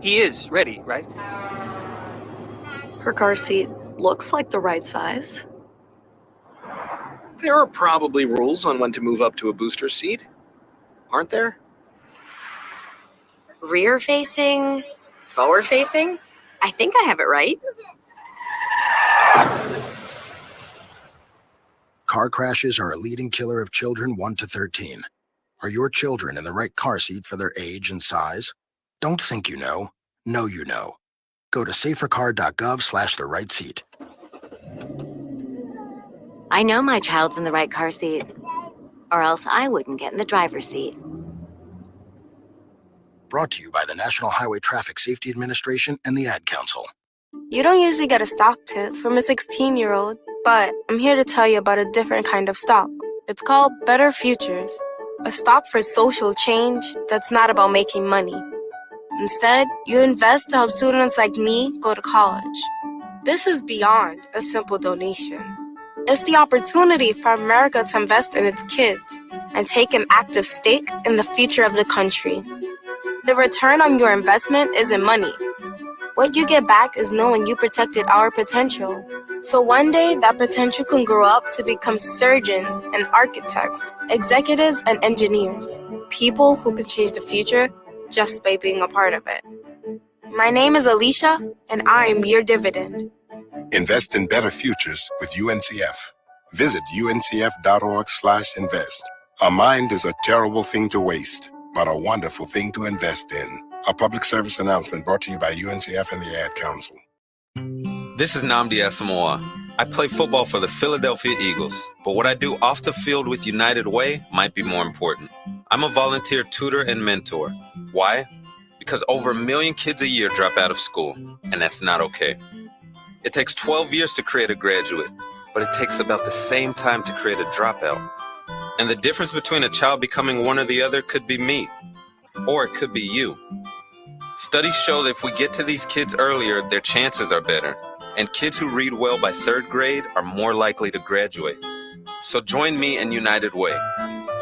He is ready, right? Her car seat looks like the right size. There are probably rules on when to move up to a booster seat, aren't there? Rear-facing, forward-facing? I think I have it right. Car crashes are a leading killer of children 1 to 13. Are your children in the right car seat for their age and size? Don't think you know. Know you know. Go to safercar.gov/the-right-seat. I know my child's in the right car seat, or else I wouldn't get in the driver's seat. Brought to you by the National Highway Traffic Safety Administration and the Ad Council. You don't usually get a stock tip from a 16-year-old, but I'm here to tell you about a different kind of stock. It's called Better Futures, a stock for social change that's not about making money. Instead, you invest to help students like me go to college. This is beyond a simple donation. It's the opportunity for America to invest in its kids and take an active stake in the future of the country. The return on your investment isn't money. What you get back is knowing you protected our potential. So one day, that potential can grow up to become surgeons and architects, executives and engineers, people who can change the future just by being a part of it. My name is Alicia, and I am your dividend. Invest in better futures with UNCF. Visit uncf.org/invest. A mind is a terrible thing to waste, but a wonderful thing to invest in. A public service announcement brought to you by UNCF and the Ad Council. This is Nnamdi Asamoah. I play football for the Philadelphia Eagles, but what I do off the field with United Way might be more important. I'm a volunteer tutor and mentor. Why? Because over 1 million kids a year drop out of school, and that's not okay. It takes 12 years to create a graduate, but it takes about the same time to create a dropout. And the difference between a child becoming one or the other could be me, or it could be you. Studies show that if we get to these kids earlier, their chances are better, and kids who read well by 3rd grade are more likely to graduate. So join me in United Way.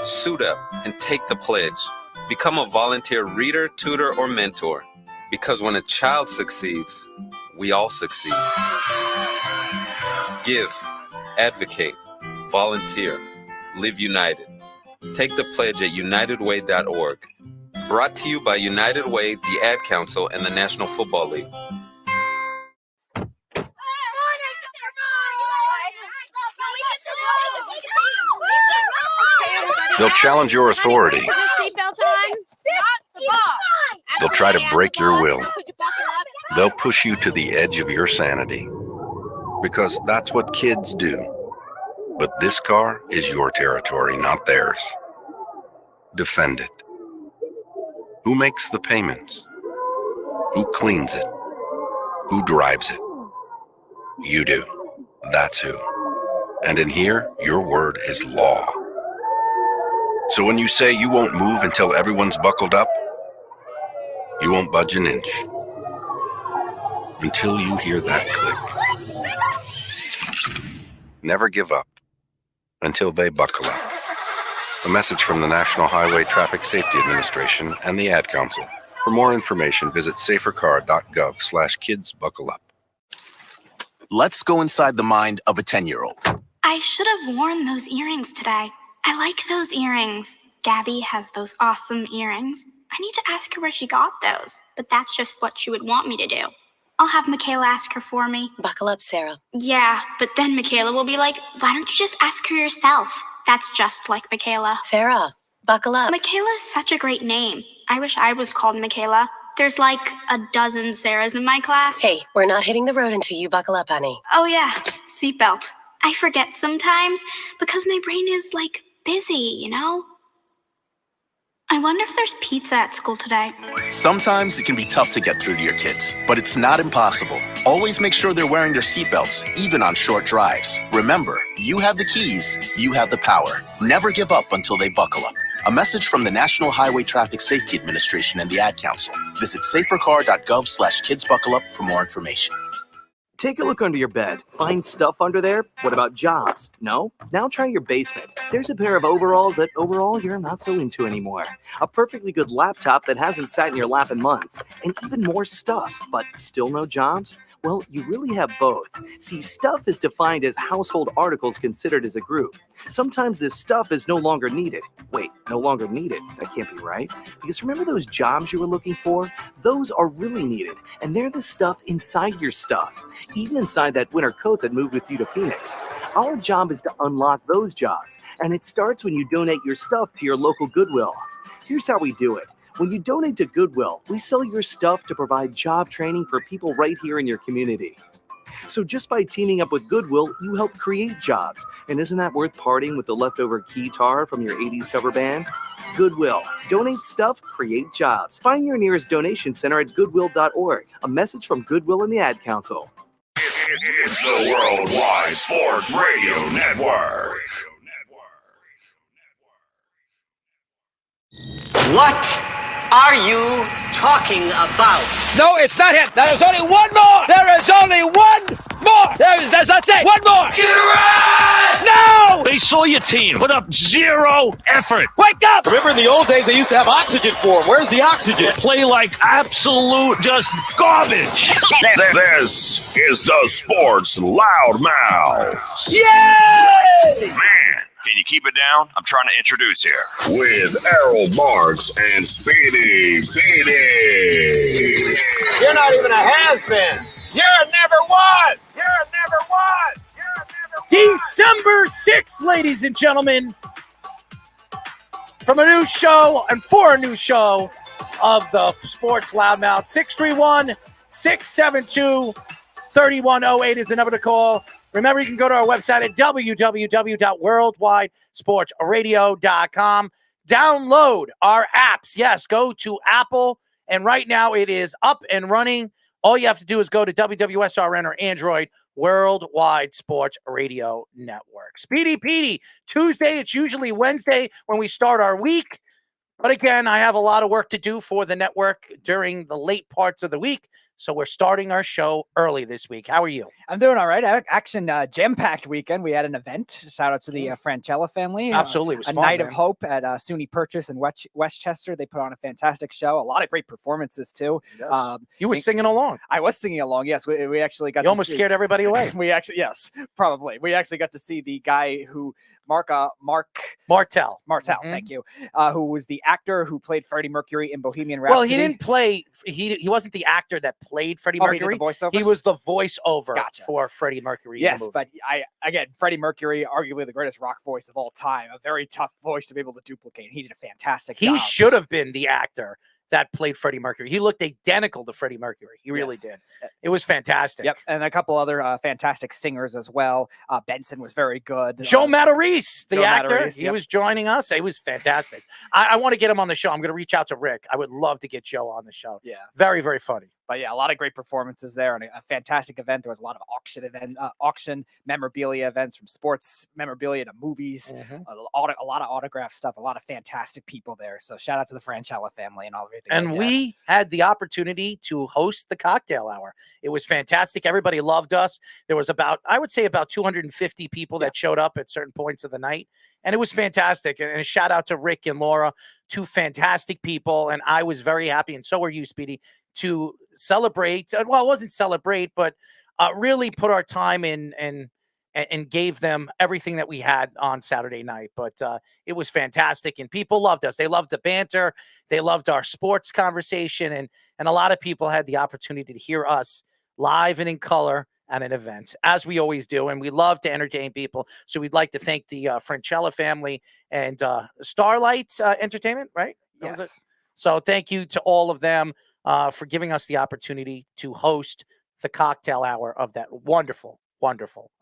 Suit up and take the pledge. Become a volunteer reader, tutor, or mentor, because when a child succeeds, we all succeed. Give, advocate, volunteer, live united. Take the pledge at unitedway.org. Brought to you by United Way, the Ad Council, and the National Football League. They'll challenge your authority. They'll try to break your will. They'll push you to the edge of your sanity. Because that's what kids do. But this car is your territory, not theirs. Defend it. Who makes the payments? Who cleans it? Who drives it? You do. That's who. And in here, your word is law. So when you say you won't move until everyone's buckled up, you won't budge an inch. Until you hear that click. Never give up until they buckle up. A message from the National Highway Traffic Safety Administration and the Ad Council. For more information, visit safercar.gov/kidsbuckleup. Let's go inside the mind of a 10-year-old. I should have worn those earrings today. I like those earrings. Gabby has those awesome earrings. I need to ask her where she got those, but that's just what she would want me to do. I'll have Michaela ask her for me. Buckle up, Sarah. Yeah, but then Michaela will be like, why don't you just ask her yourself? That's just like Michaela. Sarah, buckle up. Michaela's such a great name. I wish I was called Michaela. There's like a dozen Sarahs in my class. Hey, we're not hitting the road until you buckle up, honey. Oh yeah, seatbelt. I forget sometimes because my brain is like busy, you know? I wonder if there's pizza at school today. Sometimes it can be tough to get through to your kids, but it's not impossible. Always make sure they're wearing their seatbelts, even on short drives. Remember, you have the keys, you have the power. Never give up until they buckle up. A message from the National Highway Traffic Safety Administration and the Ad Council. Visit safercar.gov/kidsbuckleup for more information. Take a look under your bed. Find stuff under there? What about jobs? No? Now try your basement. There's a pair of overalls that overall you're not so into anymore. A perfectly good laptop that hasn't sat in your lap in months. And even more stuff, but still no jobs? Well, you really have both. See, stuff is defined as household articles considered as a group. Sometimes this stuff is no longer needed. Wait, no longer needed? That can't be right. Because remember those jobs you were looking for? Those are really needed, and they're the stuff inside your stuff. Even inside that winter coat that moved with you to Phoenix. Our job is to unlock those jobs, and it starts when you donate your stuff to your local Goodwill. Here's how we do it. When you donate to Goodwill, we sell your stuff to provide job training for people right here in your community. So just by teaming up with Goodwill, you help create jobs. And isn't that worth parting with the leftover keytar from your 80s cover band? Goodwill. Donate stuff, create jobs. Find your nearest donation center at goodwill.org. A message from Goodwill and the Ad Council. It's the Worldwide Sports Radio Network. What are you talking about? No, it's not him. There is only one more. There is only one more. That's it. One more. Get her ass! No! They saw your team put up zero effort. Wake up! Remember in the old days they used to have oxygen for them. Where's the oxygen? Play like absolute just garbage. This is the Sports Loudmouths. Yay! Man, can you keep it down? I'm trying to introduce here. With Errol Marks and Speedy Petey. You're not even a has-been. You're a never was. You're a never was. You're a never was. December 6th, ladies and gentlemen, from a new show and for a new show of the Sports Loudmouth. 631-672-3108 is the number to call. Remember, you can go to our website at www.worldwidesportsradio.com. Download our apps. Yes, go to Apple, and right now it is up and running. All you have to do is go to WWSRN or Android, Worldwide Sports Radio Network. Speedy Petey, Tuesday, it's usually Wednesday when we start our week. But again, I have a lot of work to do for the network during the late parts of the week. So we're starting our show early this week. How are you? I'm doing all right. Action jam-packed weekend. We had an event. Shout out to the Francella family. Absolutely. It was a fun, night man. of hope at SUNY Purchase in Westchester. They put on a fantastic show. A lot of great performances, too. Yes. You were singing along. I was singing along, yes. We actually got You almost scared everybody away. We actually, yes, probably. We actually got to see the guy who, Martel. Thank you. Who was the actor who played Freddie Mercury in Bohemian Rhapsody. Well, he didn't play. He wasn't the actor that played Freddie Mercury. He did the voiceovers? He was the voiceover for Freddie Mercury. in the Yes, movie. but Freddie Mercury, arguably the greatest rock voice of all time, a very tough voice to be able to duplicate. He did a fantastic job. He should have been the actor that played Freddie Mercury. He looked identical to Freddie Mercury. He really did. It was fantastic. Yep, and a couple other fantastic singers as well. Benson was very good. Joe Matarese, the Joe actor, Matarese, he yep. was joining us. It was fantastic. I want to get him on the show. I'm going to reach out to Rick. I would love to get Joe on the show. Yeah. Very, very funny. But yeah, a lot of great performances there and a fantastic event. There was a lot of auction memorabilia events, from sports memorabilia to movies, a lot of autograph stuff, a lot of fantastic people there. So shout out to the Francella family and all everything. And we had the opportunity to host the cocktail hour. It was fantastic. Everybody loved us. There was about 250 people that showed up at certain points of the night. And it was fantastic. And a shout out to Rick and Laura, two fantastic people. And I was very happy, and so were you, Speedy, to celebrate. Well, it wasn't celebrate, but really put our time in and gave them everything that we had on Saturday night. But it was fantastic, and people loved us. They loved the banter. They loved our sports conversation, and a lot of people had the opportunity to hear us live and in color at an event, as we always do, and we love to entertain people. So we'd like to thank the Francella family and Starlight Entertainment, right? Yes. So thank you to all of them for giving us the opportunity to host the cocktail hour of that wonderful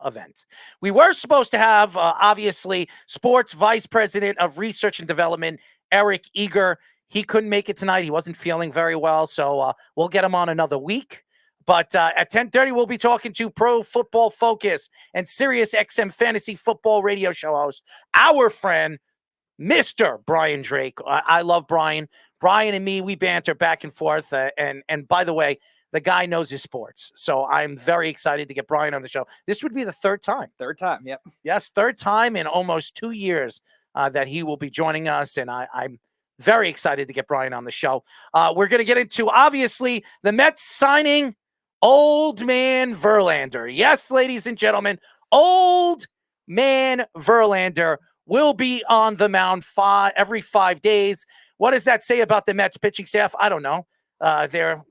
event. We were supposed to have, obviously, Sports Vice President of Research and Development, Eric Eager. He couldn't make it tonight. He wasn't feeling very well, so we'll get him on another week. But at 10:30, we'll be talking to Pro Football Focus and Sirius XM Fantasy Football Radio Show host, our friend, Mr. Brian Drake. I love Brian. Brian and me, we banter back and forth. And by the way, the guy knows his sports. So I'm very excited to get Brian on the show. This would be the third time. Third time, yep. Yes, third time in almost 2 years that he will be joining us. And I'm very excited to get Brian on the show. We're going to get into, obviously, the Mets signing Old Man Verlander. Yes, ladies and gentlemen, Old Man Verlander will be on the mound every 5 days. What does that say about the Mets pitching staff? I don't know. They're,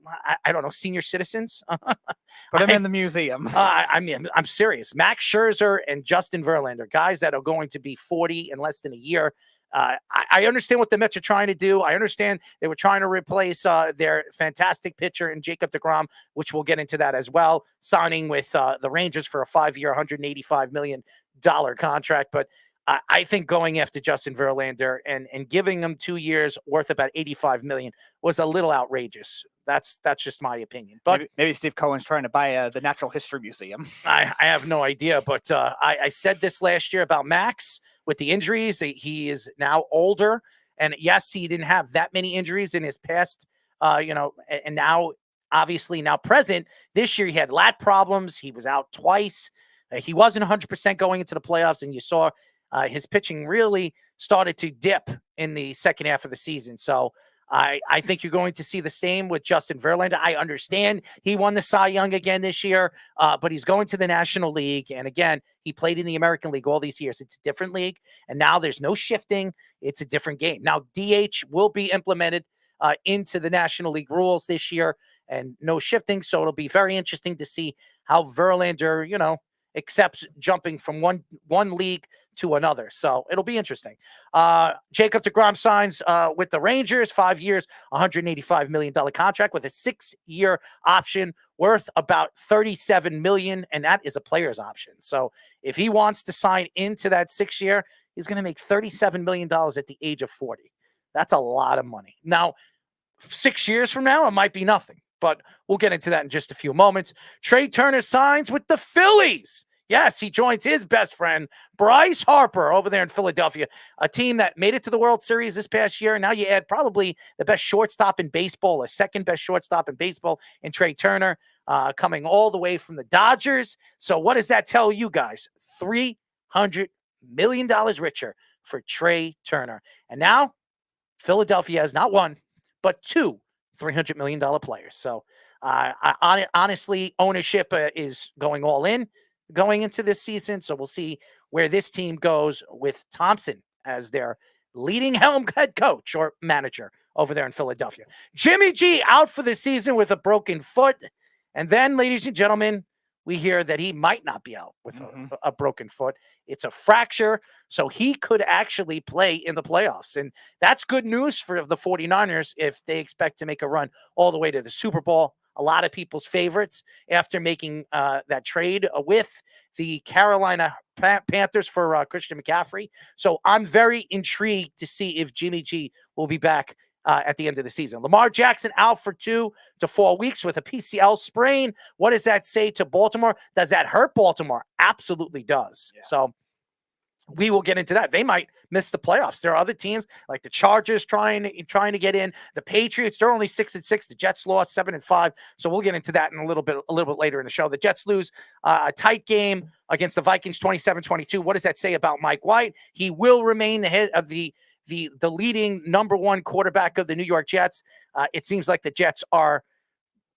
I don't know, senior citizens. Put him in the museum. I mean, I'm serious. Max Scherzer and Justin Verlander, guys that are going to be 40 in less than a year. I understand what the Mets are trying to do. I understand they were trying to replace their fantastic pitcher in Jacob deGrom, which we'll get into that as well, signing with the Rangers for a 5-year, $185 million contract. But I think going after Justin Verlander and giving him 2 years worth about $85 million was a little outrageous. That's just my opinion. But maybe Steve Cohen's trying to buy the Natural History Museum. I have no idea. But I said this last year about Max with the injuries. He is now older. And yes, he didn't have that many injuries in his past, and now obviously now present. This year he had lat problems. He was out twice. He wasn't 100% going into the playoffs. And you saw his pitching really started to dip in the second half of the season. So I think you're going to see the same with Justin Verlander. I understand he won the Cy Young again this year, but he's going to the National League. And again, he played in the American League all these years. It's a different league. And now there's no shifting. It's a different game. Now, DH will be implemented into the National League rules this year and no shifting. So it'll be very interesting to see how Verlander, accepts jumping from one league to another. So it'll be interesting. Jacob deGrom signs with the Rangers, 5 years, $185 million contract with a 6-year option worth about $37 million. And that is a player's option. So if he wants to sign into that 6-year, he's going to make $37 million at the age of 40. That's a lot of money. Now, 6 years from now, it might be nothing. But we'll get into that in just a few moments. Trey Turner signs with the Phillies. Yes, he joins his best friend, Bryce Harper, over there in Philadelphia, a team that made it to the World Series this past year. Now you add probably the best shortstop in baseball, a second best shortstop in baseball in Trey Turner, coming all the way from the Dodgers. So what does that tell you guys? $300 million richer for Trey Turner. And now Philadelphia has not one, but two $300 million players. So honestly, ownership is going all in going into this season. So we'll see where this team goes with Thompson as their leading helm head coach or manager over there in Philadelphia. Jimmy G out for the season with a broken foot. And then, ladies and gentlemen, we hear that he might not be out with a broken foot. It's a fracture, so he could actually play in the playoffs. And that's good news for the 49ers if they expect to make a run all the way to the Super Bowl. A lot of people's favorites after making that trade with the Carolina Panthers for Christian McCaffrey. So I'm very intrigued to see if Jimmy G will be back at the end of the season. Lamar Jackson out for 2 to 4 weeks with a PCL sprain. What does that say to Baltimore? Does that hurt Baltimore? Absolutely does. Yeah. So we will get into that. They might miss the playoffs. There are other teams like the Chargers trying to get in. The Patriots, they're only 6-6. The Jets lost 7-5. So we'll get into that in a little bit later in the show. The Jets lose a tight game against the Vikings 27-22. What does that say about Mike White? He will remain the head of the leading number one quarterback of the New York Jets. It seems like the Jets are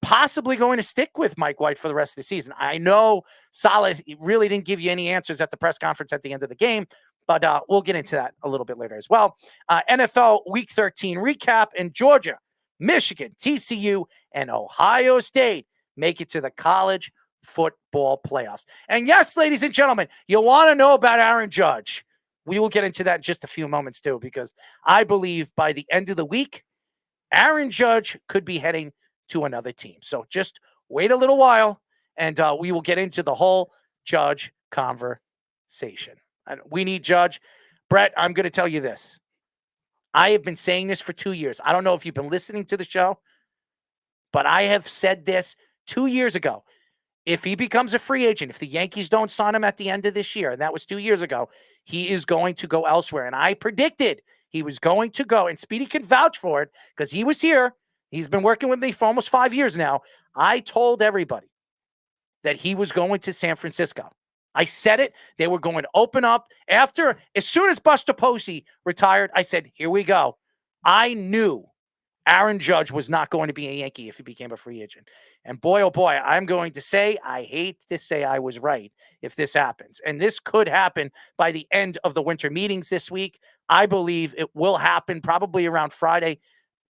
possibly going to stick with Mike White for the rest of the season. I know Saleh really didn't give you any answers at the press conference at the end of the game, but we'll get into that a little bit later as well. NFL Week 13 recap in Georgia, Michigan, TCU, and Ohio State make it to the college football playoffs. And yes, ladies and gentlemen, you want to know about Aaron Judge. We will get into that in just a few moments too, because I believe by the end of the week, Aaron Judge could be heading to another team. So just wait a little while and we will get into the whole Judge conversation. And we need Judge. Brett, I'm going to tell you this. I have been saying this for 2 years. I don't know if you've been listening to the show, but I have said this 2 years ago. if he becomes a free agent, if the Yankees don't sign him at the end of this year, and that was 2 years ago, he is going to go elsewhere. And I predicted he was going to go, and Speedy can vouch for it because he was here. He's been working with me for almost 5 years now. I told everybody that he was going to San Francisco. I said it. They were going to open up as soon as Buster Posey retired, I said, here we go. I knew Aaron Judge was not going to be a Yankee if he became a free agent. And boy, oh boy, I'm going to say, I hate to say I was right if this happens. And this could happen by the end of the winter meetings this week. I believe it will happen probably around Friday,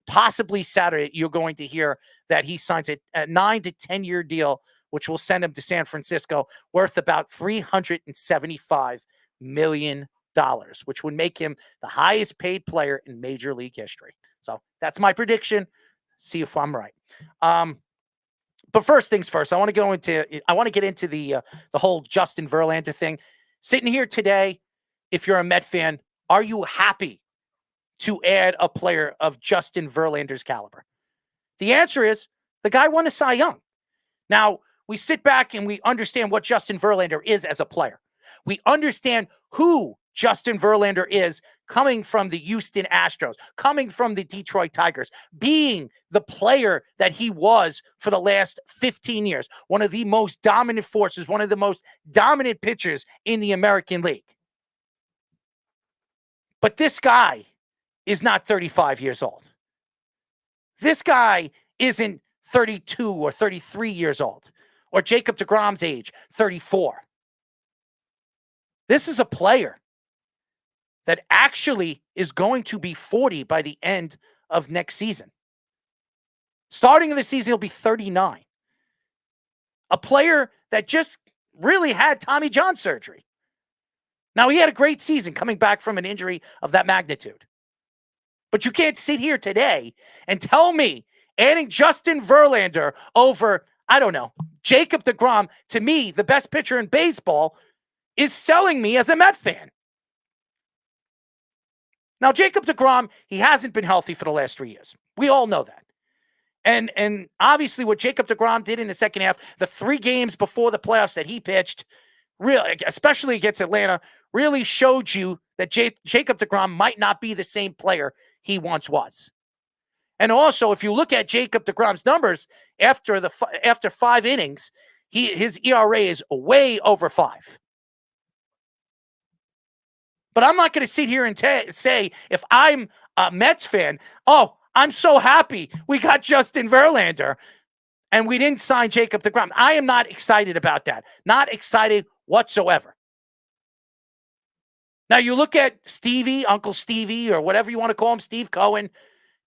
possibly Saturday. You're going to hear that he signs a 9 to 10 year deal, which will send him to San Francisco, worth about $375 million, which would make him the highest paid player in Major League history. So that's my prediction. See if I'm right. But first things first, I want to get into the whole Justin Verlander thing. Sitting here today, if you're a Met fan, are you happy to add a player of Justin Verlander's caliber? The answer is the guy won a Cy Young. Now, we sit back and we understand what Justin Verlander is as a player. We understand who Justin Verlander is, coming from the Houston Astros, coming from the Detroit Tigers, being the player that he was for the last 15 years, one of the most dominant forces, one of the most dominant pitchers in the American League. But this guy is not 35 years old. This guy isn't 32 or 33 years old, or Jacob deGrom's age, 34. This is a player that actually is going to be 40 by the end of next season. Starting of the season, he'll be 39. A player that just really had Tommy John surgery. Now, he had a great season coming back from an injury of that magnitude. But you can't sit here today and tell me adding Justin Verlander over, I don't know, Jacob deGrom, to me, the best pitcher in baseball, is selling me as a Met fan. Now, Jacob deGrom, he hasn't been healthy for the last 3 years. We all know that. And obviously what Jacob deGrom did in the second half, the 3 games before the playoffs that he pitched, really, especially against Atlanta, really showed you that Jacob deGrom might not be the same player he once was. And also, if you look at Jacob deGrom's numbers after 5 innings, his ERA is way over 5. But I'm not going to sit here and say, if I'm a Mets fan, oh, I'm so happy we got Justin Verlander and we didn't sign Jacob deGrom. I am not excited about that. Not excited whatsoever. Now, you look at Stevie, Uncle Stevie, or whatever you want to call him, Steve Cohen,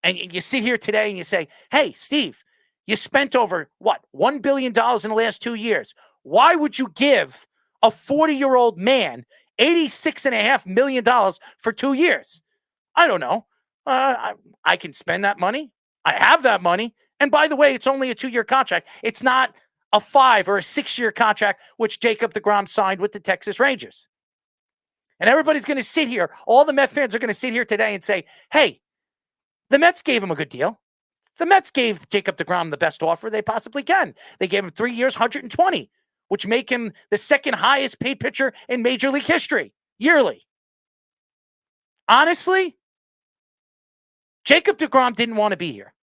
and you sit here today and you say, hey, Steve, you spent over, $1 billion in the last 2 years. Why would you give a 40-year-old man $86.5 million for 2 years? I don't know. I can spend that money. I have that money. And by the way, it's only a 2-year contract. It's not a 5 or a 6-year contract, which Jacob deGrom signed with the Texas Rangers. And everybody's going to sit here. All the Mets fans are going to sit here today and say, hey, the Mets gave him a good deal. The Mets gave Jacob deGrom the best offer they possibly can. They gave him 3 years, 120, which make him the second highest paid pitcher in Major League history yearly. Honestly, Jacob deGrom didn't want to be here.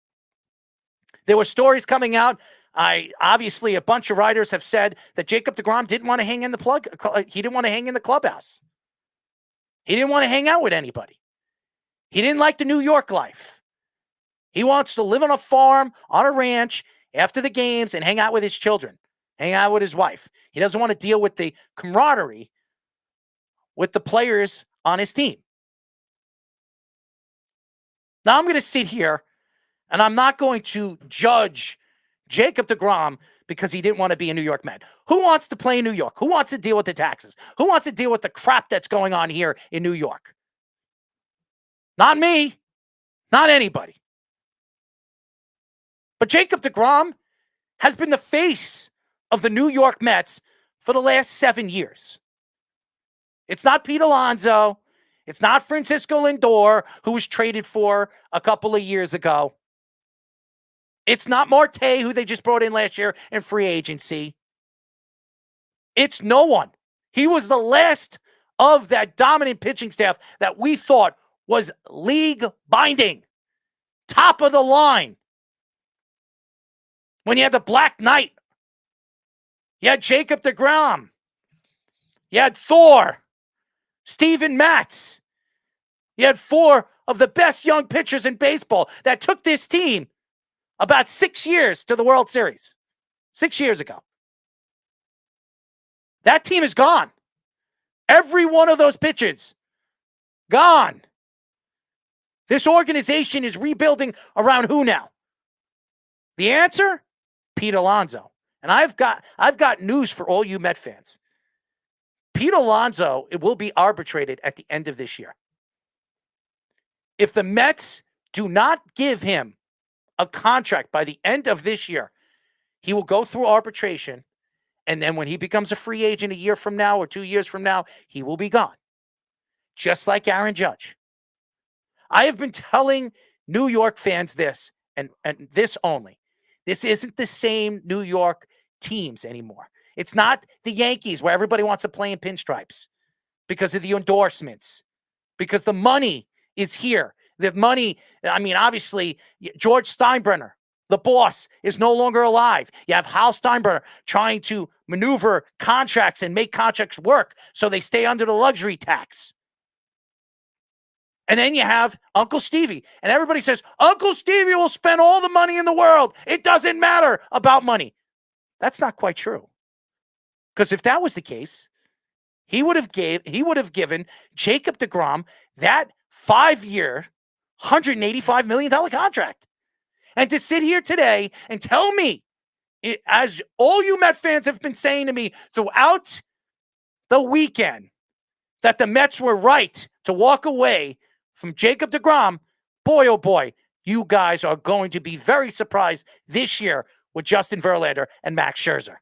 There were stories coming out. Obviously, a bunch of writers have said that Jacob deGrom didn't want to hang in the He didn't want to hang in the clubhouse. He didn't want to hang out with anybody. He didn't like the New York life. He wants to live on a farm, on a ranch, after the games, and hang out with his children, hang out with his wife. He doesn't want to deal with the camaraderie with the players on his team. Now, I'm going to sit here, and I'm not going to judge Jacob deGrom because he didn't want to be a New York Met. Who wants to play in New York? Who wants to deal with the taxes? Who wants to deal with the crap that's going on here in New York? Not me. Not anybody. But Jacob deGrom has been the face of the New York Mets for the last 7 years. It's not Pete Alonso. It's not Francisco Lindor, who was traded for a couple of years ago. It's not Marte, who they just brought in last year in free agency. It's no one. He was the last of that dominant pitching staff that we thought was league binding, top of the line. When you had the Black Knight, you had Jacob deGrom, you had Thor, Steven Matz. You had 4 of the best young pitchers in baseball that took this team about 6 years to the World Series. 6 years ago. That team is gone. Every one of those pitchers, gone. This organization is rebuilding around who now? The answer? Pete Alonso. And I've got news for all you Met fans. Pete Alonso, it will be arbitrated at the end of this year. If the Mets do not give him a contract by the end of this year, he will go through arbitration, and then when he becomes a free agent a year from now or 2 years from now, he will be gone. Just like Aaron Judge. I have been telling New York fans this, and this only. This isn't the same New York teams anymore. It's not the Yankees where everybody wants to play in pinstripes because of the endorsements, because the money is here. The money, I mean, obviously, George Steinbrenner, the boss, is no longer alive. You have Hal Steinbrenner trying to maneuver contracts and make contracts work so they stay under the luxury tax. And then you have Uncle Stevie. And everybody says, Uncle Stevie will spend all the money in the world. It doesn't matter about money. That's not quite true. Because if that was the case, he would have given Jacob deGrom that 5-year, $185 million contract. And to sit here today and tell me, as all you Met fans have been saying to me throughout the weekend, that the Mets were right to walk away from Jacob deGrom, boy, oh boy, you guys are going to be very surprised this year with Justin Verlander and Max Scherzer.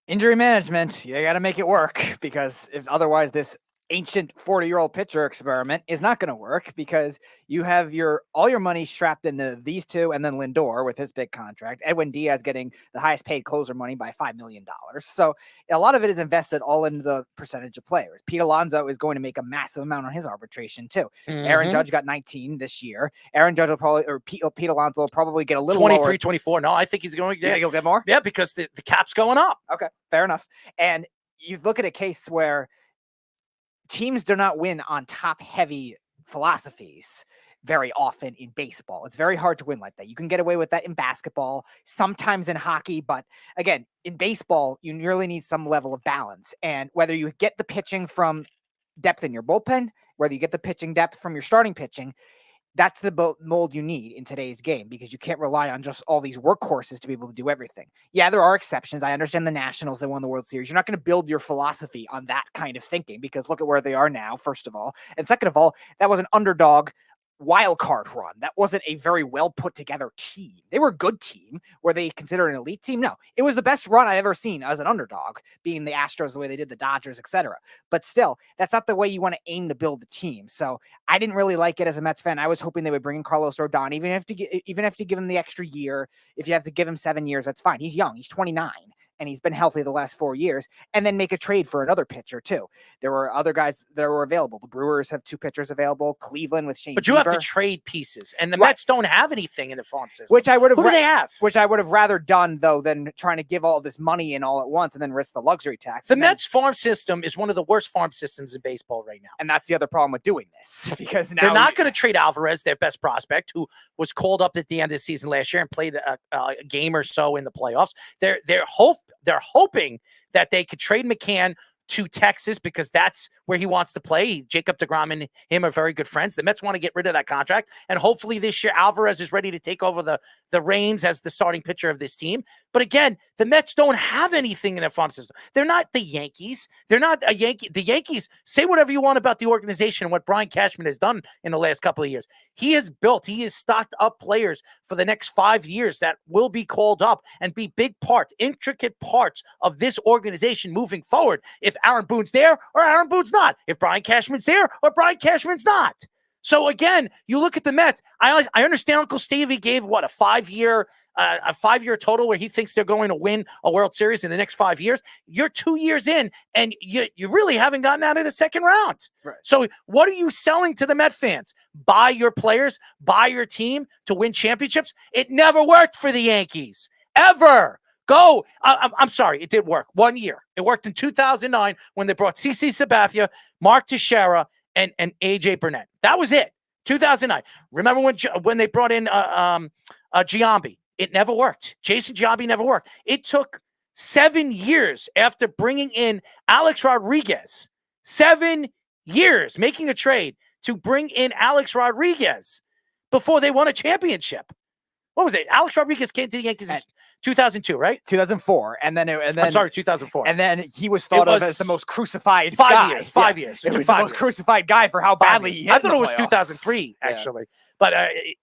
Injury management, you got to make it work, because if otherwise this ancient 40-year-old pitcher experiment is not going to work, because you have all your money strapped into these two, and then Lindor with his big contract, Edwin Diaz getting the highest paid closer money by $5 million. So a lot of it is invested all into the percentage of players. Pete Alonso is going to make a massive amount on his arbitration too. Mm-hmm. Aaron Judge got 19 this year. Aaron Judge will probably, or Pete Alonso will probably get a little 23, lower. 24. No, I think he's going to he'll get more. Yeah, because the cap's going up. Okay, fair enough. And you look at a case where teams do not win on top-heavy philosophies very often in baseball. It's very hard to win like that. You can get away with that in basketball, sometimes in hockey, but again, in baseball, you really need some level of balance. And whether you get the pitching from depth in your bullpen, whether you get the pitching depth from your starting pitching, that's the mold you need in today's game, because you can't rely on just all these workhorses to be able to do everything. Yeah, there are exceptions. I understand the Nationals, they won the World Series. You're not going to build your philosophy on that kind of thinking, because look at where they are now, first of all. And second of all, that was an underdog wild card run. That wasn't a very well put together team. They were a good team. Were they considered an elite team? No, it was the best run I've ever seen as an underdog, being the Astros, the way they did the Dodgers, etc. But still, that's not the way you want to aim to build the team. So I didn't really like it as a Mets fan. I was hoping they would bring in Carlos Rodon, even if to give him the extra year. If you have to give him 7 years, that's fine. He's young. He's 29. And he's been healthy the last 4 years, and then make a trade for another pitcher too. There were other guys that were available. The Brewers have 2 pitchers available. Cleveland with Shane. But you Bieber. have to trade pieces, and the Mets don't have anything in the farm system. Which I would have. Who do they have? Which I would have rather done though than trying to give all this money in all at once and then risk the luxury tax. The Mets farm system is one of the worst farm systems in baseball right now, and that's the other problem with doing this, because now they're not going to trade Alvarez, their best prospect, who was called up at the end of the season last year and played a game or so in the playoffs. They're hoping that they could trade McCann to Texas, because that's where he wants to play. Jacob deGrom and him are very good friends. The Mets want to get rid of that contract, and hopefully this year Alvarez is ready to take over the reins as the starting pitcher of this team. But again, the Mets don't have anything in their farm system. They're not the Yankees. They're not a Yankee. The Yankees, say whatever you want about the organization and what Brian Cashman has done in the last couple of years. He has stocked up players for the next 5 years that will be called up and be big parts, intricate parts of this organization moving forward. If Aaron Boone's there or Aaron Boone's not. If Brian Cashman's there or Brian Cashman's not. So again, you look at the Mets. I understand Uncle Stevie gave a 5-year a 5-year total where he thinks they're going to win a World Series in the next 5 years. You're 2 years in, and you really haven't gotten out of the second round. Right. So what are you selling to the Met fans? Buy your players, buy your team to win championships? It never worked for the Yankees, ever. Go. I'm sorry, it did work 1 year. It worked in 2009 when they brought CC Sabathia, Mark Teixeira, and AJ Burnett. That was it. 2009. Remember when they brought in Giambi? It never worked. Jason Giambi never worked. It took 7 years after bringing in Alex Rodriguez. 7 years making a trade to bring in Alex Rodriguez before they won a championship. What was it? Alex Rodriguez came to the Yankees in 2002, right? 2004, and then I'm sorry, 2004. And then he was thought of as the most crucified 5 guy. years. 5 years. It was the most crucified guy for how badly he hit. I thought it was 2003 actually, but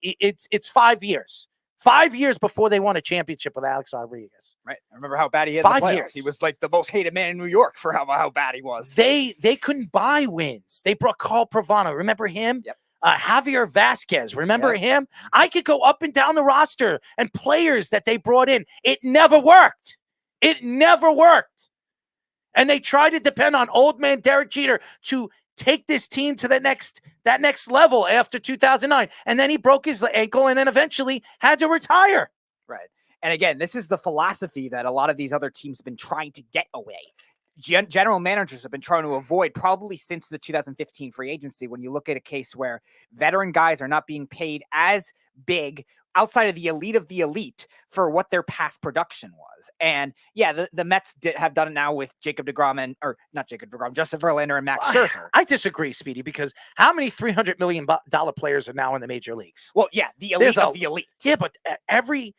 it's 5 years. 5 years before they won a championship with Alex Rodriguez. Right. I remember how bad he hit. 5 in the years. He was like the most hated man in New York for how bad he was. They couldn't buy wins. They brought Carl Pravano. Remember him? Yep. Javier Vasquez. Remember him? I could go up and down the roster and players that they brought in. It never worked. It never worked. And they tried to depend on old man Derek Jeter to take this team to that next level after 2009. And then he broke his ankle and then eventually had to retire. Right. And again, this is the philosophy that a lot of these other teams have been trying to get away. General managers have been trying to avoid probably since the 2015 free agency, when you look at a case where veteran guys are not being paid as big outside of the elite for what their past production was. And yeah, the Mets have done it now with Justin Verlander and Max Scherzer. I disagree, Speedy, because how many $300 million players are now in the major leagues? Well, yeah, the elite of the elite. Yeah, but every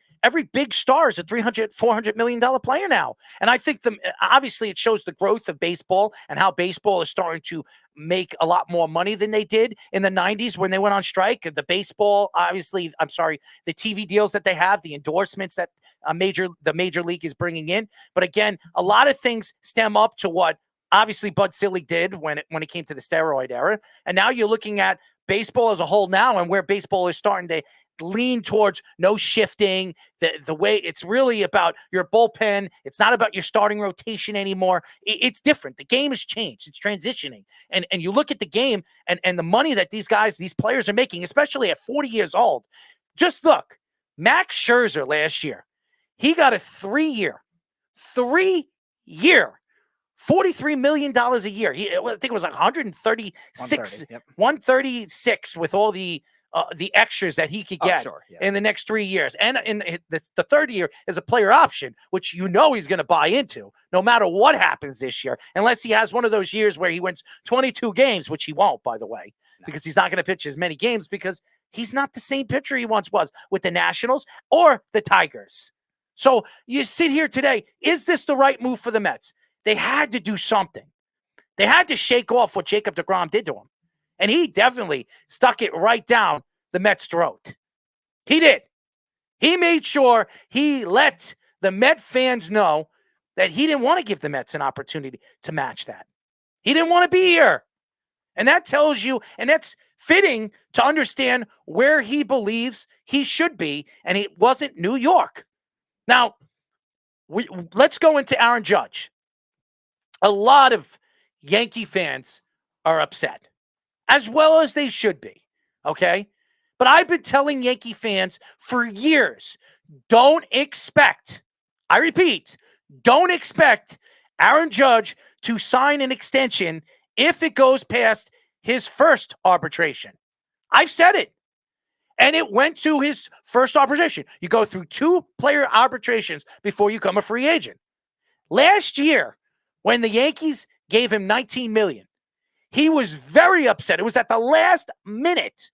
big star is a $400 million player now. And I think obviously it shows the growth of baseball and how baseball is starting to make a lot more money than they did in the 90s when they went on strike. The baseball, obviously, the TV deals that they have, the endorsements that the major league is bringing in. But again, a lot of things stem up to what obviously Bud Selig did when it came to the steroid era. And now you're looking at baseball as a whole now, and where baseball is starting to lean towards no shifting, the way it's really about your bullpen. It's not about your starting rotation anymore. It's different. The game has changed. It's transitioning. And you look at the game and the money that these players are making, especially at 40 years old. Just look, Max Scherzer last year, he got a 3-year, $43 million a year. I think it was like 136 with all the extras that he could get in the next 3 years. And in the third year is a player option, which he's going to buy into no matter what happens this year, unless he has one of those years where he wins 22 games, which he won't, by the way, because he's not going to pitch as many games because he's not the same pitcher he once was with the Nationals or the Tigers. So you sit here today, is this the right move for the Mets? They had to do something. They had to shake off what Jacob deGrom did to him. And he definitely stuck it right down the Mets' throat. He did. He made sure he let the Met fans know that he didn't want to give the Mets an opportunity to match that. He didn't want to be here. And that tells you, and that's fitting to understand where he believes he should be, and it wasn't New York. Now, let's go into Aaron Judge. A lot of Yankee fans are upset, as well as they should be, okay? But I've been telling Yankee fans for years, don't expect, I repeat, don't expect Aaron Judge to sign an extension if it goes past his first arbitration. I've said it. And it went to his first arbitration. You go through 2 player arbitrations before you become a free agent. Last year, when the Yankees gave him $19 million, he was very upset. It was at the last minute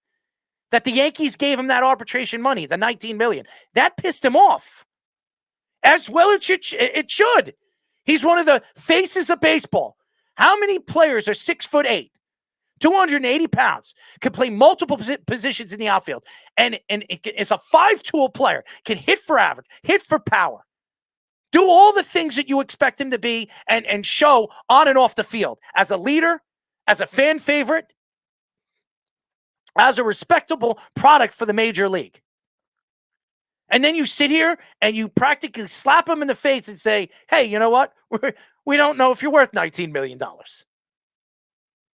that the Yankees gave him that arbitration money, the $19 million. That pissed him off. As well it should. He's one of the faces of baseball. How many players are 6'8", 280 pounds, can play multiple positions in the outfield, and is a 5-tool player, can hit for average, hit for power, do all the things that you expect him to be, and show on and off the field as a leader, as a fan favorite, as a respectable product for the major league. And then you sit here and you practically slap him in the face and say, hey, you know what? We don't know if you're worth $19 million.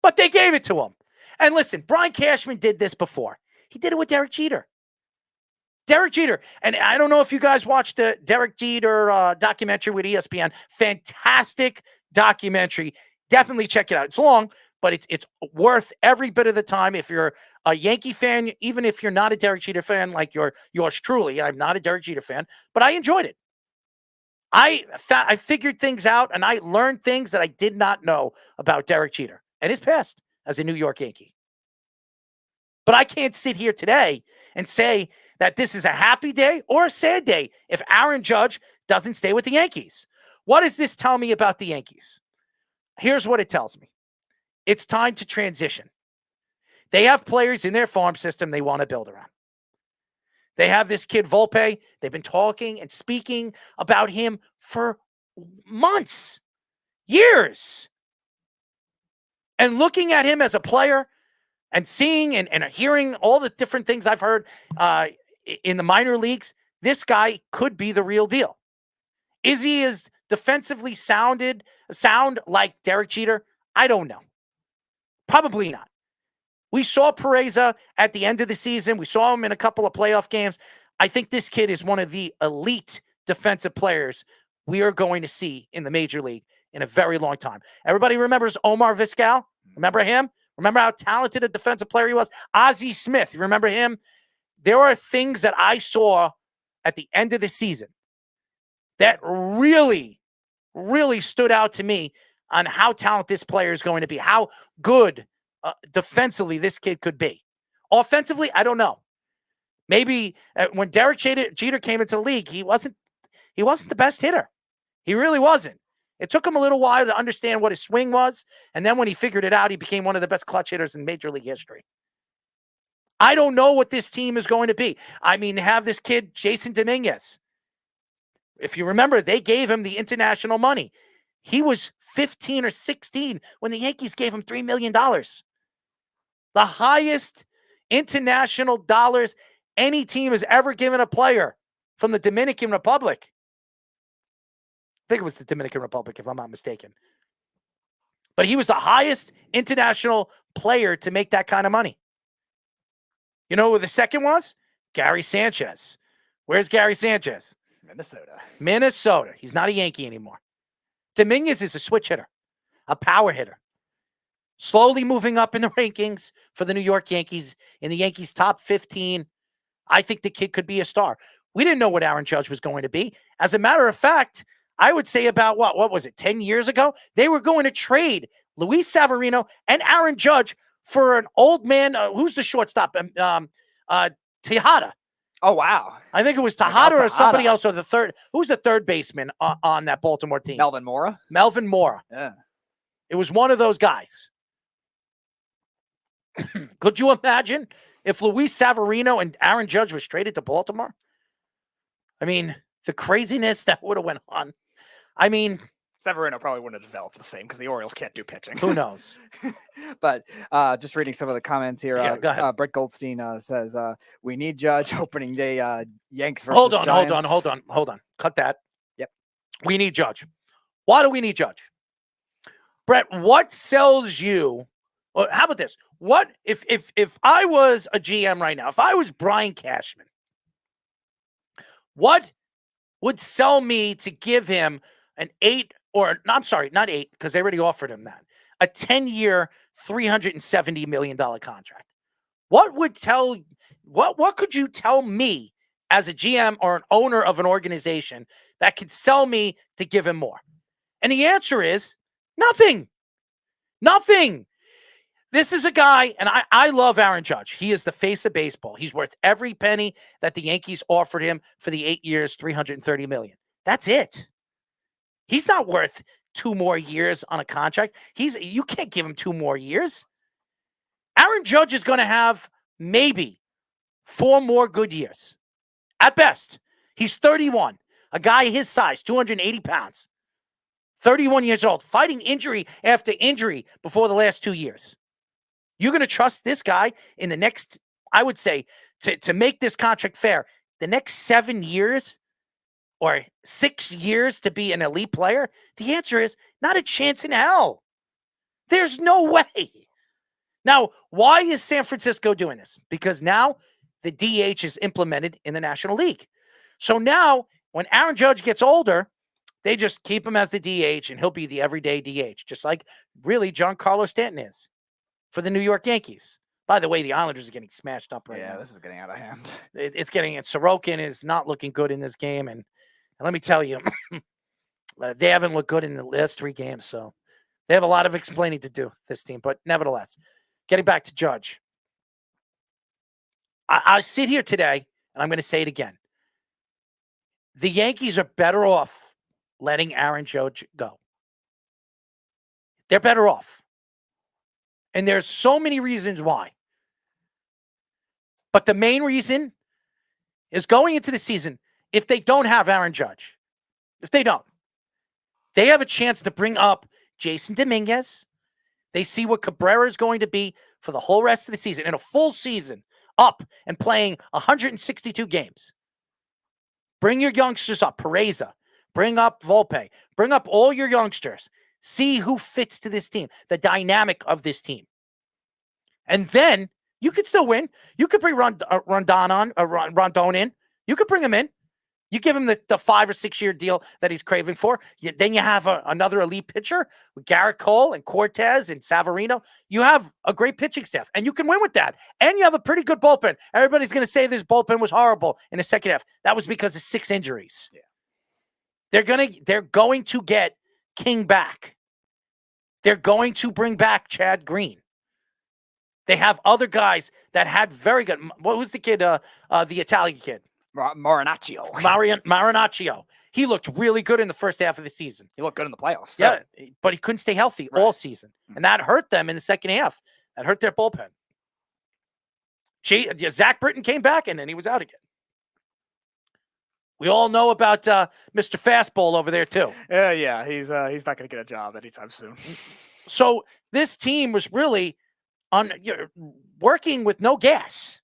But they gave it to him. And listen, Brian Cashman did this before. He did it with Derek Jeter. And I don't know if you guys watched the Derek Jeter documentary with ESPN. Fantastic documentary. Definitely check it out. It's long, but it's worth every bit of the time. If you're a Yankee fan, even if you're not a Derek Jeter fan, like yours truly, I'm not a Derek Jeter fan, but I enjoyed it. I figured things out, and I learned things that I did not know about Derek Jeter and his past as a New York Yankee. But I can't sit here today and say that this is a happy day or a sad day if Aaron Judge doesn't stay with the Yankees. What does this tell me about the Yankees? Here's what it tells me. It's time to transition. They have players in their farm system they want to build around. They have this kid Volpe. They've been talking and speaking about him for months, years. And looking at him as a player and seeing and hearing all the different things I've heard in the minor leagues, this guy could be the real deal. Is he as defensively sound like Derek Jeter? I don't know. Probably not. We saw Pereza at the end of the season. We saw him in a couple of playoff games. I think this kid is one of the elite defensive players we are going to see in the major league in a very long time. Everybody remembers Omar Vizquel? Remember him? Remember how talented a defensive player he was? Ozzie Smith, you remember him? There are things that I saw at the end of the season that really, really stood out to me on how talented this player is going to be, how good defensively this kid could be. Offensively, I don't know. Maybe when Derek Jeter came into the league, he wasn't the best hitter. He really wasn't. It took him a little while to understand what his swing was, and then when he figured it out, he became one of the best clutch hitters in Major League history. I don't know what this team is going to be. I mean, they have this kid, Jason Dominguez. If you remember, they gave him the international money. He was 15 or 16 when the Yankees gave him $3 million. The highest international dollars any team has ever given a player from the Dominican Republic. I think it was the Dominican Republic, if I'm not mistaken. But he was the highest international player to make that kind of money. You know who the second was? Gary Sanchez. Where's Gary Sanchez? Minnesota. He's not a Yankee anymore. Dominguez is a switch hitter, a power hitter. Slowly moving up in the rankings for the New York Yankees, in the Yankees' top 15. I think the kid could be a star. We didn't know what Aaron Judge was going to be. As a matter of fact, I would say about what was it, 10 years ago? They were going to trade Luis Severino and Aaron Judge for an old man. Who's the shortstop? Tejada. Oh, wow. I think it was Tejada or somebody else, or the third. Who's the third baseman on that Baltimore team? Melvin Mora. Melvin Mora. Yeah. It was one of those guys. Could you imagine if Luis Severino and Aaron Judge was traded to Baltimore? I mean, the craziness that would have went on. I mean, Severino probably wouldn't have developed the same because the Orioles can't do pitching. Who knows? But just reading some of the comments here. Yeah, go ahead. Brett Goldstein says, we need Judge opening day Yanks versus Hold on. Cut that. Yep. We need Judge. Why do we need Judge? Brett, what sells you? Well, how about this? What if I was a GM right now, if I was Brian Cashman, what would sell me to give him an not 8, because they already offered him that, a 10-year, $370 million contract? What could you tell me as a GM or an owner of an organization that could sell me to give him more? And the answer is nothing. Nothing. This is a guy, and I love Aaron Judge. He is the face of baseball. He's worth every penny that the Yankees offered him for the 8 years, $330 million. That's it. He's not worth 2 more years on a contract. You can't give him 2 more years. Aaron Judge is going to have maybe 4 more good years. At best. He's 31. A guy his size, 280 pounds. 31 years old. Fighting injury after injury before the last 2 years. You're going to trust this guy in the next, I would say, to make this contract fair. the next 7 years or 6 years to be an elite player? The answer is not a chance in hell. There's no way. Now, why is San Francisco doing this? Because now the DH is implemented in the National League. So now when Aaron Judge gets older, they just keep him as the DH and he'll be the everyday DH, just like really Giancarlo Stanton is for the New York Yankees. By the way, the Islanders are getting smashed up right now. Yeah, this is getting out of hand. It's getting it. Sorokin is not looking good in this game. And let me tell you, they haven't looked good in the last 3 games. So they have a lot of explaining to do, this team. But nevertheless, getting back to Judge. I sit here today, and I'm going to say it again. The Yankees are better off letting Aaron Judge go. They're better off. And there's so many reasons why. But the main reason is going into the season, if they don't have Aaron Judge, if they don't, they have a chance to bring up Jason Dominguez. They see what Cabrera is going to be for the whole rest of the season, in a full season, up and playing 162 games. Bring your youngsters up, Pereza. Bring up Volpe. Bring up all your youngsters. See who fits to this team, the dynamic of this team. And then you could still win. You could bring Rondon in. You could bring him in. You give him the 5 or 6 year deal that he's craving for. Then you have another elite pitcher with Garrett Cole and Cortez and Savarino. You have a great pitching staff, and you can win with that. And you have a pretty good bullpen. Everybody's going to say this bullpen was horrible in the second half. That was because of 6 injuries. Yeah. They're going to get King back. They're going to bring back Chad Green. They have other guys that had very good. Who's the kid? The Italian kid. Marinaccio. Marinaccio. He looked really good in the first half of the season. He looked good in the playoffs. Yeah, but he couldn't stay healthy all season. And that hurt them in the second half. That hurt their bullpen. Zach Britton came back, and then he was out again. We all know about Mr. Fastball over there, too. Yeah, he's not going to get a job anytime soon. So this team was really working with no gas,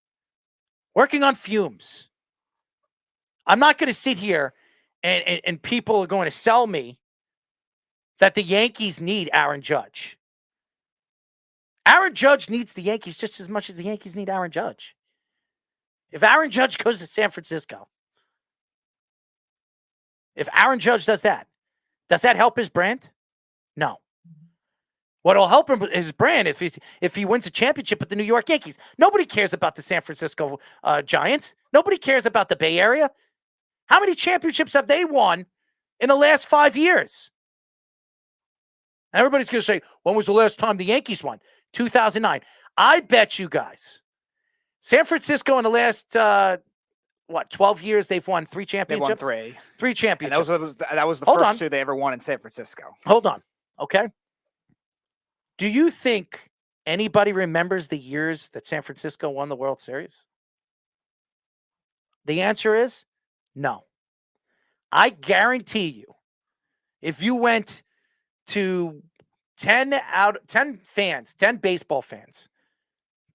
working on fumes. I'm not going to sit here and people are going to sell me that the Yankees need Aaron Judge. Aaron Judge needs the Yankees just as much as the Yankees need Aaron Judge. If Aaron Judge goes to San Francisco, if Aaron Judge does that help his brand? No. What'll help him his brand if he wins a championship with the New York Yankees. Nobody cares about the San Francisco Giants. Nobody cares about the Bay Area. How many championships have they won in the last 5 years? And everybody's going to say, when was the last time the Yankees won? 2009. I bet you guys, San Francisco in the last 12 years, they've won 3 championships? They won 3. 3 championships. And that was the first 2 they ever won in San Francisco. Hold on. Okay. Do you think anybody remembers the years that San Francisco won the World Series? The answer is no. I guarantee you, if you went to 10 fans, 10 baseball fans,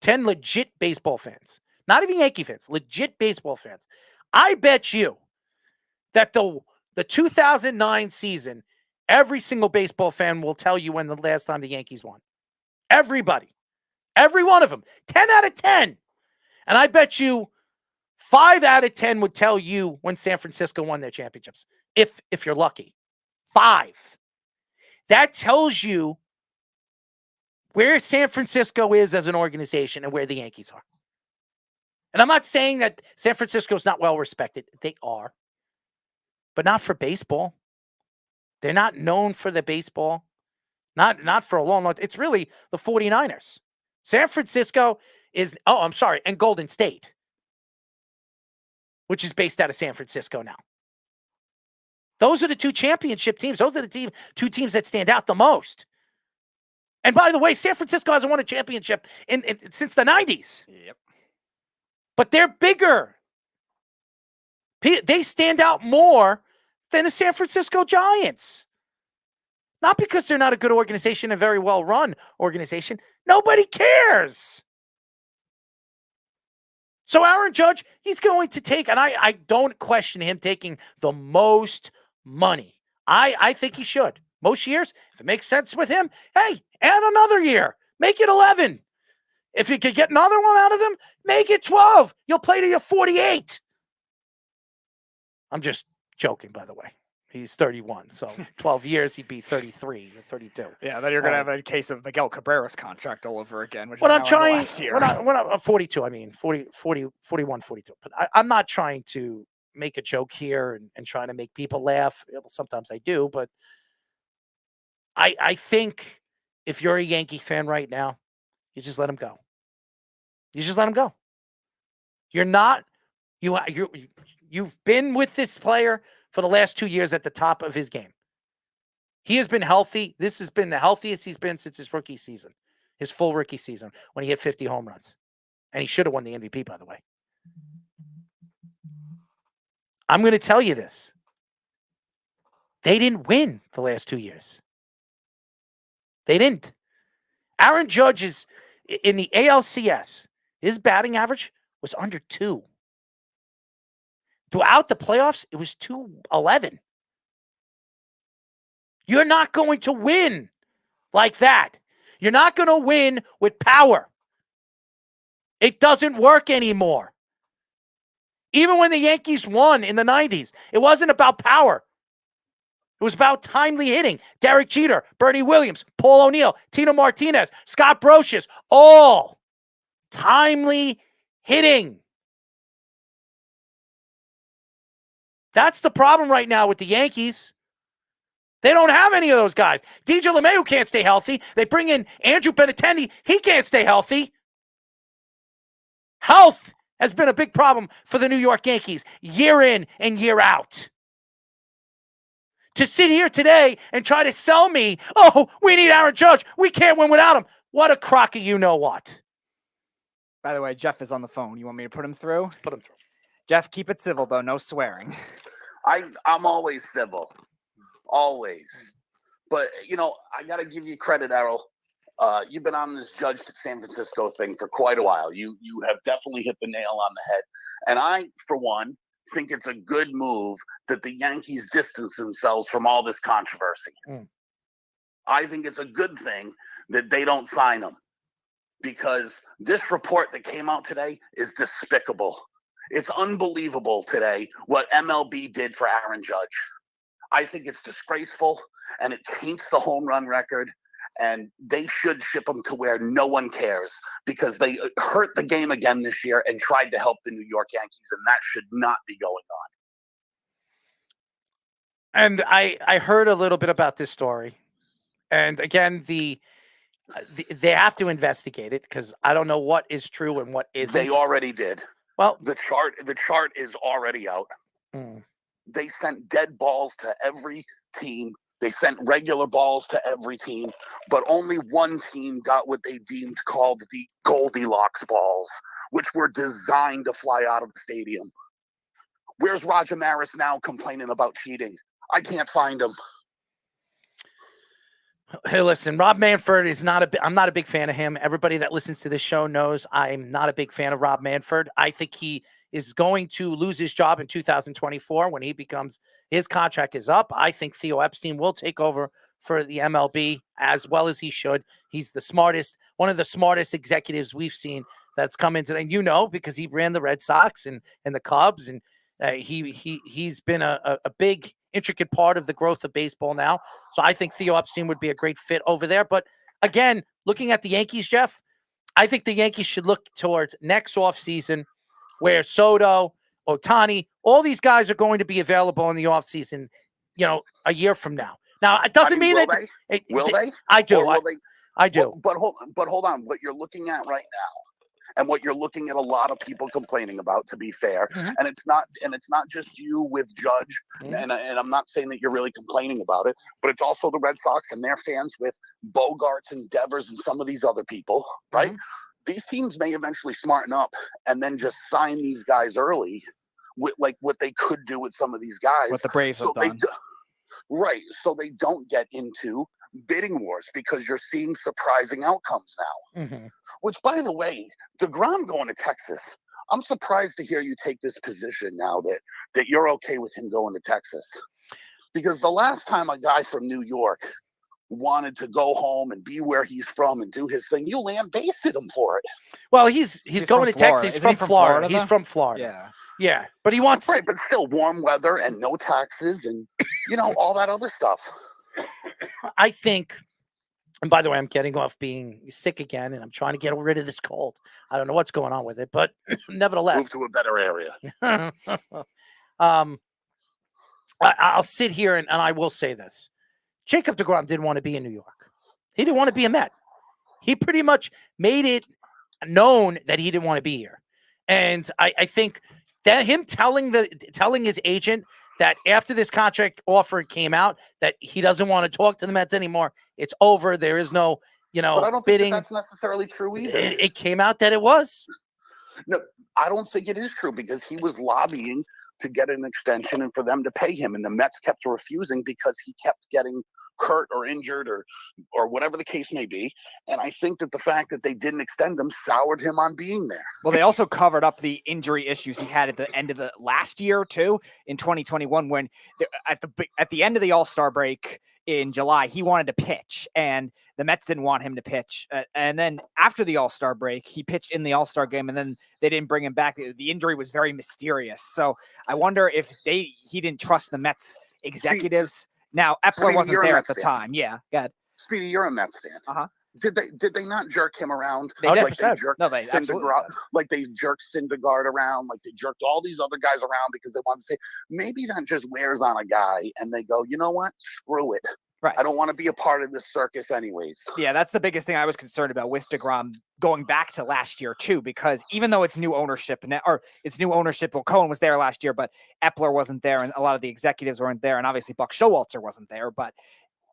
10 legit baseball fans, not even Yankee fans, legit baseball fans, I bet you that the 2009 season, every single baseball fan will tell you when the last time the Yankees won. Everybody. Every one of them. 10 out of 10. And I bet you 5 out of 10 would tell you when San Francisco won their championships. If you're lucky. 5. That tells you where San Francisco is as an organization and where the Yankees are. And I'm not saying that San Francisco is not well respected. They are. But not for baseball. They're not known for the baseball. Not for a long time. It's really the 49ers. San Francisco is, and Golden State, which is based out of San Francisco now. Those are the 2 championship teams. Those are the 2 teams that stand out the most. And by the way, San Francisco hasn't won a championship since the 90s. Yep. But they're bigger. They stand out more than the San Francisco Giants. Not because they're not a good organization, a very well-run organization. Nobody cares. So Aaron Judge, he's going to take, and I don't question him taking the most money. I think he should. Most years, if it makes sense with him, hey, add another year. Make it 11. If you could get another one out of them, make it 12. You'll play to your 48. I'm just joking, by the way. He's 31, so 12 years, he'd be 33 or 32. Yeah, then you're going to have a case of Miguel Cabrera's contract all over again, which What is I'm trying, last year. when I'm 42, I mean, 41, 42. But I'm not trying to make a joke here and trying to make people laugh. Sometimes I do, but I think if you're a Yankee fan right now, you just let him go. You just let him go. You're not, you've been with this player for the last 2 years at the top of his game. He has been healthy. This has been the healthiest he's been since his rookie season, his full rookie season, when he hit 50 home runs. And he should have won the MVP, by the way. I'm going to tell you this. They didn't win the last 2 years. They didn't. Aaron Judge is in the ALCS. His batting average was under 2. Throughout the playoffs, it was 211. You're not going to win like that. You're not going to win with power. It doesn't work anymore. Even when the Yankees won in the 90s, it wasn't about power. It was about timely hitting. Derek Jeter, Bernie Williams, Paul O'Neill, Tino Martinez, Scott Brocious, all timely hitting. That's the problem right now with the Yankees. They don't have any of those guys. DJ LeMahieu can't stay healthy. They bring in Andrew Benintendi. He can't stay healthy. Health has been a big problem for the New York Yankees year in and year out. To sit here today and try to sell me, oh, we need Aaron Judge. We can't win without him. What a crock of you-know-what. By the way, Jeff is on the phone. You want me to put him through? Put him through. Jeff, keep it civil, though. No swearing. I'm always civil. Always. But, I got to give you credit, Errol. You've been on this Judge to San Francisco thing for quite a while. You have definitely hit the nail on the head. And I, for one, think it's a good move that the Yankees distance themselves from all this controversy. I think it's a good thing that they don't sign him, because this report that came out today is despicable. It's unbelievable today what MLB did for Aaron Judge. I think it's disgraceful, and it taints the home run record, and they should ship him to where no one cares, because they hurt the game again this year and tried to help the New York Yankees, and that should not be going on. And I heard a little bit about this story. And again, they have to investigate it, because I don't know what is true and what isn't. They already did. Well, the chart is already out. They sent dead balls to every team. They sent regular balls to every team, but only one team got what they deemed called the Goldilocks balls, which were designed to fly out of the stadium. Where's Roger Maris now complaining about cheating? I can't find him. Hey, listen, Rob Manfred is I'm not a big fan of him. Everybody that listens to this show knows I'm not a big fan of Rob Manfred. I think he is going to lose his job in 2024 when his contract is up. I think Theo Epstein will take over for the MLB, as well as he should. He's one of the smartest executives we've seen that's come into, and because he ran the Red Sox and the Cubs, and he's been a big, intricate part of the growth of baseball now. So I think Theo Epstein would be a great fit over there. But again, looking at the Yankees, Jeff, I think the Yankees should look towards next offseason, where Soto, Ohtani, all these guys are going to be available in the offseason, a year from now. Now, it doesn't mean that will they? I do. I do. But hold on. What you're looking at right now, and what you're looking at a lot of people complaining about, to be fair, and it's not just you with Judge, and I'm not saying that you're really complaining about it, but it's also the Red Sox and their fans with Bogarts and Devers and some of these other people, right? These teams may eventually smarten up and then just sign these guys early, with like what they could do with some of these guys. What the Braves have done. Right, so they don't get into bidding wars, because you're seeing surprising outcomes now. Which, by the way, deGrom going to Texas, I'm surprised to hear you take this position now that you're okay with him going to Texas. Because the last time a guy from New York wanted to go home and be where he's from and do his thing, you lambasted him for it. Well, he's going to Texas. He's Isn't he from Florida. though? He's from Florida. Yeah. Yeah, but he wants Right, but still warm weather and no taxes and, all that other stuff. I think, and by the way, I'm getting off being sick again, and I'm trying to get rid of this cold. I don't know what's going on with it, but nevertheless. Move to a better area. I'll sit here and I will say this. Jacob deGrom didn't want to be in New York. He didn't want to be a Met. He pretty much made it known that he didn't want to be here. And I think that him telling his agent that after this contract offer came out that he doesn't want to talk to the Mets anymore, it's over. There is no, but I don't bidding. think that's necessarily true either. It came out that it was. No, I don't think it is true because he was lobbying to get an extension and for them to pay him, and the Mets kept refusing because he kept getting hurt or injured or whatever the case may be. And I think that the fact that they didn't extend him soured him on being there. Well, they also covered up the injury issues he had at the end of the last year too, in 2021, when at the end of the All-Star break in July, he wanted to pitch and the Mets didn't want him to pitch. And then after the All-Star break, he pitched in the All-Star game and then they didn't bring him back. The injury was very mysterious. So I wonder if he didn't trust the Mets executives. Now, Epler wasn't there at the time. Yeah, go ahead. Speedy, you're a Mets fan. Uh-huh. Did they not jerk him around? They like did. they jerked No, they absolutely did. Like they jerked Syndergaard around, like they jerked all these other guys around because they wanted to say, maybe that just wears on a guy and they go, you know what? Screw it. Right. I don't want to be a part of this circus anyways. Yeah, that's the biggest thing I was concerned about with deGrom going back to last year too, because even though it's new ownership well, Cohen was there last year, but Epler wasn't there and a lot of the executives weren't there. And obviously Buck Showalter wasn't there, but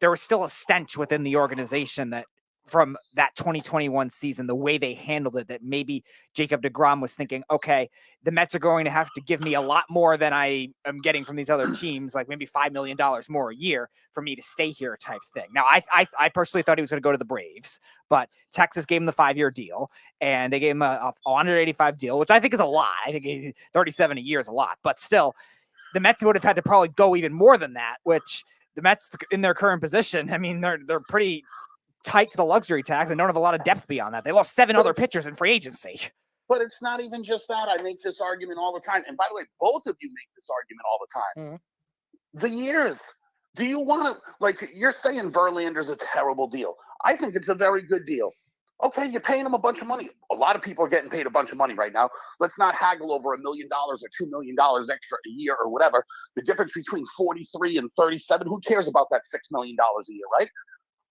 there was still a stench within the organization that from that 2021 season, the way they handled it, that maybe Jacob deGrom was thinking, okay, the Mets are going to have to give me a lot more than I am getting from these other teams, like maybe $5 million more a year for me to stay here type thing. Now, I personally thought he was going to go to the Braves, but Texas gave him the 5-year deal and they gave him a 185 deal, which I think is a lot. I think 37 a year is a lot, but still the Mets would have had to probably go even more than that, which the Mets in their current position, I mean, they're pretty tight to the luxury tax and don't have a lot of depth beyond that. They lost 7 other pitchers in free agency. But it's not even just that. I make this argument all the time. And by the way, both of you make this argument all the time. Mm-hmm. The years. Do you want to, like, you're saying Verlander's a terrible deal. I think it's a very good deal. Okay, you're paying him a bunch of money. A lot of people are getting paid a bunch of money right now. Let's not haggle over $1 million or $2 million extra a year or whatever. The difference between 43 and 37, who cares about that $6 million a year, right?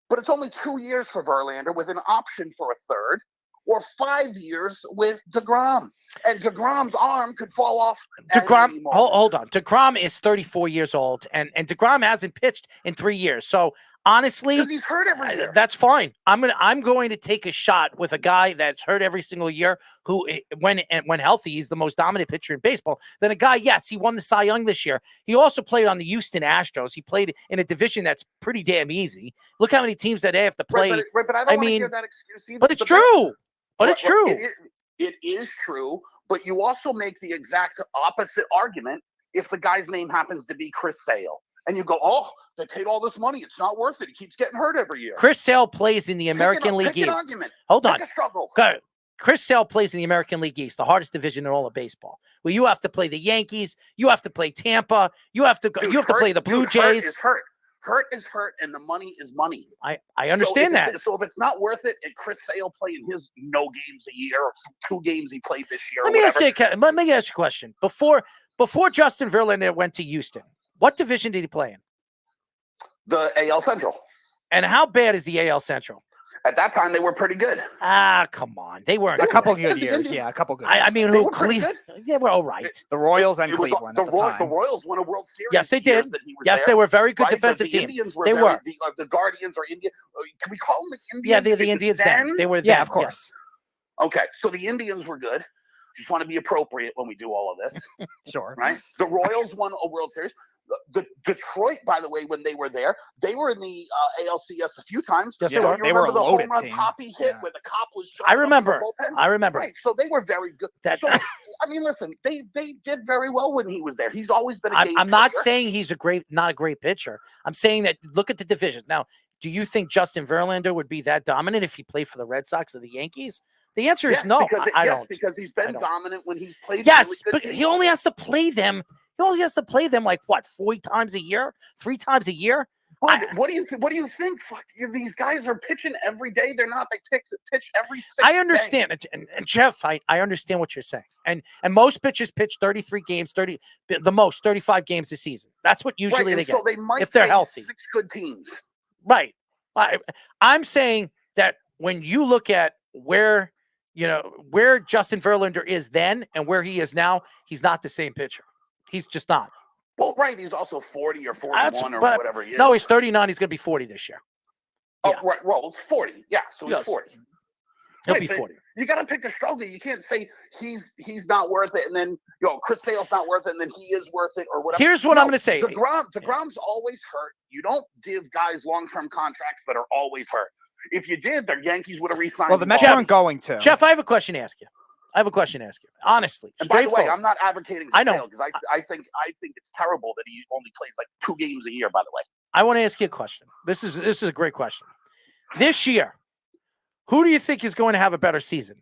But it's only 2 years for Verlander with an option for a third, or 5 years with deGrom. And deGrom's arm could fall off. deGrom, hold on. deGrom is 34 years old, and deGrom hasn't pitched in 3 years. So honestly, he's hurt every year. That's fine. I'm going to take a shot with a guy that's hurt every single year, who when healthy, he's the most dominant pitcher in baseball. Then a guy, yes, he won the Cy Young this year. He also played on the Houston Astros. He played in a division that's pretty damn easy. Look how many teams that they have to play. Right, but I don't want to hear that excuse either. But it's true. It's true. It is true, but you also make the exact opposite argument if the guy's name happens to be Chris Sale. And you go, oh, they paid all this money. It's not worth it. He keeps getting hurt every year. Chris Sale plays in the American League East. Hold on. Chris Sale plays in the American League East, the hardest division in all of baseball. Where you have to play the Yankees, you have to play Tampa, you have to play the Blue Jays. Hurt is hurt, and the money is money. I understand that. So if it's not worth it, and Chris Sale playing his no games a year, or 2 games he played this year. Let me ask you a question. Before Justin Verlander went to Houston, what division did he play in? The AL Central. And how bad is the AL Central? At that time, they were pretty good. Come on. They weren't. A couple good years. Yeah, a couple good years. I mean, who? Cleveland? They were all right. The Royals and Cleveland at the time. The Royals won a World Series. Yes, they did. Yes, they were a very good defensive team. Indians were they were. The Guardians or India. Can we call them the Indians? Yeah, the Indians then. They were. Yeah, of course. Yeah. Okay, so the Indians were good. Just want to be appropriate when we do all of this. Sure. Right? The Royals won a World Series. Detroit, by the way, when they were there, they were in the ALCS a few times. Yes, You they were. remember They were a the loaded home run team. Poppy hit where the cop was I showing up in the remember. bullpen? I remember. Right, so they were very good. That- So, I mean, listen, they did very well when he was there. He's always been a game I'm not pitcher. saying he's not a great pitcher. I'm saying that look at the division. Now, do you think Justin Verlander would be that dominant if he played for the Red Sox or the Yankees? The answer is no. I don't. Because he's been dominant when he's played. Yes, really good but teams. he only has to play them. He only has to play them like what, 4 times a year, 3 times a year. What do you think? Fuck, these guys are pitching every day. They're not. They pitch every. I understand, and Jeff, I understand what you're saying. And most pitchers pitch 33 games, 35 games a season. That's what usually they get. So they might if they're face healthy. 6 good teams. Right. I'm saying that when you look at where Justin Verlander is then and where he is now, he's not the same pitcher. He's just not. Well, right. He's also 40 or 41 or whatever he is. No, he's 39. He's going to be 40 this year. Oh, right. Well, it's 40. Yeah, so he's 40. He'll be 40. You got to pick a struggle. You can't say he's not worth it, and then Chris Sale's not worth it, and then he is worth it, or whatever. Here's what I'm going to say. DeGrom's always hurt. You don't give guys long-term contracts that are always hurt. If you did, the Yankees would have re-signed. Well, the Mets aren't going to. Jeff, I have a question to ask you. Honestly, and by the way, I'm not advocating I know because I think it's terrible that he only plays like 2 games a year. By the way, I want to ask you a question. This is a great question. This year, who do you think is going to have a better season?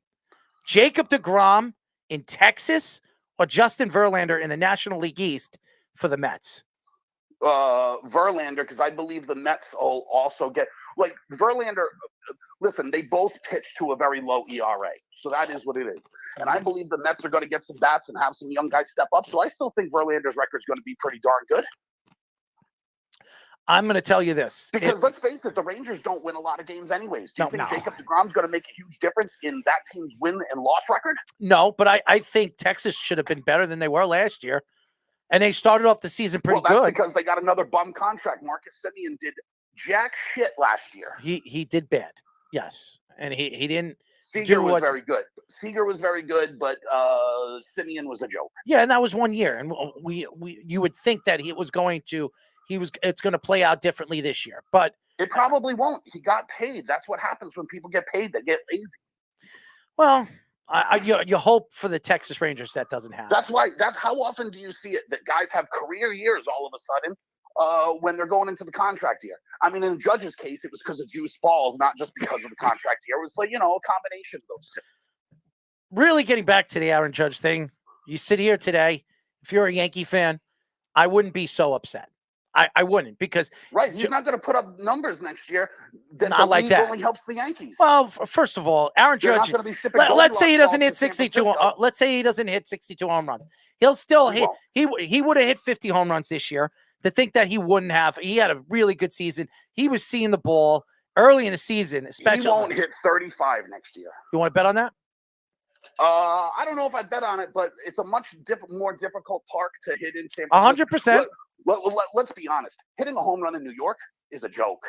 Jacob deGrom in Texas or Justin Verlander in the National League East for the Mets? Verlander, because I believe the Mets will also get like Verlander. Listen, they both pitch to a very low ERA, so that is what it is. And I believe the Mets are going to get some bats and have some young guys step up. So I still think Verlander's record is going to be pretty darn good. I'm going to tell you this. Because let's face it, the Rangers don't win a lot of games anyways. Do you think Jacob deGrom's going to make a huge difference in that team's win and loss record? No, but I think Texas should have been better than they were last year. And they started off the season pretty that's good. Because they got another bum contract. Marcus Semien did jack shit last year. He did bad. Yes. And he didn't. Seager was very good. Seager was very good, but Semien was a joke. Yeah, and that was 1 year. And you would think that it's going to play out differently this year. But it probably won't. He got paid. That's what happens when people get paid. They get lazy. Well, you hope for the Texas Rangers that doesn't happen. That's how often do you see it that guys have career years all of a sudden when they're going into the contract year? I mean, in the Judge's case, it was because of juice balls, not just because of the contract year. It was like, a combination of those two. Really getting back to the Aaron Judge thing, you sit here today, if you're a Yankee fan, I wouldn't be so upset. I wouldn't because he's not going to put up numbers next year. Not like that. Only helps the Yankees. Well, first of all, Aaron Judge. Let's say he doesn't hit 62. Let's say he doesn't hit 62 home runs. He'll still hit. He would have hit 50 home runs this year. To think that he wouldn't have, he had a really good season. He was seeing the ball early in the season, especially. He won't hit 35 next year. You want to bet on that? I don't know if I'd bet on it, but it's a much more difficult park to hit in San Francisco. 100%. Let's be honest. Hitting a home run in New York is a joke.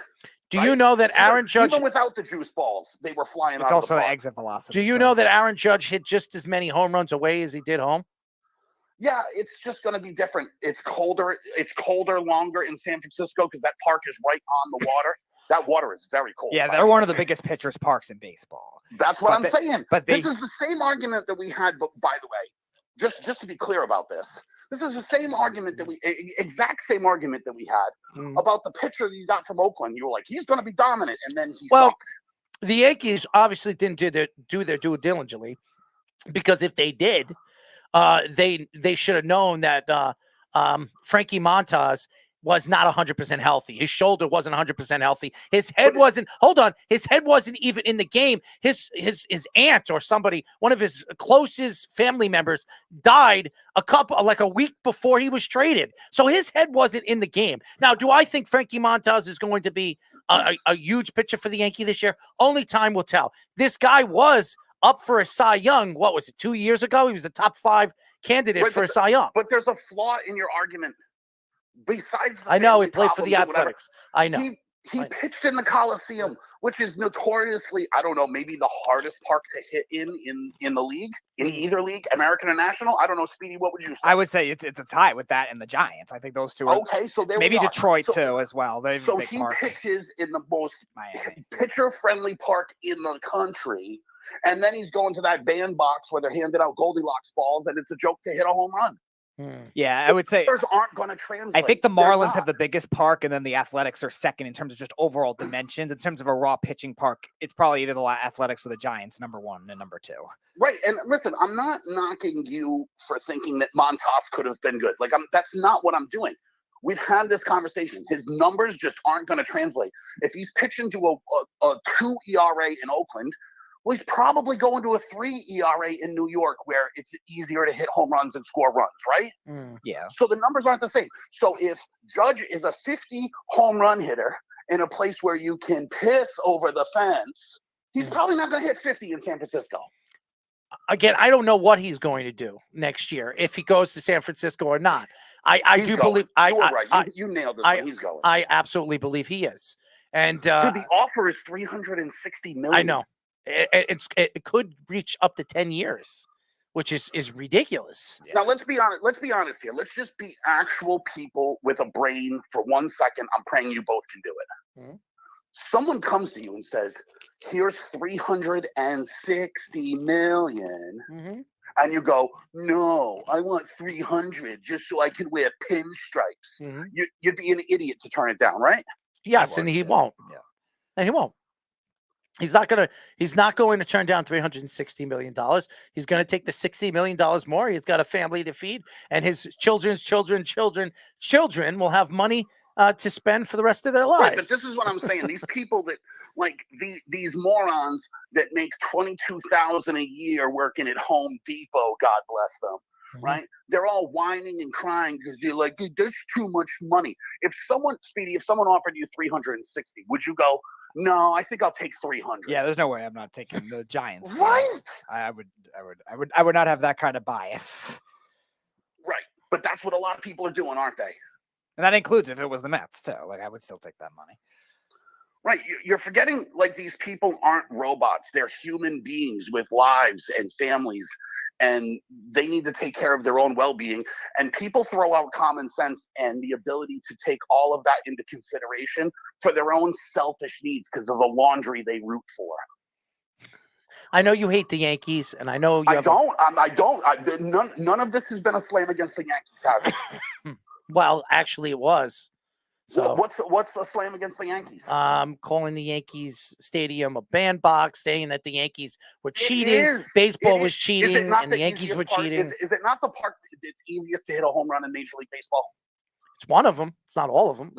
Do you know that Aaron Judge, even without the juice balls, they were flying out of the park. It's also exit velocity. Do you know that Aaron Judge hit just as many home runs away as he did home? Yeah, it's just going to be different. It's colder. It's colder longer in San Francisco because that park is right on the water. That water is very cold. Yeah, they're one of the biggest pitchers parks in baseball. That's what I'm saying. But this is the same argument that we had, by the way, just to be clear about this. This is the same argument exact same argument that we had about the pitcher that you got from Oakland. You were like, he's going to be dominant, and then he sucked. The Yankees obviously didn't do their due diligently, because if they did, they should have known that Frankie Montas was not 100% healthy. His shoulder wasn't 100% healthy. His head wasn't. Hold on, his head wasn't even in the game. His aunt or somebody, one of his closest family members, died a week before he was traded. So his head wasn't in the game. Now, do I think Frankie Montas is going to be a huge pitcher for the Yankee this year? Only time will tell. This guy was up for a Cy Young. What was it, 2 years ago? He was a top 5 candidate for a Cy Young. But there's a flaw in your argument. Besides, I know he played for the Athletics. I know He pitched in the Coliseum, which is notoriously, I don't know, maybe the hardest park to hit in the league, in either league, American and National. I don't know, Speedy, what would you say? I would say it's a tie with that and the Giants. I think those two are okay. So there maybe we are. Detroit too as well. They have a big he park. pitches in the most pitcher-friendly park in the country, and then he's going to that bandbox where they're handing out Goldilocks balls, and it's a joke to hit a home run. Yeah, I would say numbers aren't going to translate. I think the Marlins have the biggest park, and then the Athletics are second in terms of just overall dimensions. In terms of a raw pitching park, it's probably either the Athletics or the Giants, number 1 and number 2. Right, and listen, I'm not knocking you for thinking that Montas could have been good. That's not what I'm doing. We've had this conversation. His numbers just aren't going to translate. If he's pitching to a 2 ERA in Oakland, well, he's probably going to a 3 ERA in New York, where it's easier to hit home runs and score runs, right? Yeah. So the numbers aren't the same. So if Judge is a 50 home run hitter in a place where you can piss over the fence, he's probably not going to hit 50 in San Francisco. Again, I don't know what he's going to do next year, if he goes to San Francisco or not. I do believe you nailed this one. He's going. I absolutely believe he is. And dude, the offer is $360 million. I know. It could reach up to 10 years, which is ridiculous. Now let's be honest. Let's be honest here. Let's just be actual people with a brain for 1 second. I'm praying you both can do it. Mm-hmm. Someone comes to you and says, "Here's $360 million," and you go, "No, I want 300 just so I can wear pinstripes." You'd be an idiot to turn it down, right? Yes, and he won't. Yeah, and he won't. He's not going to turn down $360 million. He's going to take the $60 million more. He's got a family to feed, and his children's children will have money to spend for the rest of their lives. Right, but this is what I'm saying. These people that these morons that make $22,000 a year working at Home Depot, God bless them. Right? They're all whining and crying because you're like, "Dude, there's too much money." If someone offered you 360, would you go, "No, I think I'll take 300"? Yeah, there's no way I'm not taking the Giants. Right? I would not have that kind of bias. Right, but that's what a lot of people are doing, aren't they? And that includes if it was the Mets too. I would still take that money. Right, you're forgetting these people aren't robots. They're human beings with lives and families, and they need to take care of their own well-being. And people throw out common sense and the ability to take all of that into consideration for their own selfish needs because of the laundry they root for. I know you hate the Yankees, and I know you I don't. None of this has been a slam against the Yankees, has it? Well, actually, it was. So what's a slam against the Yankees? Calling the Yankees stadium a bandbox, saying that the Yankees were cheating, baseball was cheating, and the Yankees were cheating. Is it not the park that's easiest to hit a home run in Major League Baseball? It's one of them. It's not all of them.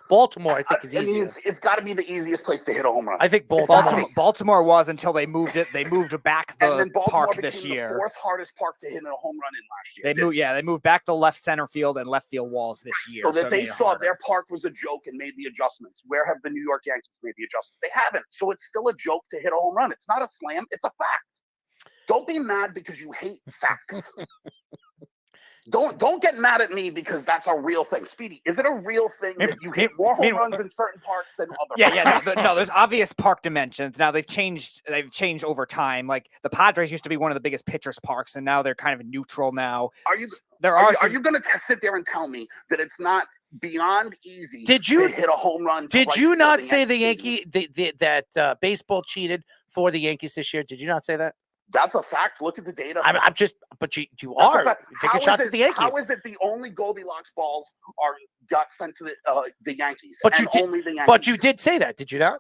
Baltimore, I think, is easier. I mean, it's got to be the easiest place to hit a home run. I think Baltimore was until they moved it. They moved back the park this year. The fourth hardest park to hit in a home run in last year. They moved back the left center field and left field walls this year. So that they saw their park was a joke and made the adjustments. Where have the New York Yankees made the adjustments? They haven't. So it's still a joke to hit a home run. It's not a slam. It's a fact. Don't be mad because you hate facts. Don't get mad at me because that's a real thing. Speedy, is it a real thing that you hit more home runs in certain parks than other parks? No, there's obvious park dimensions. Now they've changed over time. Like the Padres used to be one of the biggest pitchers parks, and now they're kind of neutral now. Are you going to sit there and tell me that it's not beyond easy to hit a home run? Did you not say that baseball cheated for the Yankees this year? Did you not say that? That's a fact. Look at the data. But you are taking shots at the Yankees. How is it the only Goldilocks balls got sent to the Yankees? Only the Yankees. But you did say that, did you not?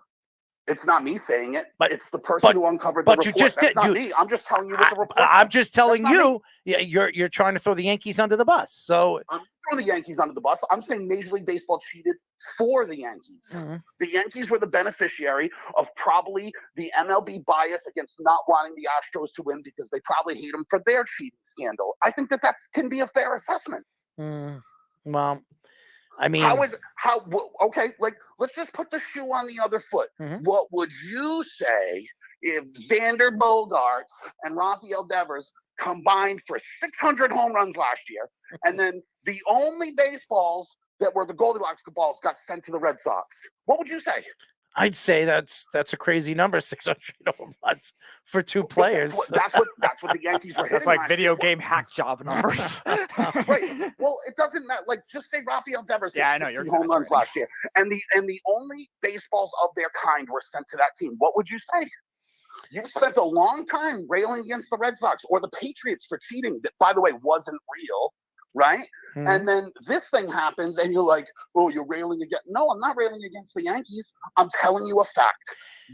It's not me saying it. It's the person who uncovered the report. That's not me. I'm just telling you what the report. I'm just telling you. Yeah, you're trying to throw the Yankees under the bus. So I'm throwing the Yankees under the bus. I'm saying Major League Baseball cheated for the Yankees. The Yankees were the beneficiary of probably the MLB bias against not wanting the Astros to win because they probably hate them for their cheating scandal. I think that can be a fair assessment. Well, I mean, okay, let's just put the shoe on the other foot. What would you say if Xander Bogaerts and Rafael Devers combined for 600 home runs last year, and then the only baseballs that were the Goldilocks balls got sent to the Red Sox? What would you say? I'd say that's a crazy number, 600 home runs for 2 players. That's what the Yankees were hitting. That's like video game hack job numbers. Right. Well, it doesn't matter. Like, just say Rafael Devers hit 60 home runs last year, and the only baseballs of their kind were sent to that team. What would you say? You spent a long time railing against the Red Sox or the Patriots for cheating that, by the way, wasn't real, right? Mm-hmm. And then this thing happens, and you're like, oh, you're railing against. No, I'm not railing against the Yankees. I'm telling you a fact.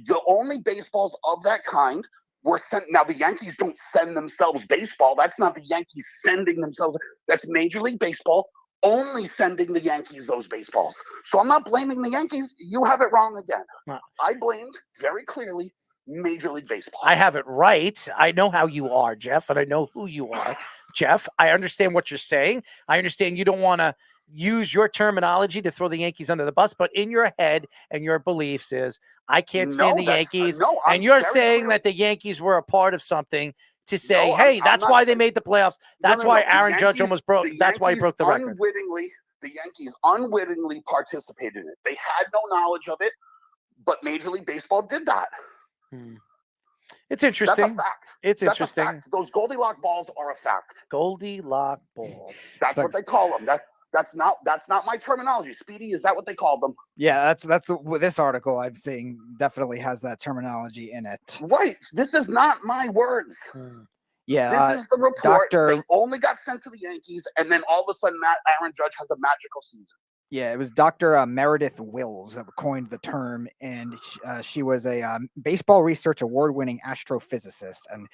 The only baseballs of that kind were sent. Now, the Yankees don't send themselves baseball. That's not the Yankees sending themselves. That's Major League Baseball only sending the Yankees those baseballs. So I'm not blaming the Yankees. You have it wrong again. No. I blamed very clearly Major League Baseball. I have it right. I know how you are, Jeff, and I know who you are, Jeff. I understand what you're saying. I understand you don't want to use your terminology to throw the Yankees under the bus, but in your head and your beliefs is, I can't stand the Yankees. And you're saying that the Yankees were a part of something to say, hey, that's why they made the playoffs. That's why Aaron Judge almost broke. That's why he broke the record. The Yankees unwittingly participated in it. They had no knowledge of it, but Major League Baseball did that. It's interesting. That's a fact. It's That's interesting. A fact. Those Goldilocks balls are a fact. Goldilocks balls. That's what they call them. That's not my terminology. Speedy, is that what they call them? Yeah, this article I'm seeing definitely has that terminology in it. Right. This is not my words. Yeah. This is the report. They only got sent to the Yankees, and then all of a sudden, Aaron Judge has a magical season. Yeah, it was Dr. Meredith Wills that coined the term, and she was a baseball research award-winning astrophysicist and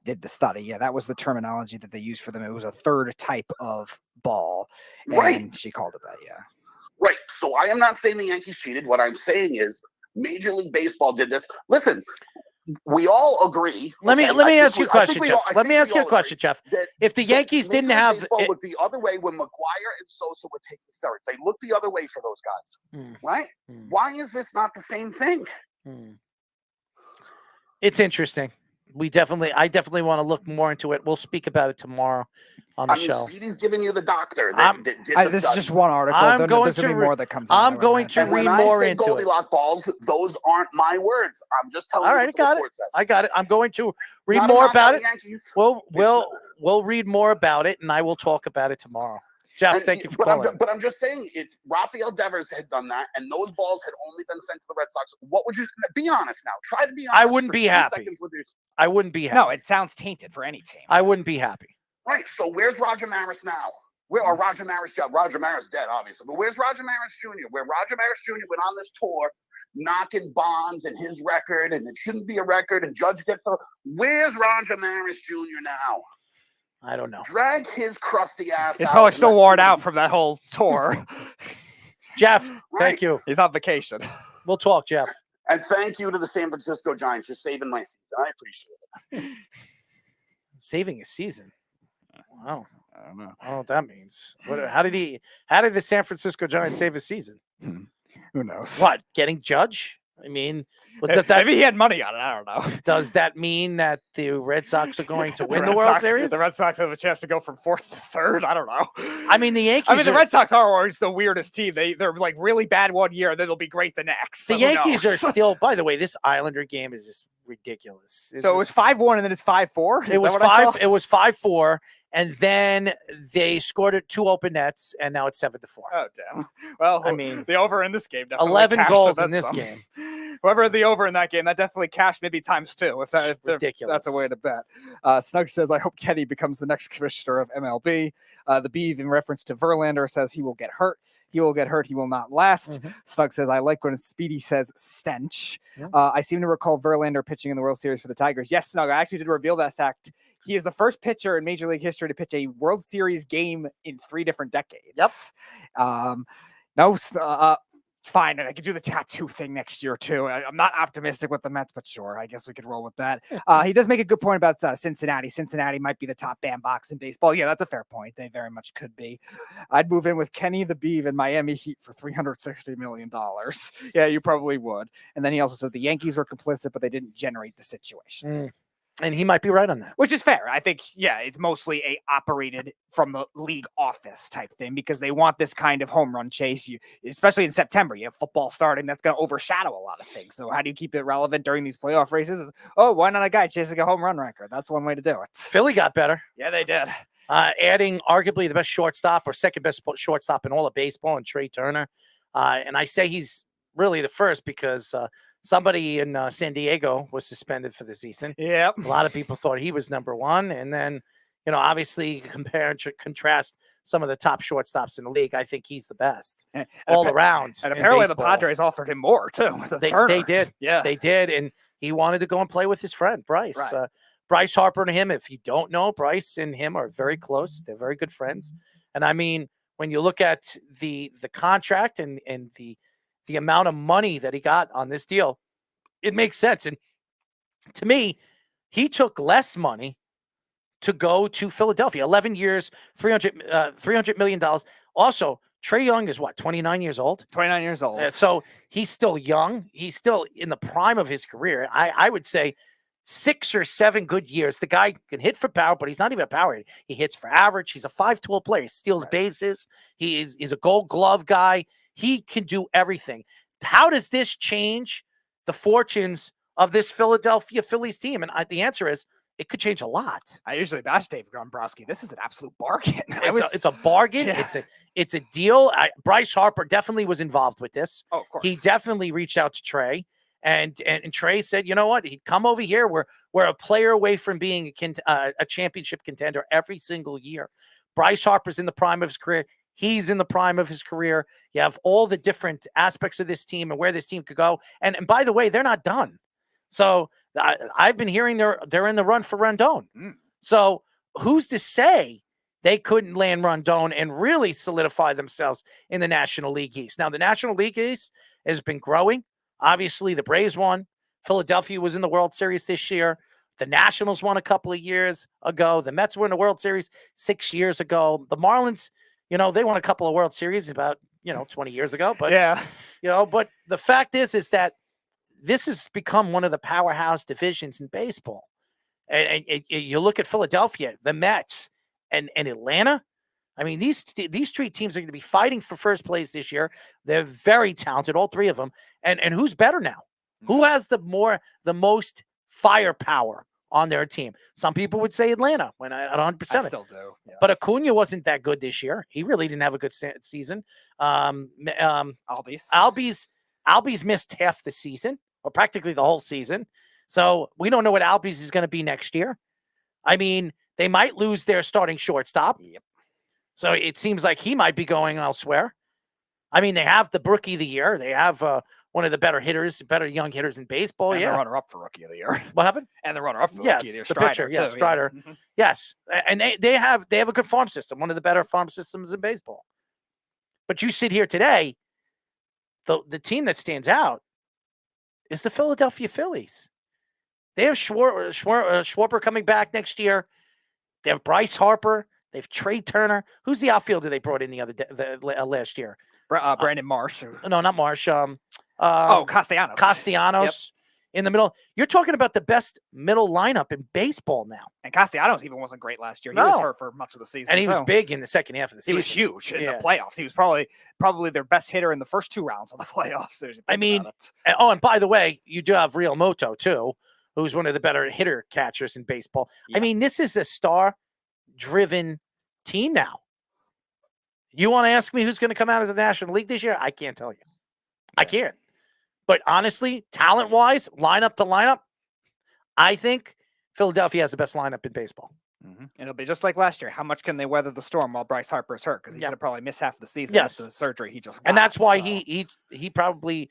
did the study. Yeah, that was the terminology that they used for them. It was a third type of ball, and right. She called it that, yeah. Right, so I am not saying the Yankees cheated. What I'm saying is Major League Baseball did this. Listen, we all agree. Let me ask you a question, Jeff. Let me ask you a question, Jeff. If the Yankees didn't have baseball looked the other way when McGuire and Sosa were taking steroids, they looked the other way for those guys, right? Why is this not the same thing? It's interesting. I definitely want to look more into it. We'll speak about it tomorrow on the show. Speedy's giving you the doctor. This is just one article. There's going to be more that comes out. I'm going to read more into Goldilocks balls, those aren't my words. I'm just telling you. All right, I got it. I'm going to read more about it. We'll read more about it, and I will talk about it tomorrow. Jeff, thank you for calling. But I'm just saying, if Rafael Devers had done that, and those balls had only been sent to the Red Sox, what would you be honest now? Try to be honest. I wouldn't be happy. I wouldn't be happy. No, it sounds tainted for any team. I wouldn't be happy. Right. So where's Roger Maris now? Roger Maris dead, obviously. But where's Roger Maris Jr.? Where Roger Maris Jr. went on this tour, knocking Bonds and his record, and it shouldn't be a record, and Judge gets the. Where's Roger Maris Jr. now? I don't know. Drag his crusty ass. He's probably still worn out from that whole tour. Jeff, thank you. He's on vacation. We'll talk, Jeff. And thank you to the San Francisco Giants for saving my season. I appreciate it. Saving a season? Wow. I don't know. I don't know what that means. How did the San Francisco Giants save a season? Who knows? What? Getting Judge? I mean, maybe he had money on it. I don't know. Does that mean that the Red Sox are going to win the World Series? The Red Sox have a chance to go from 4th to 3rd. I don't know. I mean, the Yankees. The Red Sox are always the weirdest team. They're like really bad one year, and then they'll be great the next. The Yankees are still. By the way, this Islander game is just ridiculous. So it was 5-1, and then it's 5-4. It was 5. It was 5-4. And then they scored 2 open nets, and now it's 7-4. Oh, damn. Well, I mean, the over in this game definitely 11 cashed goals in this game. Whoever had the over in that game, that definitely cashed maybe times 2. If ridiculous. That's a way to bet. Snug says, I hope Kenny becomes the next commissioner of MLB. The Beeve, in reference to Verlander, says he will get hurt. He will get hurt. He will not last. Snug says, I like when Speedy says stench. I seem to recall Verlander pitching in the World Series for the Tigers. Yes, Snug, I actually did reveal that fact. He is the first pitcher in Major League history to pitch a World Series game in 3 different decades. Yep. Fine. I could do the tattoo thing next year, too. I'm not optimistic with the Mets, but sure. I guess we could roll with that. He does make a good point about Cincinnati. Cincinnati might be the top bandbox in baseball. Yeah, that's a fair point. They very much could be. I'd move in with Kenny the Beeve and Miami Heat for $360 million. Yeah, you probably would. And then he also said the Yankees were complicit, but they didn't generate the situation. And he might be right on that. Which is fair. I think, yeah, it's mostly operated from the league office type thing because they want this kind of home run chase. Especially in September, you have football starting. That's going to overshadow a lot of things. So how do you keep it relevant during these playoff races? Why not a guy chasing a home run record? That's one way to do it. Philly got better. Yeah, they did. Adding arguably the best shortstop or second best shortstop in all of baseball, and Trey Turner. And I say he's really the first because somebody in San Diego was suspended for the season. Yep. A lot of people thought he was number one. And then, obviously compare and contrast some of the top shortstops in the league. I think he's the best all around. And apparently the Padres offered him more too. They did. Yeah, they did. And he wanted to go and play with his friend, Bryce. Right. Bryce Harper and him, if you don't know, Bryce and him are very close. They're very good friends. And I mean, when you look at the contract and the amount of money that he got on this deal, it makes sense. And to me, he took less money to go to Philadelphia. 11 years, $300 million. Also, Trae Young is what, 29 years old? 29 years old. So he's still young. He's still in the prime of his career. I would say 6 or 7 good years. The guy can hit for power, but he's not even a power hitter. He hits for average. He's a 5-tool player. He steals bases. He's a gold glove guy. He can do everything. How does this change the fortunes of this Philadelphia Phillies team? And the answer is it could change a lot. I usually bash Dave Dombrowski. This is an absolute bargain. It's a bargain. Yeah. It's a deal. Bryce Harper definitely was involved with this. Oh, of course. He definitely reached out to Trey. And Trey said, you know what? He'd come over here. We're a player away from being a championship contender every single year. Bryce Harper's in the prime of his career. He's in the prime of his career. You have all the different aspects of this team and where this team could go. And by the way, they're not done. So I've been hearing they're in the run for Rendon. So who's to say they couldn't land Rendon and really solidify themselves in the National League East? Now, the National League East has been growing. Obviously, the Braves won. Philadelphia was in the World Series this year. The Nationals won a couple of years ago. The Mets were in the World Series 6 years ago. The Marlins, they won a couple of World Series about, 20 years ago. But, but the fact is that this has become one of the powerhouse divisions in baseball. And you look at Philadelphia, the Mets, and Atlanta. I mean, these 3 teams are going to be fighting for first place this year. They're very talented, all 3 of them. And who's better now? Who has the most firepower on their team? Some people would say Atlanta when at 100%. I still do. Yeah. But Acuna wasn't that good this year. He really didn't have a good season. Albies missed half the season, or practically the whole season. So we don't know what Albies is going to be next year. I mean, they might lose their starting shortstop. Yep. So it seems like he might be going elsewhere. I mean, they have the Rookie of the Year. They have one of the better young hitters in baseball. And the runner-up for Rookie of the Year. What happened? And the runner-up for Yes, Rookie of the Year. the Strider, pitcher. too, Yes, yeah. Strider. Mm-hmm. Yes, and they have a good farm system, one of the better farm systems in baseball. But you sit here today, the team that stands out is the Philadelphia Phillies. They have Schwarber coming back next year. They have Bryce Harper. They have Trey Turner. Who's the outfielder they brought in last year? Brandon Marsh. No, not Marsh. Castellanos. Castellanos in the middle. You're talking about the best middle lineup in baseball now. And Castellanos even wasn't great last year. He was hurt for much of the season. And he was big in the second half of the season. He was huge in the playoffs. He was probably their best hitter in the first 2 rounds of the playoffs. And by the way, you do have Real Moto too, who's one of the better hitter catchers in baseball. Yeah. I mean, this is a star-driven team now. You want to ask me who's going to come out of the National League this year? I can't tell you. I can't. But honestly, talent-wise, lineup to lineup, I think Philadelphia has the best lineup in baseball. Mm-hmm. It'll be just like last year. How much can they weather the storm while Bryce Harper is hurt? Because he's going to probably miss half the season with the surgery he just got. And that's why he probably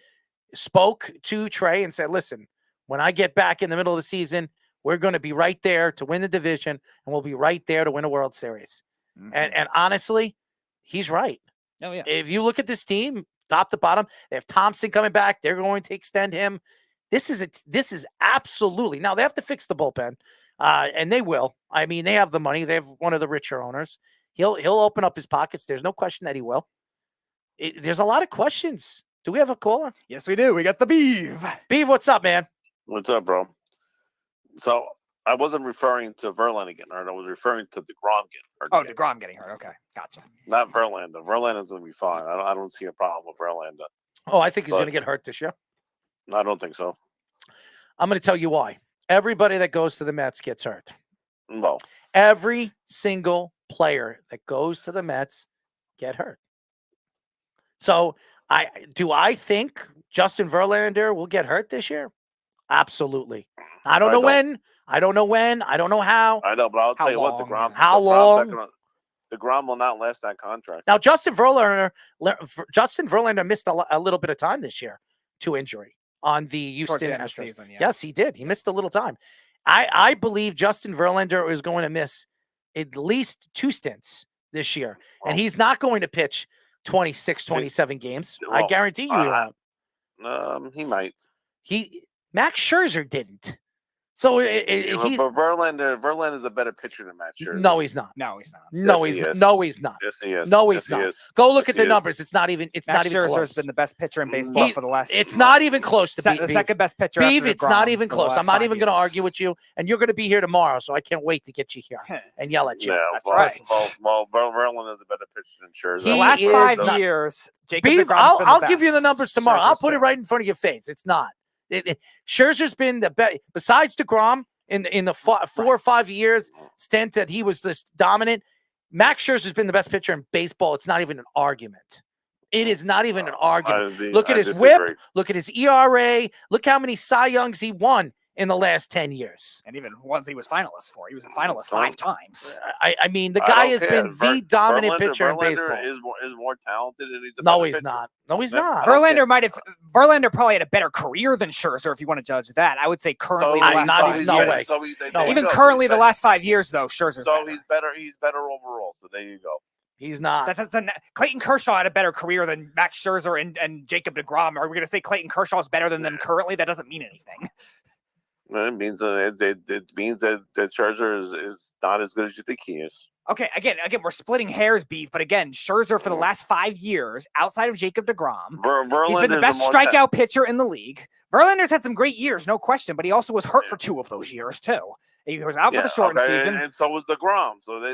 spoke to Trey and said, listen, when I get back in the middle of the season, we're going to be right there to win the division, and we'll be right there to win a World Series. Mm-hmm. And honestly, he's right. Oh, yeah. If you look at this team, top to bottom, they have Thompson coming back. They're going to extend him. This is absolutely. Now, they have to fix the bullpen, and they will. I mean, they have the money. They have one of the richer owners. He'll open up his pockets. There's no question that he will. There's a lot of questions. Do we have a caller? Yes, we do. We got the Beeve. Beeve, what's up, man? What's up, bro? So I wasn't referring to Verlander getting hurt. I was referring to deGrom getting hurt. Oh, deGrom getting hurt. Okay, gotcha. Not Verlander. Verlander's going to be fine. I don't see a problem with Verlander. Oh, I think he's going to get hurt this year. I don't think so. I'm going to tell you why. Everybody that goes to the Mets gets hurt. No. Every single player that goes to the Mets get hurt. So I think Justin Verlander will get hurt this year? Absolutely. I don't know when. I don't know when. I don't know how. I know, but I'll tell you what, How long? deGrom will not last that contract. Now, Justin Verlander missed a little bit of time this year to injury on the Houston Astros. Season, yeah. Yes, he did. He missed a little time. I believe Justin Verlander is going to miss at least 2 stints this year, and he's not going to pitch 26, 27 games. I guarantee you he won't. He might. Max Scherzer didn't. So but Verlander's a better pitcher than Max Scherzer. No, he's not. No, he's not. No, he's not. No, he's not. Yes, he is. No, he's Yes, he not. is. Go look Yes, at the he is. numbers. It's not even. It's Max not even Scherzer's close. been the best pitcher in baseball for the last. It's not even close to the second best pitcher. Beav, after it's not DeGrom even for the close. last I'm not 5 even going to years. argue with you, and you're going to be here tomorrow, so I can't wait to get you here and yell at you. Yeah, That's well, right. Well, Verlander's a better pitcher than Scherzer. The last 5 years, Jacob Beav, DeGrom's been the I'll best. give you the numbers tomorrow. I'll put it right in front of your face. It's not. Scherzer's been the best besides DeGrom in the 4 or 5 years stint that he was this dominant. Max Scherzer's been the best pitcher in baseball. It's not even an argument. It is not even an argument. Look at his whip. Look at his ERA. Look how many Cy Youngs he won in the last 10 years. And even ones he was finalist for. He was a finalist 5 times. I mean, the guy has been the dominant pitcher in Verlander baseball. is more talented, and he's a No, better he's pitcher. not. No, he's not. Verlander probably had a better career than Scherzer, if you want to judge that. I would say currently the last 5 years. Even currently the last 5 years, though, Scherzer's better. He's better. He's better overall. So there you go. He's not. Clayton Kershaw had a better career than Max Scherzer and Jacob deGrom. Are we going to say Clayton Kershaw is better than them currently? That doesn't mean anything. It means that Scherzer is not as good as you think he is. Okay, again, we're splitting hairs, Beef, but again, Scherzer for the last 5 years, outside of Jacob deGrom, he's been the best strikeout pitcher in the league. Verlander's had some great years, no question, but he also was hurt for 2 of those years too. He was out for the shortened season, and so was deGrom. So there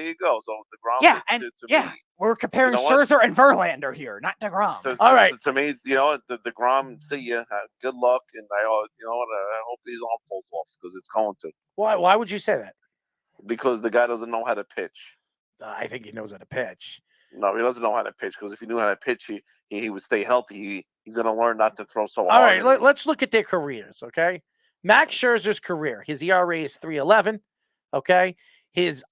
you go. So deGrom, we're comparing Scherzer and Verlander here, not deGrom. All right, to me, deGrom, see ya. Good luck, and I hope his arm falls off because it's going to. Why would you say that? Because the guy doesn't know how to pitch. I think he knows how to pitch. No, he doesn't know how to pitch because if he knew how to pitch, he would stay healthy. He's going to learn not to throw so hard. All right, let's look at their careers, okay? Max Scherzer's career, his ERA is 3.11, okay? His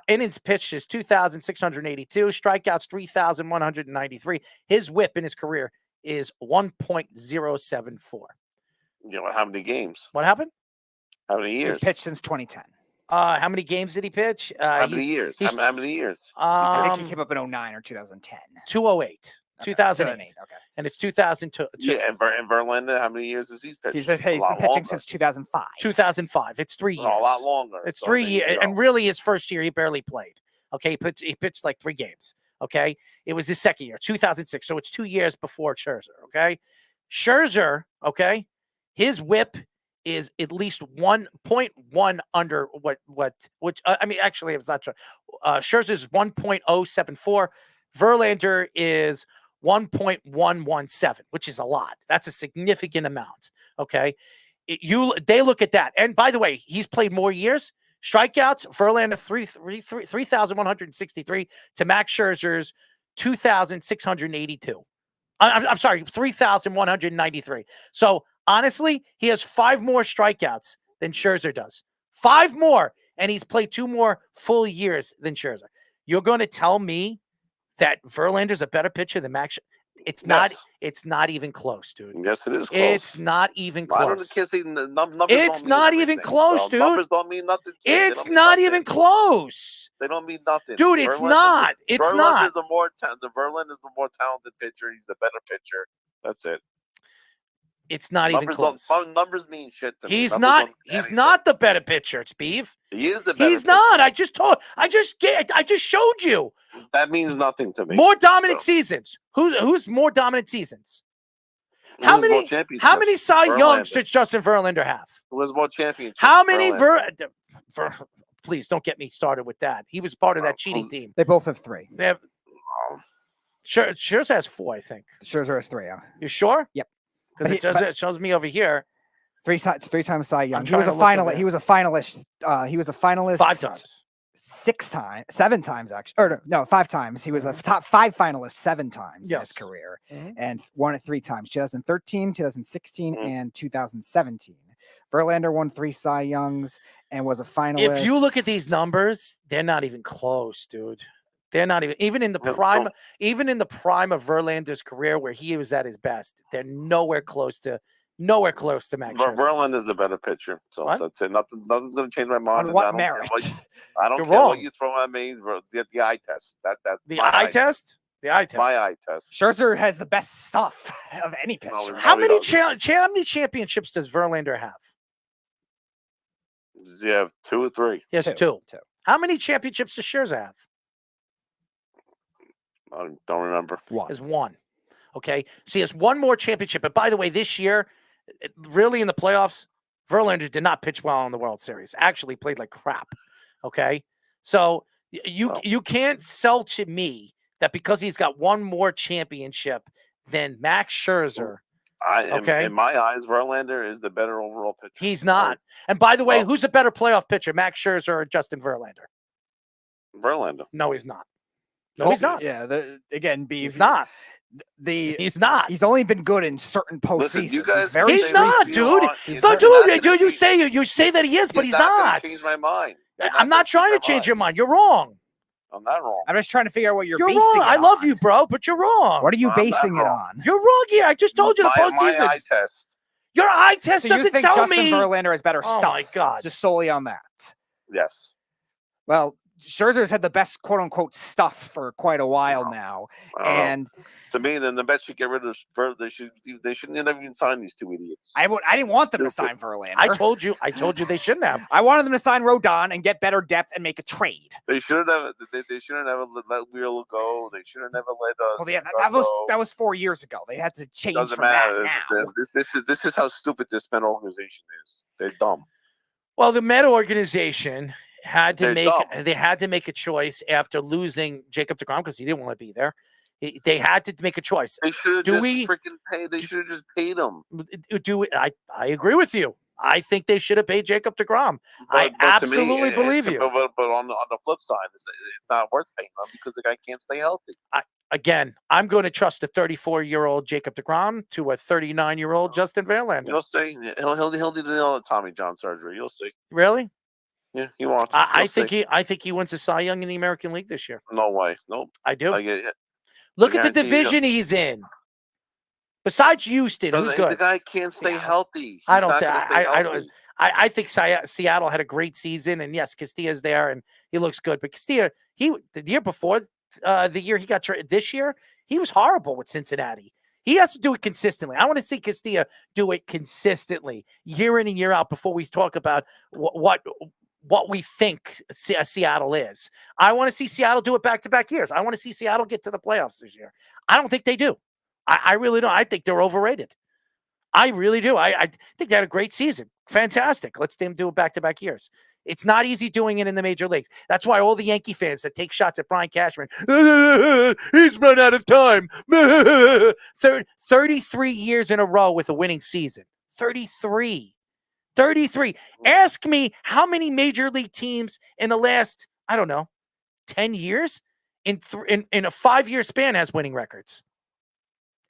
innings pitched is 2,682, strikeouts 3,193. His whip in his career is 1.074. How many games? What happened? How many years? He's pitched since 2010. How many games did he pitch? How many years? How many years? I think he came up in 2009 or 2010. 208. 2008. Okay. And it's 2002. Yeah, and Verlander, how many years has he pitched? He's been pitching since 2005. 2005. It's 3 years. A lot longer. It's 3 years. And really, his first year, he barely played. Okay, he pitched like 3 games. Okay, it was his second year, 2006. So it's 2 years before Scherzer. Okay, Scherzer. Okay, his whip is at least 1.1 under which I mean, actually, it's not true. Scherzer's 1.074. Verlander is 1.117, which is a lot. That's a significant amount. Okay. They look at that. And by the way, he's played more years. Strikeouts, Verlander 3,163 to Max Scherzer's 2,682. I'm sorry, 3,193. So honestly, he has 5 more strikeouts than Scherzer does. 5 more. And he's played 2 more full years than Scherzer. You're going to tell me that Verlander's a better pitcher than Max? It's not. It's not even close, dude. Yes, it is close. It's not even close. It's not even close, dude. Numbers don't mean nothing. It's not even close. They don't mean nothing, dude. It's not. It's not. The Verlander's the more talented pitcher. He's the better pitcher. That's it. It's not even close. Numbers mean shit to me. He's not. He's not the better pitcher. It's Beef. He is the better. He's not. I just showed you. That means nothing to me. More dominant seasons. Who's more dominant seasons? How Who has more many? championships? How many Cy Youngs Verlander. did Justin Verlander have? Who has more championships? How many? Verlander. Please don't get me started with that. He was part of that cheating team. They both have 3. They have. Scherzer has 4, I think. Scherzer has 3. You sure? Yep. Because it shows me over here. 3 times Cy Young. I'm He was a trying to look finalist. over He was a finalist. He was a finalist 5 times. 7 times actually. Or no, 5 times. He was a top 5 finalist 7 times in his career, and won it 3 times: 2013, 2016, and 2017. Verlander won 3 Cy Youngs and was a finalist. If you look at these numbers, they're not even close, dude. They're not even in the prime, of Verlander's career where he was at his best. They're nowhere close to Max Scherzer. Verlander's the better pitcher. So that's it. Nothing's going to change my mind. On what merit? I don't You're care wrong. what you throw at me. The eye test. That's The my eye test. The eye test. My eye test. Scherzer has the best stuff of any pitcher. How many championships does Verlander have? Does he have 2 or 3? He has 2. How many championships does Scherzer have? I don't remember. He has 1. Okay. So he has 1 more championship. And by the way, this year, really in the playoffs, Verlander did not pitch well in the World Series. Actually played like crap. Okay. So you can't sell to me that because he's got 1 more championship than Max Scherzer. In my eyes, Verlander is the better overall pitcher. He's not. And by the way, who's a better playoff pitcher, Max Scherzer or Justin Verlander? Verlander. No, he's not. No, he's not. Yeah, again, he's not. He's not. He's only been good in certain postseasons. He's not, dude. Dude, you say that he is, but he's not. Change my mind. I'm not trying to change your mind. You're wrong. I'm not wrong. I'm just trying to figure out what you're basing wrong. it I on. love you, bro, but you're wrong. What are you basing it on? You're wrong here. I just told you the postseason. My eye test. Your eye test So doesn't you think tell Justin me. Verlander has better Oh, stuff? my God. Just solely on that. Yes. Well, Scherzer's had the best quote unquote stuff for quite a while now, and to me, then the Mets should get rid of Verlander. They shouldn't even sign these 2 idiots. I didn't want them to sign Verlander. I told you they shouldn't have. I wanted them to sign Rodon and get better depth and make a trade. They should have. They should have never let Wheeler go. They should have never let us. Well, yeah, that was 4 years ago. They had to change Doesn't from matter. that now. This is how stupid this Met organization is. They're dumb. Well, the Met organization had to They're make a choice after losing Jacob deGrom because he didn't want to be there. They had to make a choice. They should have freaking paid. They should have just paid him. I agree with you. I think they should have paid Jacob deGrom. I absolutely believe you. But on the flip side, it's not worth paying them because the guy can't stay healthy. Again, I'm going to trust a 34-year-old Jacob deGrom to a 39-year-old Justin Verlander. You'll see. He'll do the Tommy John surgery. You'll see. Really? Yeah, he wants. I think he wins a Cy Young in the American League this year. No way. Nope. I do. Look at the division he's in. Besides Houston, who's good? The guy can't stay healthy. I think Seattle had a great season, and yes, Castilla's there, and he looks good. But Castilla, the year before, the year he got traded, this year, he was horrible with Cincinnati. He has to do it consistently. I want to see Castilla do it consistently, year in and year out, before we talk about what we think Seattle is. I want to see Seattle do it back-to-back years. I want to see Seattle get to the playoffs this year. I don't think they do. I really don't. I think they're overrated. I really do. I think they had a great season. Fantastic. Let's see them do it back-to-back years. It's not easy doing it in the major leagues. That's why all the Yankee fans that take shots at Brian Cashman, he's run out of time. 33 years in a row with a winning season. 33. Ask me how many major league teams in the last, 10 years in a 5-year span has winning records.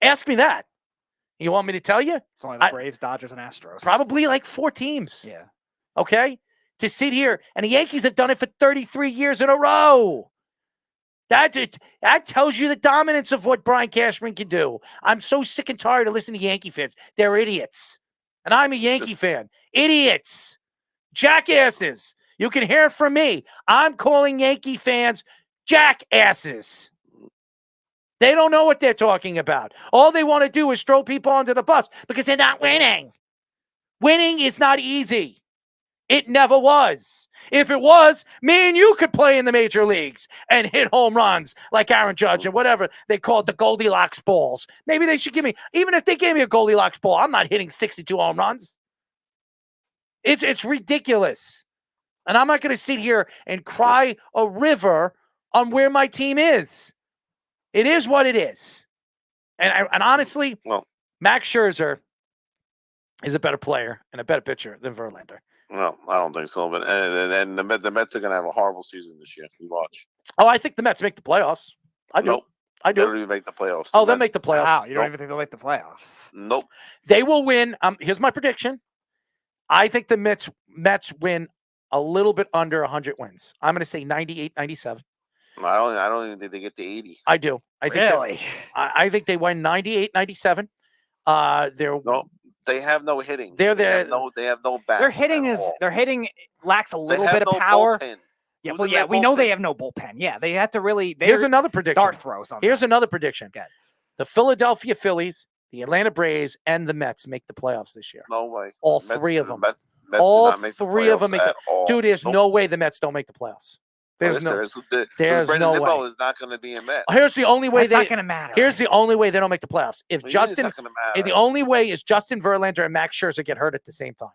Ask me that. You want me to tell you? It's only the Braves, Dodgers, and Astros. Probably like 4 teams. Yeah. Okay? To sit here, and the Yankees have done it for 33 years in a row. That tells you the dominance of what Brian Cashman can do. I'm so sick and tired of listening to Yankee fans. They're idiots. And I'm a Yankee fan. Idiots. Jackasses. You can hear it from me. I'm calling Yankee fans jackasses. They don't know what they're talking about. All they want to do is throw people under the bus because they're not winning. Winning is not easy. It never was. If it was, me and you could play in the major leagues and hit home runs like Aaron Judge and whatever they called the Goldilocks balls. Maybe they should give me, even if they gave me a Goldilocks ball, I'm not hitting 62 home runs. It's ridiculous. And I'm not going to sit here and cry a river on where my team is. It is what it is. And honestly, Max Scherzer is a better player and a better pitcher than Verlander. No, I don't think so. But and the Mets are going to have a horrible season this year. You watch. Oh, I think the Mets make the playoffs. I do. Nope. I do. They don't even make the playoffs. Oh, they'll make the playoffs. Wow, you don't even think they'll make the playoffs? Nope. They will win. Here's my prediction. I think the Mets win a little bit under 100 wins. I'm going to say 98, 97. I don't even think they get to 80. I do. I think Really? I think they win 98, 97. They have no hitting. They have no bat. Their hitting lacks a little bit of no power. bullpen. Yeah, Who's well, in yeah, their we know they bullpen? have no bullpen. Yeah, they have to really. Here's another prediction. Dart throws on. Here's another prediction. The Philadelphia Phillies, the Atlanta Braves, and the Mets make the playoffs this year. No way. All Mets- three of them. Mets do All not make the three of them playoffs make the. at all. Dude, there's Nope. no way the Mets don't make the playoffs. There's no Brandon no Nimmo way. is not going to be a Met. Here's the only way That's not gonna matter. Here's the only way they don't make the playoffs. If It is Justin, not gonna matter. the only way is Justin Verlander and Max Scherzer get hurt at the same time.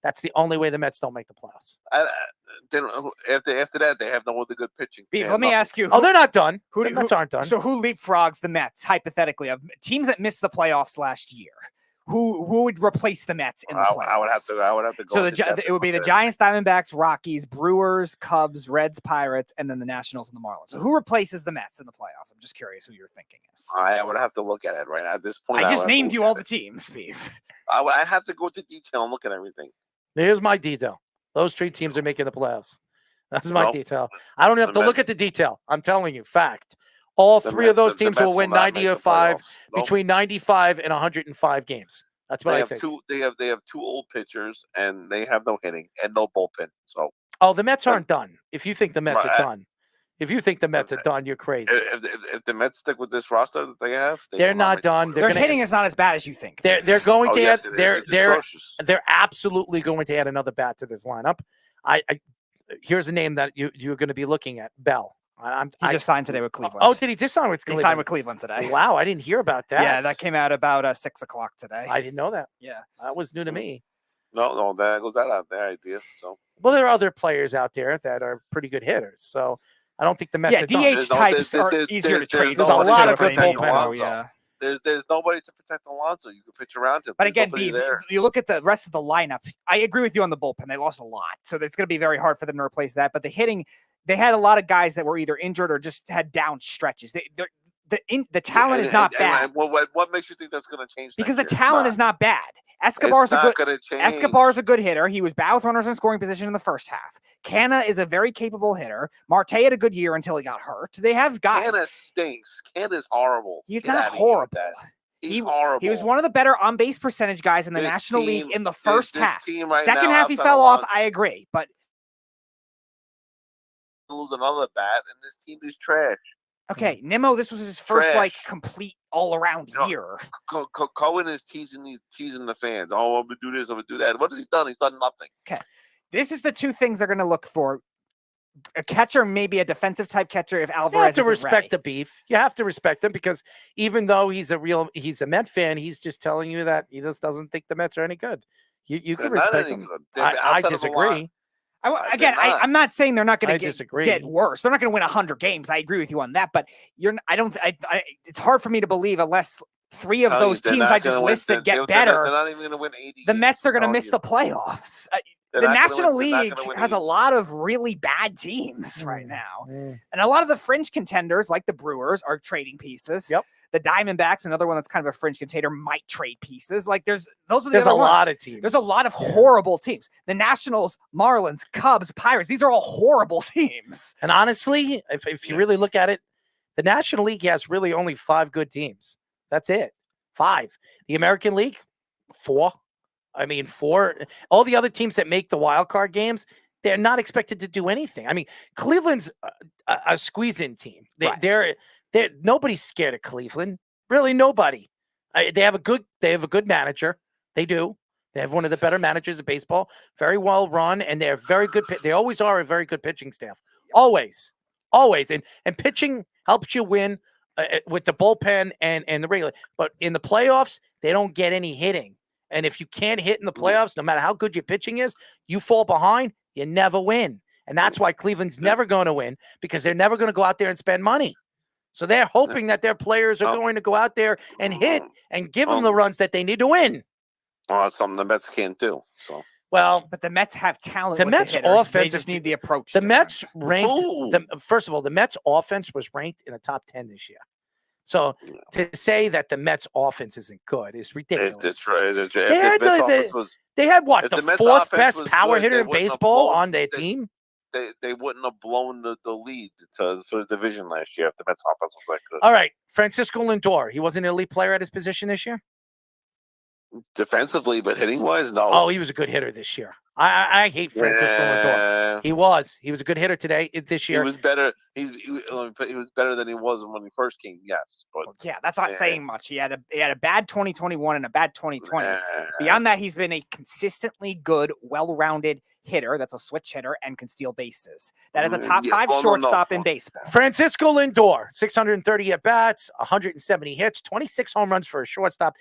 That's the only way the Mets don't make the playoffs. After that, they have no other good pitching. They Beef, have let me nothing. ask you. Oh, they're not done. The Mets aren't done. So who leapfrogs the Mets hypothetically of teams that missed the playoffs last year? Who would replace the Mets in the playoffs? I would have to go. So with the it would be the Giants, Diamondbacks, Rockies, Brewers, Cubs, Reds, Pirates, and then the Nationals and the Marlins. So who replaces the Mets in the playoffs? I'm just curious who you're thinking is. I would have to look at it right now. At this point, I just named you all the teams, Beef. I have to go to detail and look at everything. Here's my detail. Those three teams are making the playoffs. That's my Nope. detail. I don't have to look at the detail. I'm telling you, fact. All three of those teams will win 95 between 95 and 105 games. That's what I think. They have two old pitchers and they have no hitting and no bullpen. So the Mets aren't done. If you think the Mets are done, you're crazy. if the Mets stick with this roster that they have, They're not done. Their hitting is not as bad as you think. They're going to add. It's They're atrocious. absolutely going to add another bat to this lineup. Here's a name that you're going to be looking at. Bell. He just signed today with Cleveland. Oh, did he just sign with Cleveland? He signed with Cleveland today. Wow, I didn't hear about that. Yeah, that came out about 6:00 today. I didn't know that. Yeah, that was new to me. No, that goes out there idea. So well, there are other players out there that are pretty good hitters. So I don't think the Mets. Yeah, DH types are easier to trade. There's a lot of good bullpen. Yeah. There's nobody to protect Alonso. You can pitch around him. But again, you look at the rest of the lineup. I agree with you on the bullpen. They lost a lot, so it's going to be very hard for them to replace that. But the hitting, they had a lot of guys that were either injured or just had down stretches. The talent is not bad. What makes you think that's going to change? Because the talent is not bad. Escobar's a good hitter. He was bad with runners in scoring position in the first half. Canna is a very capable hitter. Marte had a good year until he got hurt. They have guys. Canna stinks. Canna's horrible. He's not horrible. He's horrible. He was one of the better on base percentage guys in the National League in the first half. Right Second now, half, he fell off. I agree, but lose another bat, and this team is trash. Okay, Nimmo, this was his first complete all-around year. Cohen is teasing the fans. Oh, I'm gonna do this, I'm gonna do that. What has he done? He's done nothing. Okay, this is the two things they're gonna look for: a catcher, maybe a defensive type catcher. If Alvarez, you have to isn't respect ready. the beef. You have to respect him because even though he's a Met fan, he's just telling you that he just doesn't think the Mets are any good. You can respect him. I disagree. I'm not saying they're not going to disagree. Get worse. They're not going to win 100 games. I agree with you on that, but it's hard for me to believe unless three of those teams I just listed get better. They're not even going to win 80. The Mets are going to miss the playoffs. The National League has a lot of really bad teams right now, and a lot of the fringe contenders, like the Brewers, are trading pieces. Yep. The Diamondbacks, another one that's kind of a fringe contender, might trade pieces. Like there's a lot of teams. There's a lot of horrible teams. The Nationals, Marlins, Cubs, Pirates. These are all horrible teams. And honestly, if you really look at it, the National League has really only 5 good teams. That's it. 5. The American League, 4. 4. All the other teams that make the wild card games, they're not expected to do anything. Cleveland's a squeeze-in team. They're nobody's scared of Cleveland. Really, nobody. They have a good manager. They do. They have one of the better managers of baseball, very well run, and they're very good. They always are a very good pitching staff. Always. And pitching helps you win with the bullpen and the regular. But in the playoffs, they don't get any hitting. And if you can't hit in the playoffs, no matter how good your pitching is, you fall behind, you never win. And that's why Cleveland's never going to win, because they're never going to go out there and spend money. So they're hoping that their players are going to go out there and hit and give them the runs that they need to win. Well, that's something the Mets can't do. So. Well, but the Mets have talent. The with Mets the hitters. offense They just need the approach. The Mets ranked. First of all, the Mets offense was ranked in the top 10 this year. So to say that the Mets offense isn't good is ridiculous. It's right. They had what, the fourth best power hitter in wouldn't have baseball blown- on their team? They wouldn't have blown the lead for the division last year if the Mets offense was that good. All right, Francisco Lindor. He wasn't an elite player at his position this year? Defensively, but hitting wise, no. Oh, he was a good hitter this year. I hate Francisco Lindor. He was a good hitter this year. He was better. He was better than he was when he first came. Yes, but yeah, that's not saying much. He had a bad 2021 and a bad 2020. Beyond that, he's been a consistently good, well-rounded hitter. That's a switch hitter and can steal bases. That is a top 5 shortstop in baseball. Francisco Lindor, 630 at bats, 170 hits, 26 home runs for a shortstop.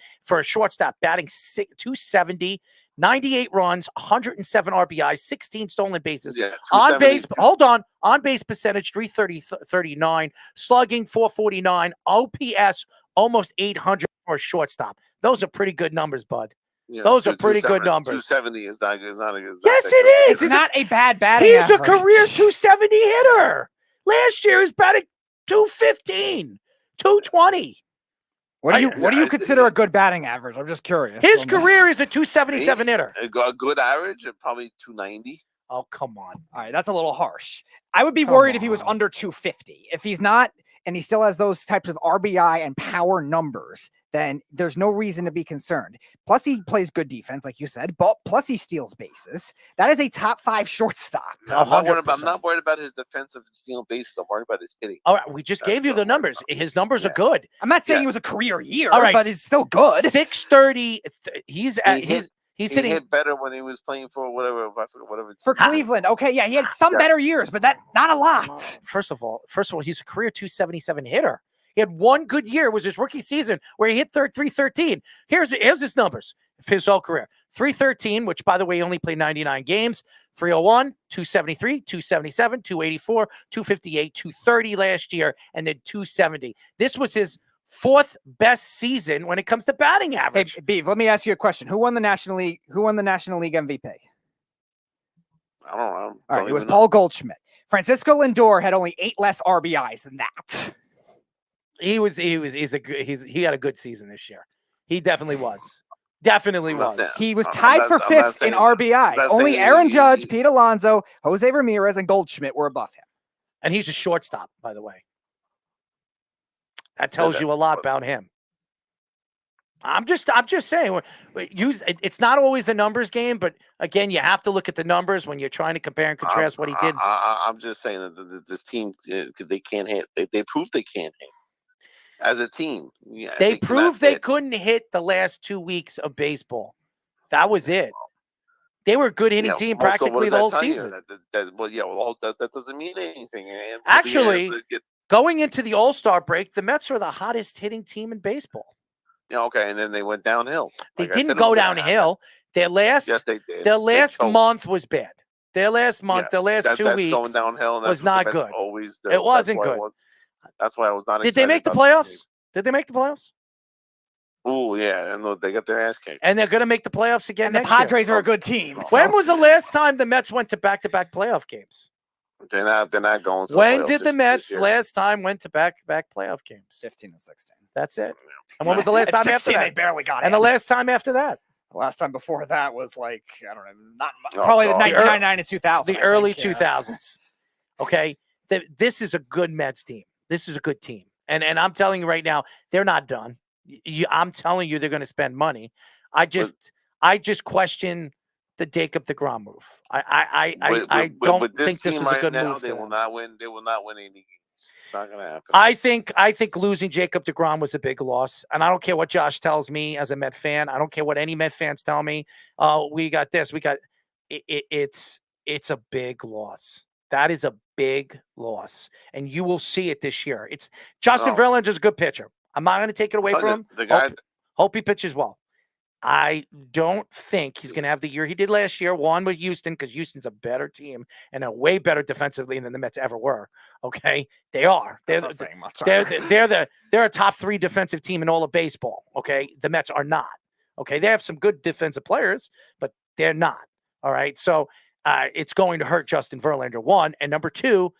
Batting 270. 98 runs, 107 RBIs, 16 stolen bases. Yeah, on base percentage 339, slugging 449, OPS almost 800 for a shortstop. Those are pretty good numbers, bud. Yeah, Those are pretty good numbers. 270 is not good. Yes, it is. It's not a bad batting He's average. a career 270 hitter. Last year, he was batting 215, 220. What do you consider a good batting average? I'm just curious. His career is a 277 hitter. A good average of probably 290. Oh, come on. All right, that's a little harsh. I would be worried if he was under 250. If he's not, and he still has those types of RBI and power numbers, then there's no reason to be concerned. Plus, he plays good defense, like you said, but plus he steals bases. That is a top 5 shortstop. I'm not worried about his defensive stealing bases. I'm worried about his hitting. All right, we just gave you the numbers. His numbers are good. I'm not saying he was a career year, All right, but it's still good. 630. He's hitting hit better when he was playing for whatever. For Cleveland. Okay, yeah, he had some better years, but not a lot. First of all, he's a career 277 hitter. He had one good year. It was his rookie season where he hit 313. Here's his numbers for his whole career. 313, which, by the way, he only played 99 games. 301, 273, 277, 284, 258, 230 last year, and then 270. This was his 4th best season when it comes to batting average. Hey, Beav, let me ask you a question. Who won the National League MVP? I don't know. All right, it was Paul Goldschmidt. Francisco Lindor had only 8 less RBIs than that. He had a good season this year. He definitely was. Definitely was. He was tied for 5th in RBI. Only Aaron Judge, Pete Alonso, Jose Ramirez, and Goldschmidt were above him. And he's a shortstop, by the way. That tells you a lot about him. I'm just saying, it's not always a numbers game, but again, you have to look at the numbers when you're trying to compare and contrast what he did. I'm just saying that this team, they can't hit. They proved they can't hit as a team. Yeah, they proved they couldn't hit the last 2 weeks of baseball. That was it. They were a good hitting team practically the whole season. That doesn't mean anything. Actually, going into the All-Star break, the Mets are the hottest hitting team in baseball. Yeah, okay, and then they went downhill. They didn't go downhill. Their last month was bad. Their last 2 weeks going downhill, was not good. It wasn't good. That's why I was not. Did they make the playoffs? Did they make the playoffs? Oh yeah, and they got their ass kicked. And they're going to make the playoffs again. And the Padres are a good team. When was the last time the Mets went to back-to-back playoff games? They're not going. When did the Mets last time went to back-to-back playoff games? 15 and 16. That's it. And when was the last time after that? They barely got it. And the last time after that? The last time before that was like, I don't know, probably the 1999 and 2000. The early 2000s. Okay. This is a good Mets team. This is a good team. And I'm telling you right now, they're not done. I'm telling you, they're going to spend money. I just question the deGrom move. I don't think this is a good move. They will not win. They will not win any games. Not gonna happen. I think losing Jacob deGrom was a big loss, and I don't care what Josh tells me as a Met fan. I don't care what any Met fans tell me. We got this. We got it's a big loss. That is a big loss, and you will see it this year. It's Justin Verlander is a good pitcher. I'm not going to take it away from him. The guy. Hope he pitches well. I don't think he's going to have the year he did last year. One with Houston, because Houston's a better team and a way better defensively than the Mets ever were. Okay, they are. They're a top 3 defensive team in all of baseball. Okay, the Mets are not. Okay, they have some good defensive players, but they're not. All right, so it's going to hurt Justin Verlander. 1, and number 2,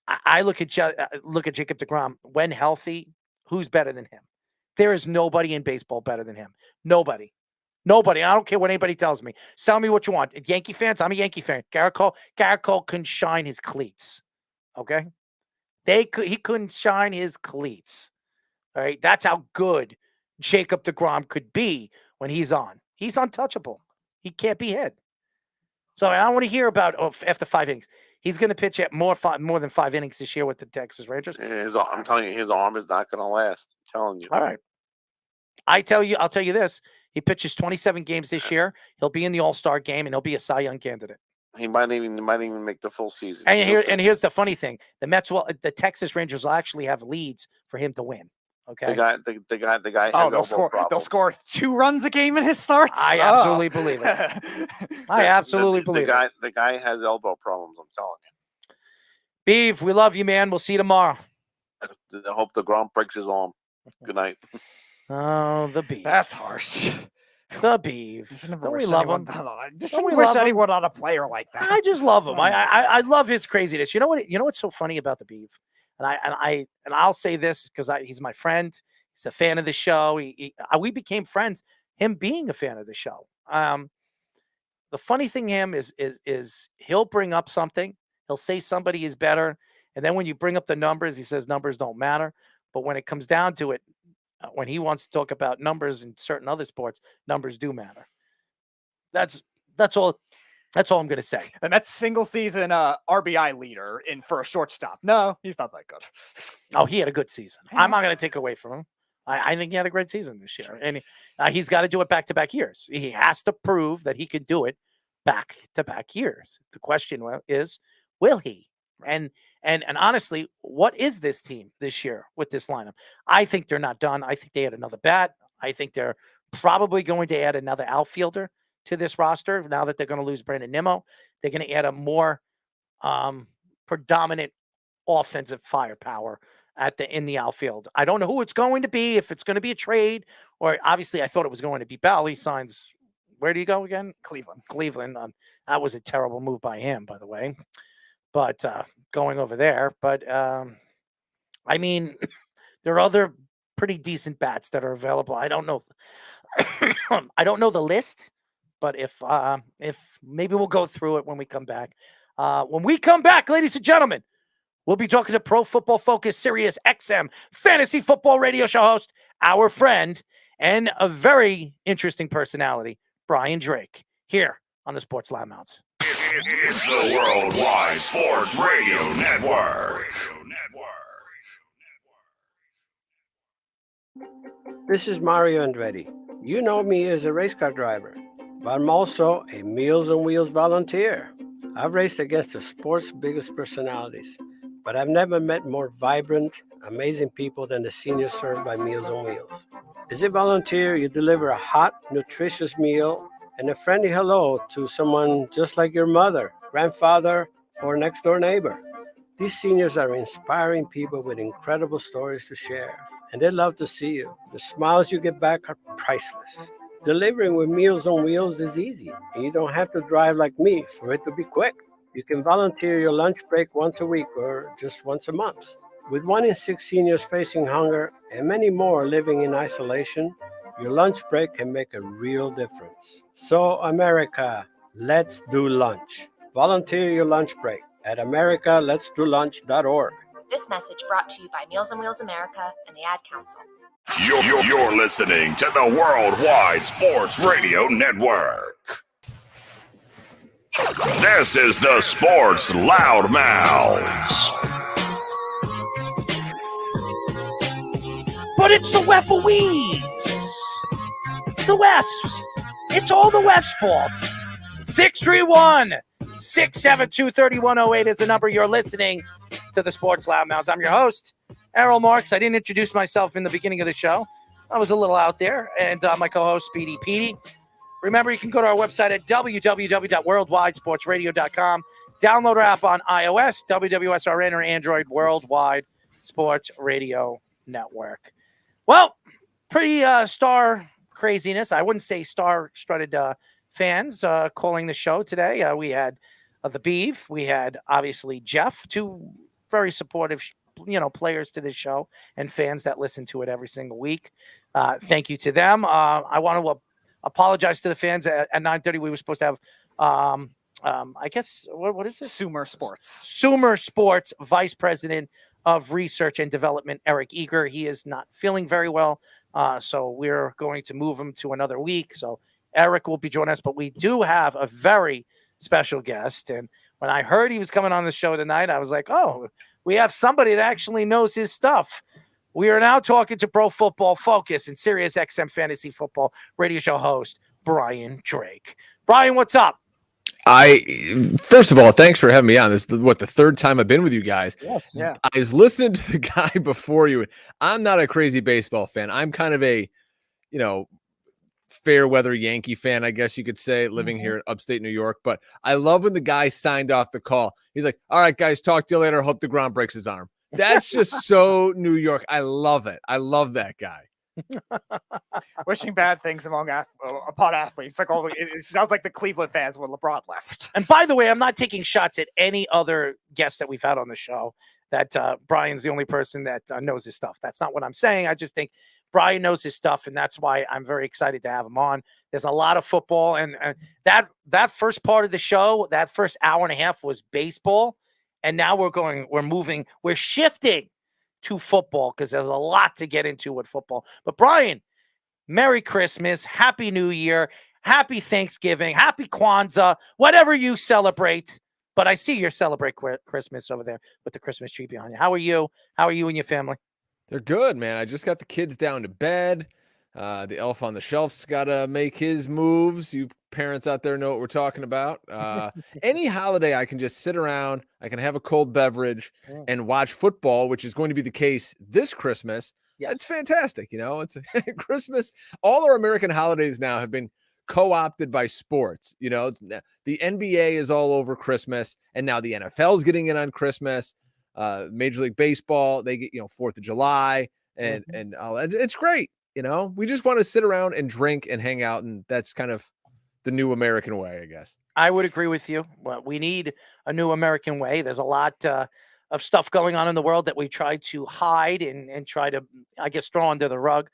I look at Jacob deGrom when healthy. Who's better than him? There is nobody in baseball better than him. Nobody. I don't care what anybody tells me. Tell me what you want. Yankee fans, I'm a Yankee fan. Garrett Cole couldn't shine his cleats. Okay? He couldn't shine his cleats. All right? That's how good Jacob deGrom could be when he's on. He's untouchable. He can't be hit. So I don't want to hear about after 5 innings. He's going to pitch at more than 5 innings this year with the Texas Rangers. I'm telling you, his arm is not going to last. I'm telling you. All right. I'll tell you this. He pitches 27 games this year. He'll be in the All-Star game, and he'll be a Cy Young candidate. He might even make the full season. And here's the funny thing: the Texas Rangers will actually have leads for him to win. Okay. The guy. Oh, they'll score 2 runs a game in his starts. I absolutely believe it. I absolutely believe it. The guy has elbow problems. I'm telling you. Beef, we love you, man. We'll see you tomorrow. I hope deGrom breaks his arm. Good night. Oh, the Beef. That's harsh. The Beef. Don't we love him? Don't we wish anyone on a player like that? I just love him. I love his craziness. You know what? You know what's so funny about the Beef? And I'll say this because he's my friend. He's a fan of the show. We became friends. Him being a fan of the show. The funny thing is he'll bring up something. He'll say somebody is better, and then when you bring up the numbers, he says numbers don't matter. But when it comes down to it, when he wants to talk about numbers in certain other sports, numbers do matter. That's all. That's all I'm going to say. And that's single season RBI leader for a shortstop. No, he's not that good. Oh, he had a good season. I'm not going to take away from him. I think he had a great season this year. And he's got to do it back-to-back years. He has to prove that he can do it back-to-back years. The question is, will he? And honestly, what is this team this year with this lineup? I think they're not done. I think they had another bat. I think they're probably going to add another outfielder to this roster now that they're going to lose Brandon Nimmo. They're going to add a more predominant offensive firepower in the outfield. I don't know who it's going to be, if it's going to be a trade, or obviously I thought it was going to be Bell. He signs, where do you go again? Cleveland. That was a terrible move by him, by the way. But going over there. But I mean, there are other pretty decent bats that are available. I don't know. I don't know the list, but if maybe we'll go through it when we come back. When we come back, ladies and gentlemen, we'll be talking to Pro Football Focus Sirius XM fantasy football radio show host, our friend, and a very interesting personality, Brian Drake, here on the Sports Loudmouths. It's the Worldwide Sports Radio Network. This is Mario Andretti. You know me as a race car driver, but I'm also a Meals on Wheels volunteer. I've raced against the sport's biggest personalities, but I've never met more vibrant, amazing people than the seniors served by Meals on Wheels. As a volunteer, you deliver a hot, nutritious meal and a friendly hello to someone just like your mother, grandfather, or next-door neighbor. These seniors are inspiring people with incredible stories to share, and they love to see you. The smiles you get back are priceless. Delivering with Meals on Wheels is easy, and you don't have to drive like me for it to be quick. You can volunteer your lunch break once a week or just once a month. With 1 in 6 seniors facing hunger and many more living in isolation, your lunch break can make a real difference. So, America, let's do lunch. Volunteer your lunch break at americaletsdolunch.org. This message brought to you by Meals on Wheels America and the Ad Council. You're listening to the Worldwide Sports Radio Network. This is the Sports Loudmouths. But it's the referees. The refs. It's all the refs' fault. 631-672-3108 is the number. You're listening to the Sports Loudmouths. I'm your host, Errol Marks. I didn't introduce myself in the beginning of the show. I was a little out there. And my co-host, Speedy Petey. Remember, you can go to our website at www.worldwidesportsradio.com. Download our app on iOS, WWSRN, or Android, Worldwide Sports Radio Network. Well, pretty star craziness. I wouldn't say star-studded fans calling the show today. We had the Beef. We had, obviously, Jeff, two very supportive players to this show and fans that listen to it every single week. Thank you to them. I want to apologize to the fans. At 9:30, we were supposed to have, I guess, what is it? Sumer Sports Vice President of Research and Development, Eric Eager. He is not feeling very well, so we're going to move him to another week. So Eric will be joining us, but we do have a very special guest. And when I heard he was coming on the show tonight, I was like, oh, we have somebody that actually knows his stuff. We are now talking to Pro Football Focus and Sirius XM Fantasy Football radio show host, Brian Drake. Brian, what's up? First of all, thanks for having me on. This is the third time I've been with you guys. Yes. Yeah. I was listening to the guy before you. I'm not a crazy baseball fan. I'm kind of a, fair weather Yankee fan, I guess you could say, living here in upstate New York. But I love when the guy signed off the call. He's like, all right, guys, talk to you later. Hope deGrom breaks his arm. That's just so New York. I love it. I love that guy. Wishing bad things upon athletes. Like it sounds like the Cleveland fans when LeBron left. And by the way, I'm not taking shots at any other guests that we've had on the show. That Brian's the only person that knows his stuff. That's not what I'm saying. I just think Brian knows his stuff, and that's why I'm very excited to have him on. There's a lot of football, and that first part of the show, that first hour and a half was baseball, and now we're shifting to football because there's a lot to get into with football. But Brian, Merry Christmas, Happy New Year, Happy Thanksgiving, Happy Kwanzaa, whatever you celebrate. But I see you celebrate Christmas over there with the Christmas tree behind you. How are you? How are you and your family? They're good, man. I just got the kids down to bed. The elf on the shelf's got to make his moves. You parents out there know what we're talking about. Any holiday, I can just sit around. I can have a cold beverage and watch football, which is going to be the case this Christmas. Yes. It's fantastic. It's Christmas. All our American holidays now have been co-opted by sports. The NBA is all over Christmas, and now the NFL is getting in on Christmas. Major League Baseball, they get 4th of July and all that. It's great. We just want to sit around and drink and hang out, and that's kind of the new American way, I guess. I would agree with you. Well, we need a new American way. There's a lot of stuff going on in the world that we try to hide and try to, I guess, throw under the rug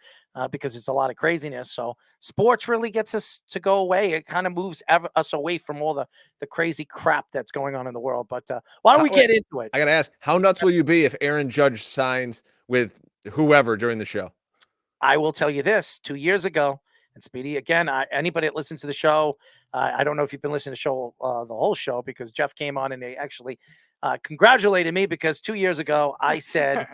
because it's a lot of craziness. So sports really gets us to go away. It kind of moves us away from all the crazy crap that's going on in the world. But why don't we get into it? I got to ask, how nuts will you be if Aaron Judge signs with whoever during the show? I will tell you this. 2 years ago, and Speedy, again, anybody that listens to the show, I don't know if you've been listening to the show, the whole show, because Jeff came on and they actually congratulated me because 2 years ago I said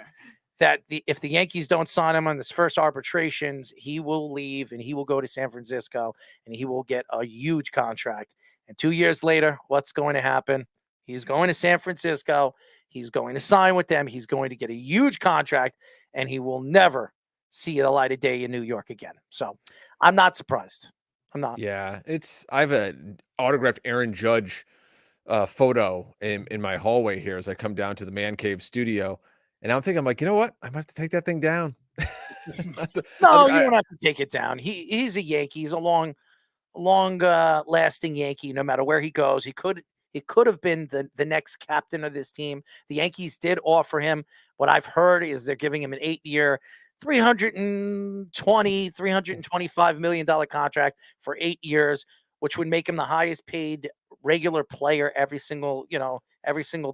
that if the Yankees don't sign him on this first arbitrations, he will leave and he will go to San Francisco and he will get a huge contract. And 2 years later, what's going to happen? He's going to San Francisco. He's going to sign with them. He's going to get a huge contract, and he will never see the light of day in New York again. So I'm not surprised. I'm not. Yeah, I have an autographed Aaron Judge photo in my hallway here as I come down to the Man Cave studio. And I'm like, you know what? I'm going to have to take that thing down. You don't have to take it down. He's a Yankee. He's a long lasting Yankee. No matter where he goes, he could have been the next captain of this team. The Yankees did offer him. What I've heard is they're giving him an 8-year, $325 million contract for 8 years, which would make him the highest paid regular player every single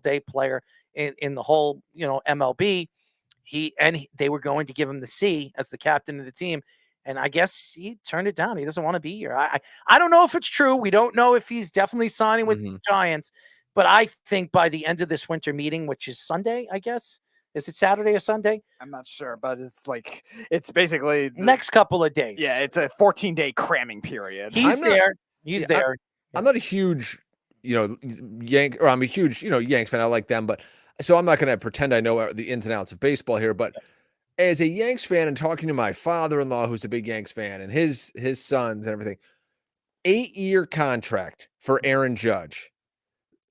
day player in the whole, MLB. They were going to give him the C as the captain of the team. And I guess he turned it down. He doesn't want to be here. I don't know if it's true. We don't know if he's definitely signing with the Giants, but I think by the end of this winter meeting, which is Sunday, I guess, Is it Saturday or Sunday? I'm not sure, but it's basically next couple of days. Yeah, it's a 14-day cramming period. He's there. He's there. I'm not a huge, I'm a huge, Yanks fan. I like them, but so I'm not going to pretend I know the ins and outs of baseball here. But as a Yanks fan and talking to my father-in-law, who's a big Yanks fan, and his sons and everything, 8-year contract for Aaron Judge.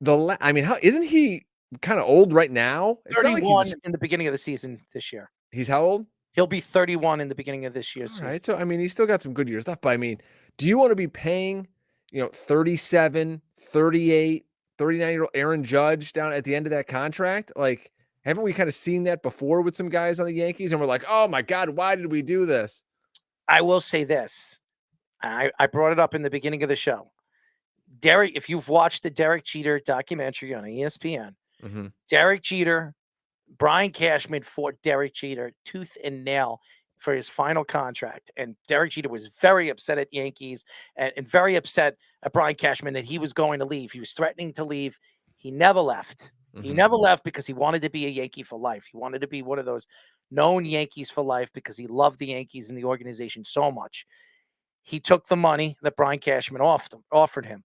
How isn't he kind of old right now? It's 31 not like in the beginning of the season this year. He's how old? He'll be 31 in the beginning of this year. All right. So, he's still got some good years left. But, do you want to be paying, 37, 38, 39-year-old Aaron Judge down at the end of that contract? Like, haven't we kind of seen that before with some guys on the Yankees? And we're like, oh, my God, why did we do this? I will say this. I brought it up in the beginning of the show. Derek, if you've watched the Derek Jeter documentary on ESPN, Derek Jeter, Brian Cashman fought Derek Jeter tooth and nail for his final contract. And Derek Jeter was very upset at Yankees and very upset at Brian Cashman that he was going to leave. He was threatening to leave. He never left. He never left because he wanted to be a Yankee for life. He wanted to be one of those known Yankees for life because he loved the Yankees and the organization so much. He took the money that Brian Cashman offered him.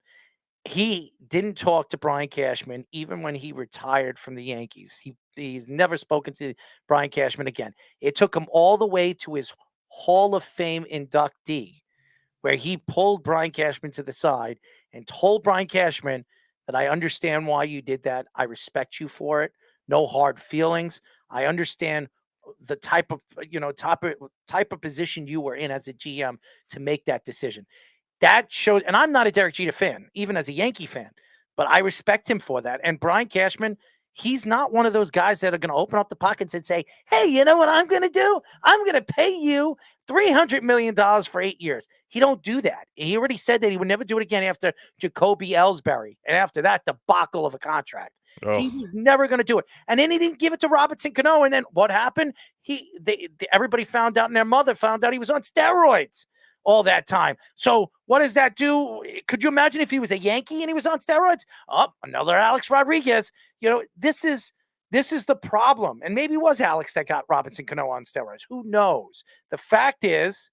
He didn't talk to Brian Cashman even when he retired from the Yankees. He's never spoken to Brian Cashman again. It took him all the way to his Hall of Fame inductee, where he pulled Brian Cashman to the side and told Brian Cashman that I understand why you did that. I respect you for it. No hard feelings. I understand the type of position you were in as a GM to make that decision. That showed, and I'm not a Derek Jeter fan, even as a Yankee fan, but I respect him for that. And Brian Cashman, he's not one of those guys that are going to open up the pockets and say, hey, you know what I'm going to do? I'm going to pay you $300 million for 8 years. He don't do that. He already said that he would never do it again after Jacoby Ellsbury. And after that debacle of a contract. Oh. He was never going to do it. And then he didn't give it to Robinson Cano. And then what happened? Everybody found out, and their mother found out he was on steroids all that time. So what does that do? Could you imagine if he was a Yankee and he was on steroids? Oh, another Alex Rodriguez. This is the problem. And maybe it was Alex that got Robinson Cano on steroids. Who knows? The fact is,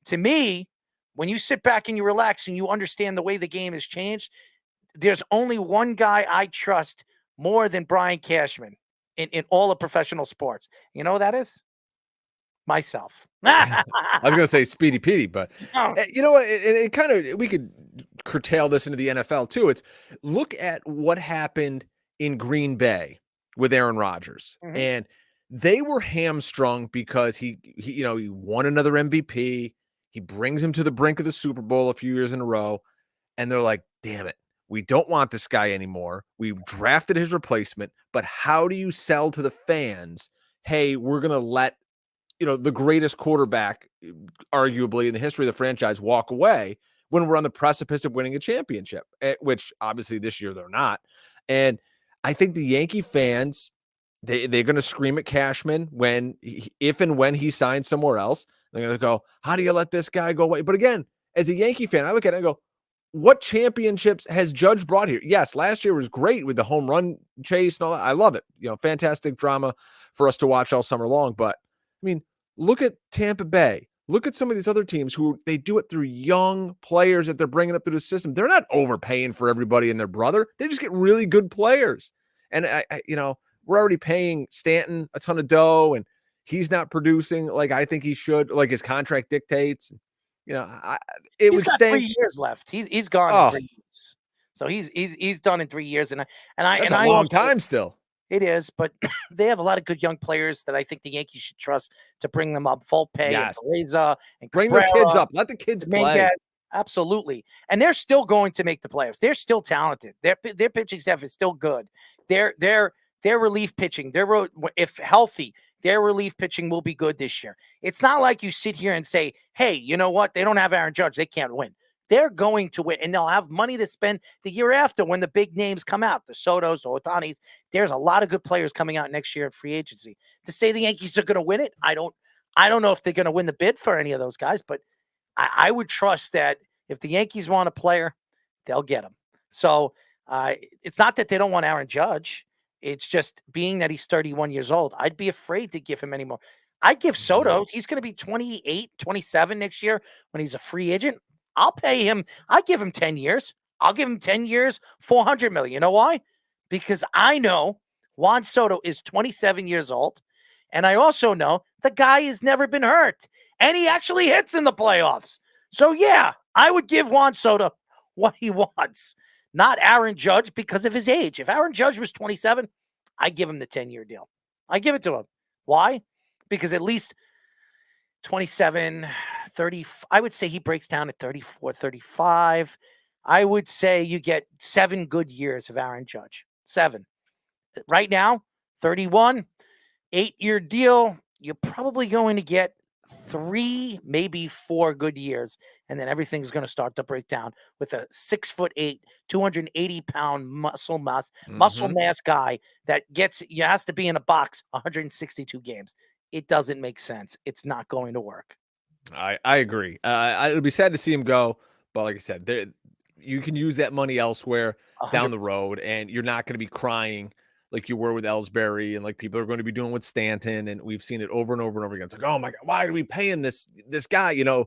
to me, when you sit back and you relax and you understand the way the game has changed, there's only one guy I trust more than Brian Cashman in all of professional sports. You know who that is? Myself. I was going to say Speedy Petey, but you know what? It kind of, we could curtail this into the NFL too. It's look at what happened in Green Bay with Aaron Rodgers, and they were hamstrung because he won another MVP. He brings him to the brink of the Super Bowl a few years in a row, and they're like, damn it. We don't want this guy anymore. We drafted his replacement, but how do you sell to the fans, hey, we're going to let, the greatest quarterback, arguably in the history of the franchise, walk away when we're on the precipice of winning a championship, which obviously this year they're not. And I think the Yankee fans, they're going to scream at Cashman if and when he signs somewhere else. They're going to go, how do you let this guy go away? But again, as a Yankee fan, I look at it and go, what championships has Judge brought here? Yes, last year was great with the home run chase and all that. I love it. Fantastic drama for us to watch all summer long. But, look at Tampa Bay. Look at some of these other teams who they do it through young players that they're bringing up through the system. They're not overpaying for everybody and their brother. They just get really good players. And, we're already paying Stanton a ton of dough, and he's not producing like I think he should, like his contract dictates. He's got 3 years left. He's gone in 3 years. So he's done in 3 years, and that's a long time still. It is, but they have a lot of good young players that I think the Yankees should trust to bring them up. Volpe, yes. and Pereza, and bring the kids up. Let the kids play. Absolutely, and they're still going to make the playoffs. They're still talented. Their pitching staff is still good. Their relief pitching, if healthy, their relief pitching will be good this year. It's not like you sit here and say, hey, you know what? They don't have Aaron Judge. They can't win. They're going to win, and they'll have money to spend the year after when the big names come out, the Sotos, the Otanis. There's a lot of good players coming out next year in free agency. To say the Yankees are going to win it, I don't know if they're going to win the bid for any of those guys, but I would trust that if the Yankees want a player, they'll get him. So it's not that they don't want Aaron Judge. It's just being that he's 31 years old, I'd be afraid to give him any more. I'd give Soto, he's going to be 28, 27 next year when he's a free agent. I'll pay him. I'll give him 10 years. I'll give him 10 years, $400 million. You know why? Because I know Juan Soto is 27 years old. And I also know the guy has never been hurt. And he actually hits in the playoffs. So, yeah, I would give Juan Soto what he wants. Not Aaron Judge because of his age. If Aaron Judge was 27, I'd give him the 10-year deal. I give it to him. Why? Because at least 27, 30, I would say he breaks down at 34, 35. I would say you get 7 good years of Aaron Judge. 7. Right now, 31, 8-year deal. You're probably going to get 3, maybe 4 good years, and then everything's going to start to break down with a 6'8", 280-pound muscle mass guy that has to be in a box 162 games. It doesn't make sense. It's not going to work. I agree. It'll be sad to see him go, but like I said, you can use that money elsewhere down the road, and you're not going to be crying like you were with Ellsbury, and like people are going to be doing with Stanton, and we've seen it over and over and over again. It's like, oh my God, why are we paying this guy? You know,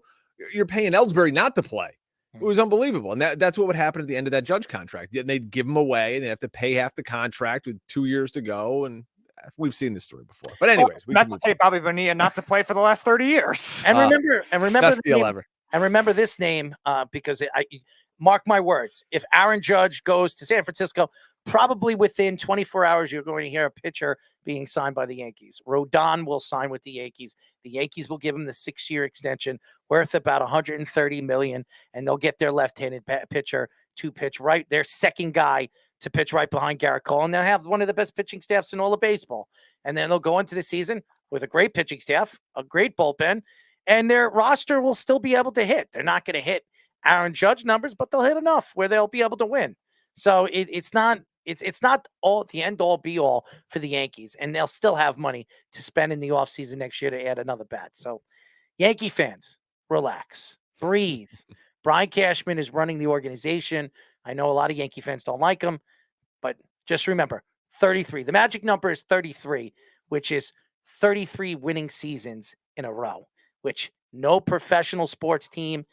you're paying Ellsbury not to play. It was unbelievable, and that's what would happen at the end of that Judge contract. They'd give him away, and they have to pay half the contract with 2 years to go, and we've seen this story before. But anyways, that's to pay Bobby Bonilla not to play for the last 30 years. And remember, best deal ever. And remember this name because mark my words. If Aaron Judge goes to San Francisco, probably within 24 hours, you're going to hear a pitcher being signed by the Yankees. Rodon will sign with the Yankees. The Yankees will give him the 6-year extension worth about $130 million, and they'll get their left-handed pitcher to pitch right, their second guy to pitch right behind Garrett Cole, and they'll have one of the best pitching staffs in all of baseball. And then they'll go into the season with a great pitching staff, a great bullpen, and their roster will still be able to hit. They're not going to hit Aaron Judge numbers, but they'll hit enough where they'll be able to win. So it's not all the end all be all for the Yankees, and they'll still have money to spend in the offseason next year to add another bat. So Yankee fans, relax, breathe. Brian Cashman is running the organization. I know a lot of Yankee fans don't like him, but just remember, 33. The magic number is 33, which is 33 winning seasons in a row, which no professional sports team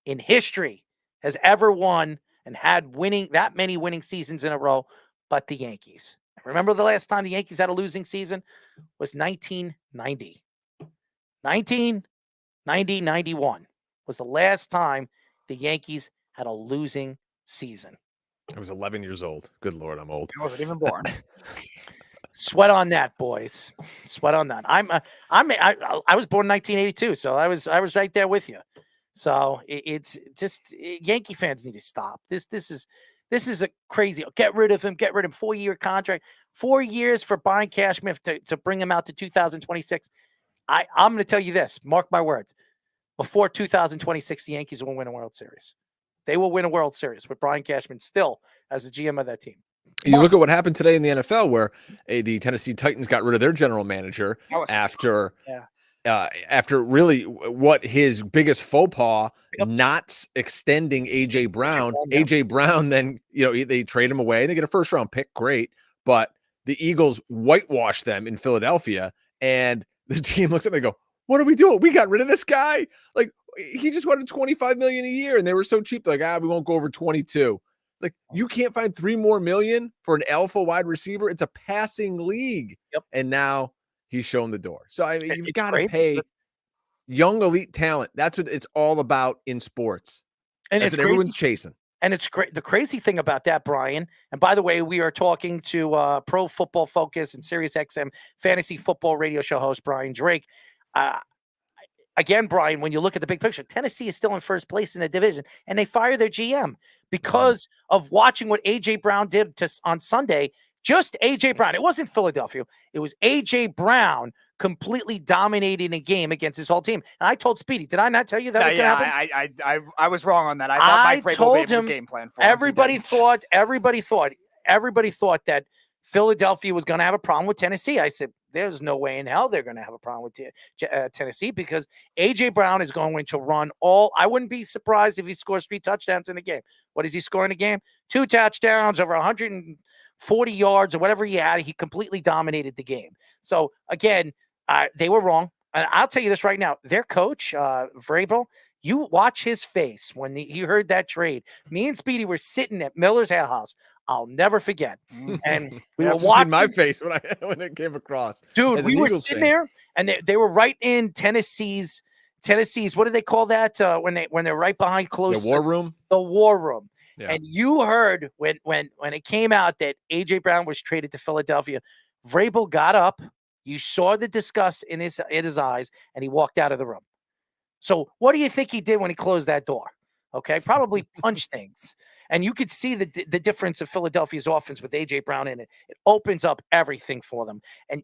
in history has ever won and had that many winning seasons in a row, but the Yankees. Remember the last time the Yankees had a losing season was 1990. 1990-91 was the last time the Yankees had a losing season. I was 11 years old. Good Lord, I'm old. I wasn't even born. Sweat on that, boys. Sweat on that. I was born in 1982, so I was right there with you. So it's just Yankee fans need to stop. This is a crazy. Get rid of him. 4-year contract. 4 years for Brian Cashman to bring him out to 2026. I'm going to tell you this. Mark my words. Before 2026, the Yankees will win a World Series. They will win a World Series with Brian Cashman still as the GM of that team. You look at what happened today in the NFL, where the Tennessee Titans got rid of their general manager after really what his biggest faux pas, not extending A.J. Brown. A.J. Brown, then they trade him away and they get a first-round pick. Great, but the Eagles whitewash them in Philadelphia, and the team looks at them and they go, "What are we doing? We got rid of this guy. Like he just wanted $25 million a year, and they were so cheap. Like we won't go over 22." Like, you can't find $3 more million for an alpha wide receiver. It's a passing league. Yep. And now he's shown the door. So, I mean, you've got to pay young elite talent. That's what it's all about in sports. And that's what everyone's chasing. And it's great. The crazy thing about that, Brian, and by the way, we are talking to Pro Football Focus and Sirius XM fantasy football radio show host Brian Drake. Again, Brian, when you look at the big picture, Tennessee is still in first place in the division, and they fire their GM because of watching what A.J. Brown did on Sunday. Just A.J. Brown. It wasn't Philadelphia. It was A.J. Brown completely dominating a game against his whole team. And I told Speedy, did I not tell you that was going to happen? I was wrong on that. I thought Mike Vrabel told gave him him a game plan for him. Everybody thought that Philadelphia was going to have a problem with Tennessee. I said, there's no way in hell they're going to have a problem with Tennessee because A.J. Brown is going to run I wouldn't be surprised if he scores 3 touchdowns in a game. What does he score in a game? 2 touchdowns, over 40 yards or whatever he had. He completely dominated the game. So again, they were wrong. And I'll tell you this right now, their coach, Vrabel, you watch his face when he heard that trade. Me and Speedy were sitting at Miller's house. I'll never forget. And we were watching my face when it came across. Dude, we were sitting there, and they were right in Tennessee's. What do they call that when they're right behind close? The war room. The war room. Yeah. And you heard when it came out that AJ Brown was traded to Philadelphia, Vrabel got up. You saw the disgust in his eyes, and he walked out of the room. So what do you think he did when he closed that door? Okay, probably punched things. And you could see the difference of Philadelphia's offense with A.J. Brown in it. It opens up everything for them. And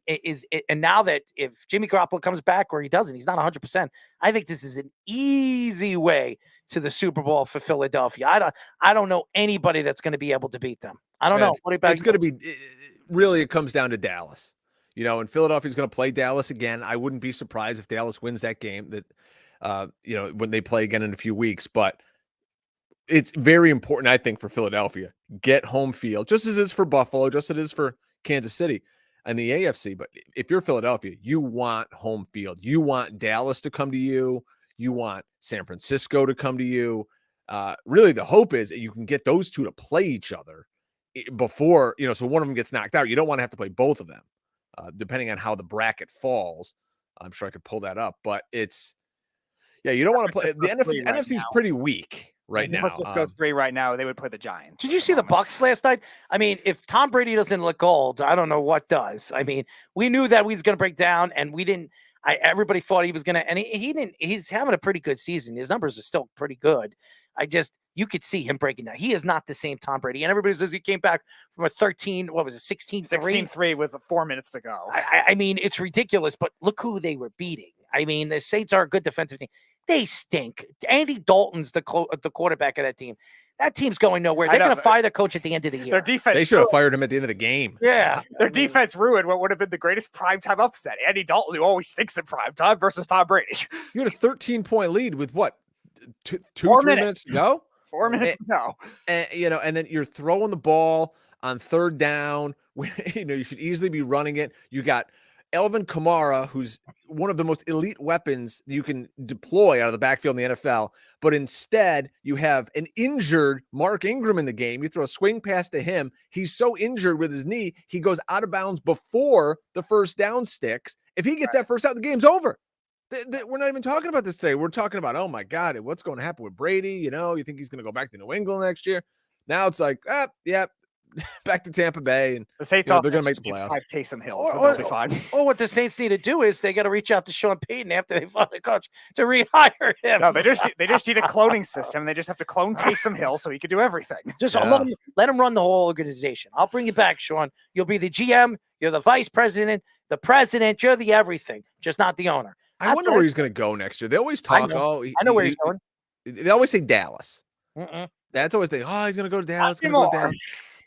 and now that if Jimmy Garoppolo comes back or he doesn't, he's not 100%, I think this is an easy way to the Super Bowl for Philadelphia. I don't know anybody that's going to be able to beat them. I don't know. What about it's going to be really, it comes down to Dallas. And Philadelphia's going to play Dallas again. I wouldn't be surprised if Dallas wins that game when they play again in a few weeks. But it's very important, I think, for Philadelphia. Get home field, just as it is for Buffalo, just as it is for Kansas City and the AFC. But if you're Philadelphia, you want home field. You want Dallas to come to you. You want San Francisco to come to you. Really, the hope is that you can get those two to play each other before, so one of them gets knocked out. You don't want to have to play both of them. Depending on how the bracket falls. I'm sure I could pull that up, but you don't want to play. The NFC is pretty weak right now. San Francisco's 3 right now. They would play the Giants. Did you see the Bucs last night? I mean, if Tom Brady doesn't look old, I don't know what does. I mean, we knew that he was going to break down, and we didn't. Everybody thought he was going to, and he didn't. He's having a pretty good season. His numbers are still pretty good. You could see him breaking down. He is not the same Tom Brady. And everybody says he came back from a 16-3 with 4 minutes to go. I mean, it's ridiculous, but look who they were beating. I mean, the Saints are a good defensive team. They stink. Andy Dalton's the quarterback of that team. That team's going nowhere. They're going to fire their coach at the end of the year. Their defense. They should have fired him at the end of the game. Yeah. Their defense ruined what would have been the greatest primetime upset. Andy Dalton, who always stinks in primetime, versus Tom Brady. You had a 13-point lead with what? 3 minutes to go? 4 minutes to go. And then you're throwing the ball on third down. You should easily be running it. You got Alvin Kamara, who's one of the most elite weapons you can deploy out of the backfield in the NFL. But instead, you have an injured Mark Ingram in the game. You throw a swing pass to him. He's so injured with his knee, he goes out of bounds before the first down sticks. If he gets that first out, the game's over. We're not even talking about this today. We're talking about, oh my God, what's going to happen with Brady? You think he's going to go back to New England next year? Now it's like, back to Tampa Bay, and the Saints they're going to make the playoffs. Taysom Hill, so they'll be fine. Or what the Saints need to do is they got to reach out to Sean Payton after they find the coach to rehire him. No, they just need a cloning system. They just have to clone Taysom Hill so he can do everything. Let him run the whole organization. I'll bring you back, Sean. You'll be the GM. You're the vice president, the president. You're the everything, just not the owner. I wonder where he's going to go next year. They always talk. I know where he's going. They always say Dallas. Mm-mm. That's always he's going to go to Dallas.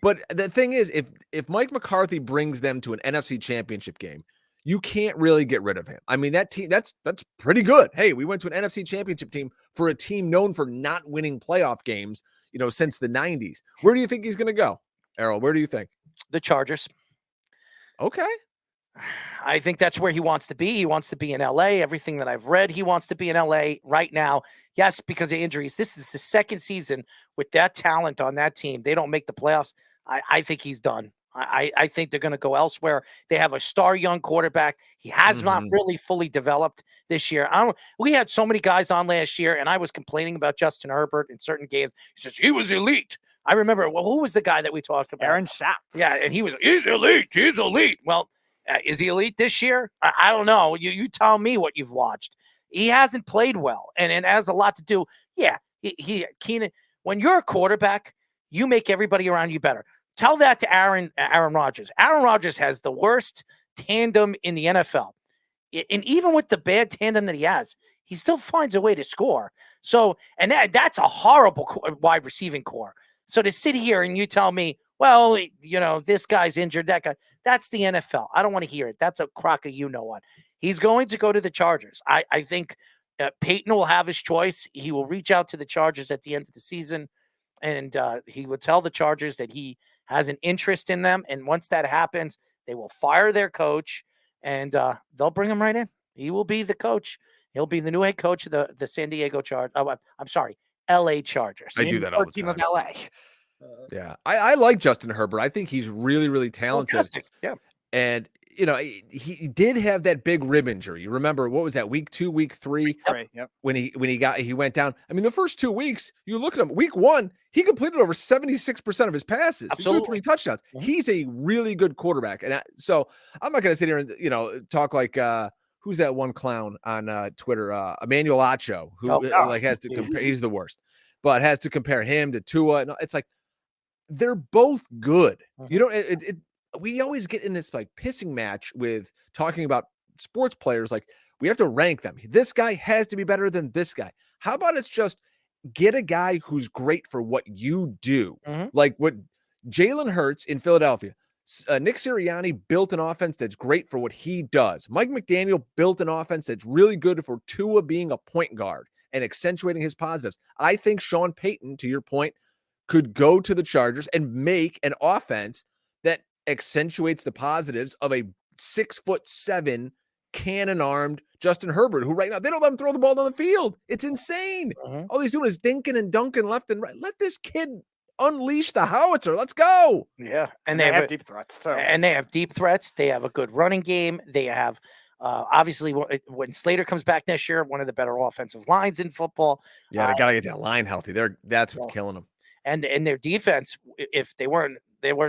But the thing is, if Mike McCarthy brings them to an NFC Championship game, you can't really get rid of him. I mean, that team that's pretty good. Hey, we went to an NFC Championship team for a team known for not winning playoff games, since the 90s. Where do you think he's going to go, Errol? Where do you think? The Chargers. Okay. I think that's where he wants to be. He wants to be in LA. Everything that I've read, he wants to be in LA right now. Yes, because of injuries. This is the second season with that talent on that team. They don't make the playoffs. I think he's done. I think they're going to go elsewhere. They have a star young quarterback. He has not really fully developed this year. We had so many guys on last year, and I was complaining about Justin Herbert in certain games. He says he was elite. I remember, who was the guy that we talked about? Aaron Schatz. Yeah, and he's elite. He's elite. Well, is he elite this year? I don't know. You tell me what you've watched. He hasn't played well, and it has a lot to do. Yeah, Keenan. When you're a quarterback, you make everybody around you better. Tell that to Aaron Rodgers. Aaron Rodgers has the worst tandem in the NFL, and even with the bad tandem that he has, he still finds a way to score. So, and that's a horrible wide receiving core. So to sit here and you tell me, well, this guy's injured, that guy. That's the NFL. I don't want to hear it. That's a crock of what. He's going to go to the Chargers. I think Peyton will have his choice. He will reach out to the Chargers at the end of the season. and he will tell the Chargers that he has an interest in them. And once that happens, they will fire their coach, and they'll bring him right in. He will be the coach. He'll be the new head coach of the San Diego Chargers. Oh, I'm sorry, L.A. Chargers. I do that all the team time. of LA. Yeah, I like Justin Herbert. I think he's really, really talented. Fantastic. Yeah. And he did have that big rib injury. You remember what was that, week 2, week 3? Yep. When he went down. I mean, the first 2 weeks, you look at him. Week 1, he completed over 76% of his passes. Absolutely. He threw 3 touchdowns. Mhm. He's a really good quarterback. And so I'm not going to sit here and talk like who's that one clown on Twitter, Emmanuel Acho, who has to compare. He's the worst, but has to compare him to Tua. And it's like they're both good. We always get in this like pissing match with talking about sports players. Like we have to rank them. This guy has to be better than this guy. How about it's just get a guy who's great for what you do? Like what Jalen Hurts in Philadelphia. Nick Sirianni built an offense that's great for what he does. Mike McDaniel built an offense that's really good for Tua being a point guard and accentuating his positives. I think Sean Payton, to your point, could go to the Chargers and make an offense that accentuates the positives of a 6'7" cannon-armed Justin Herbert, who right now they don't let him throw the ball down the field. It's insane. All he's doing is dinking and dunking left and right. Let this kid unleash the howitzer. Let's go. Yeah, And they have deep threats. So. And they have deep threats. They have a good running game. They have obviously when Slater comes back next year, one of the better offensive lines in football. Yeah, they gotta get that line healthy. That's what's killing them. And their defense, if they weren't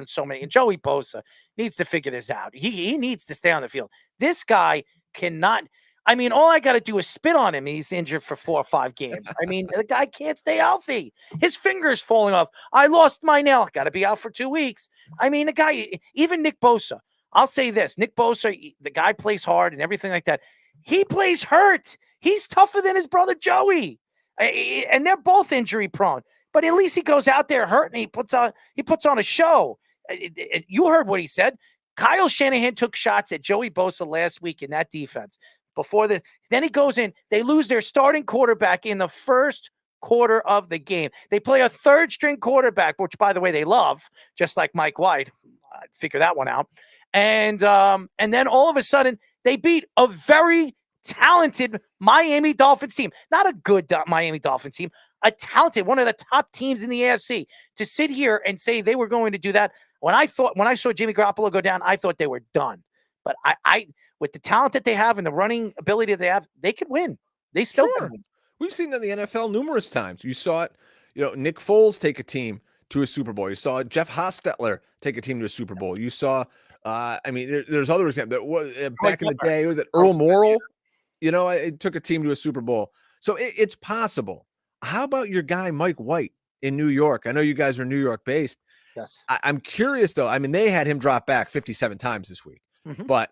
so many. And Joey Bosa needs to figure this out. He needs to stay on the field. This guy cannot. I mean, all I got to do is spit on him. He's injured for 4 or 5 games. I mean, the guy can't stay healthy. His finger's falling off. I lost my nail. Got to be out for 2 weeks. I mean, the guy, even Nick Bosa. I'll say this: Nick Bosa, the guy plays hard and everything like that. He plays hurt. He's tougher than his brother Joey, and they're both injury prone. But at least he goes out there hurt and he puts on a show. You heard what he said. Kyle Shanahan took shots at Joey Bosa last week in that defense. Before this, then he goes in. They lose their starting quarterback in the first quarter of the game. They play a third-string quarterback, which, by the way, they love, just like Mike White. Figure that one out. And then all of a sudden, they beat a very talented Miami Dolphins team. Not a good Miami Dolphins team. A talented, one of the top teams in the AFC. To sit here and say they were going to do that, when I saw Jimmy Garoppolo go down, I thought they were done. But I with the talent that they have and the running ability that they have, they could win. They still can win. We've seen that in the NFL numerous times. You saw it, Nick Foles take a team to a Super Bowl. You saw Jeff Hostetler take a team to a Super Bowl. You saw, there's other examples. Back in the day, was it Earl Morrall? It took a team to a Super Bowl. So it's possible. How about your guy, Mike White in New York? I know you guys are New York based. Yes. I'm curious, though. I mean, they had him drop back 57 times this week. But